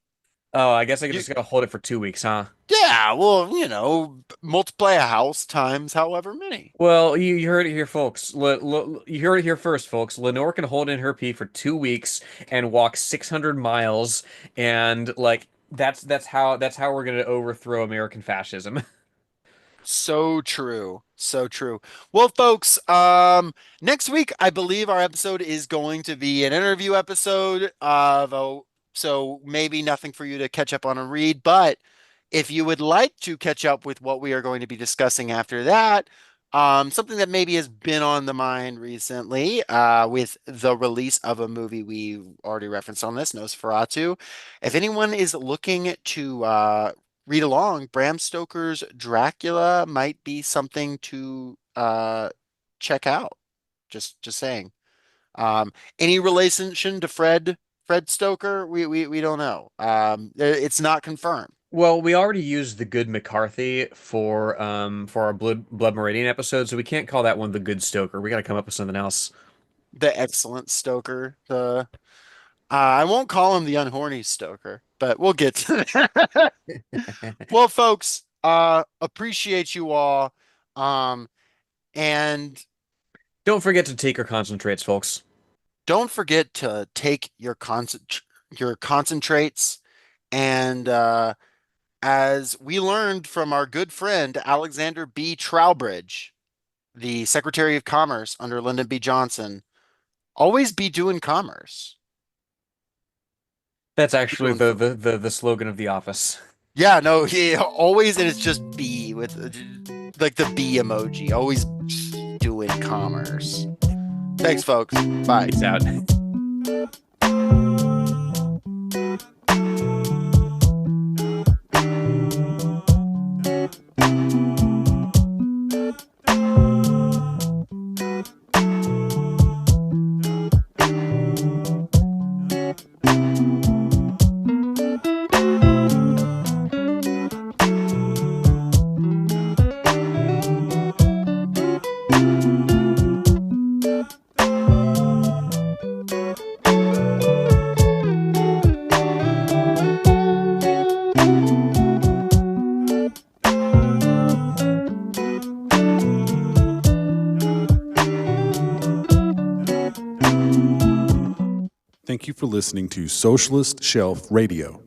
Oh, I guess I You just gotta hold it for 2 weeks, huh? Yeah, well, you know, multiply a house times however many. Well, you heard it here, folks. You heard it here first, folks. Lenore can hold in her pee for 2 weeks and walk 600 miles, and like that's how we're gonna overthrow American fascism. So true. So true. Well, folks, next week I believe our episode is going to be an interview episode of so maybe nothing for you to catch up on and read, but if you would like to catch up with what we are going to be discussing after that, something that maybe has been on the mind recently, with the release of a movie we already referenced on this, Nosferatu. If anyone is looking to read along, Bram Stoker's Dracula might be something to check out. Just saying. Any relation to Fred Stoker? We don't know. It's not confirmed. Well, we already used the good McCarthy for our Blood Meridian episode, so we can't call that one the good Stoker. We got to come up with something else. The excellent Stoker. The I won't call him the unhorny Stoker, but we'll get to that. Well, folks, appreciate you all. Um, and Don't forget to take your concentrates, folks. don't forget to take your concentrates. And as we learned from our good friend Alexander B. Trowbridge, the Secretary of Commerce under Lyndon B. Johnson, always be doing commerce. That's actually the slogan of the office. Yeah, no, he always, and it's just B with like the B emoji, always doing commerce. Thanks, folks. Bye. Peace out. Thank you for listening to Socialist Shelf Radio.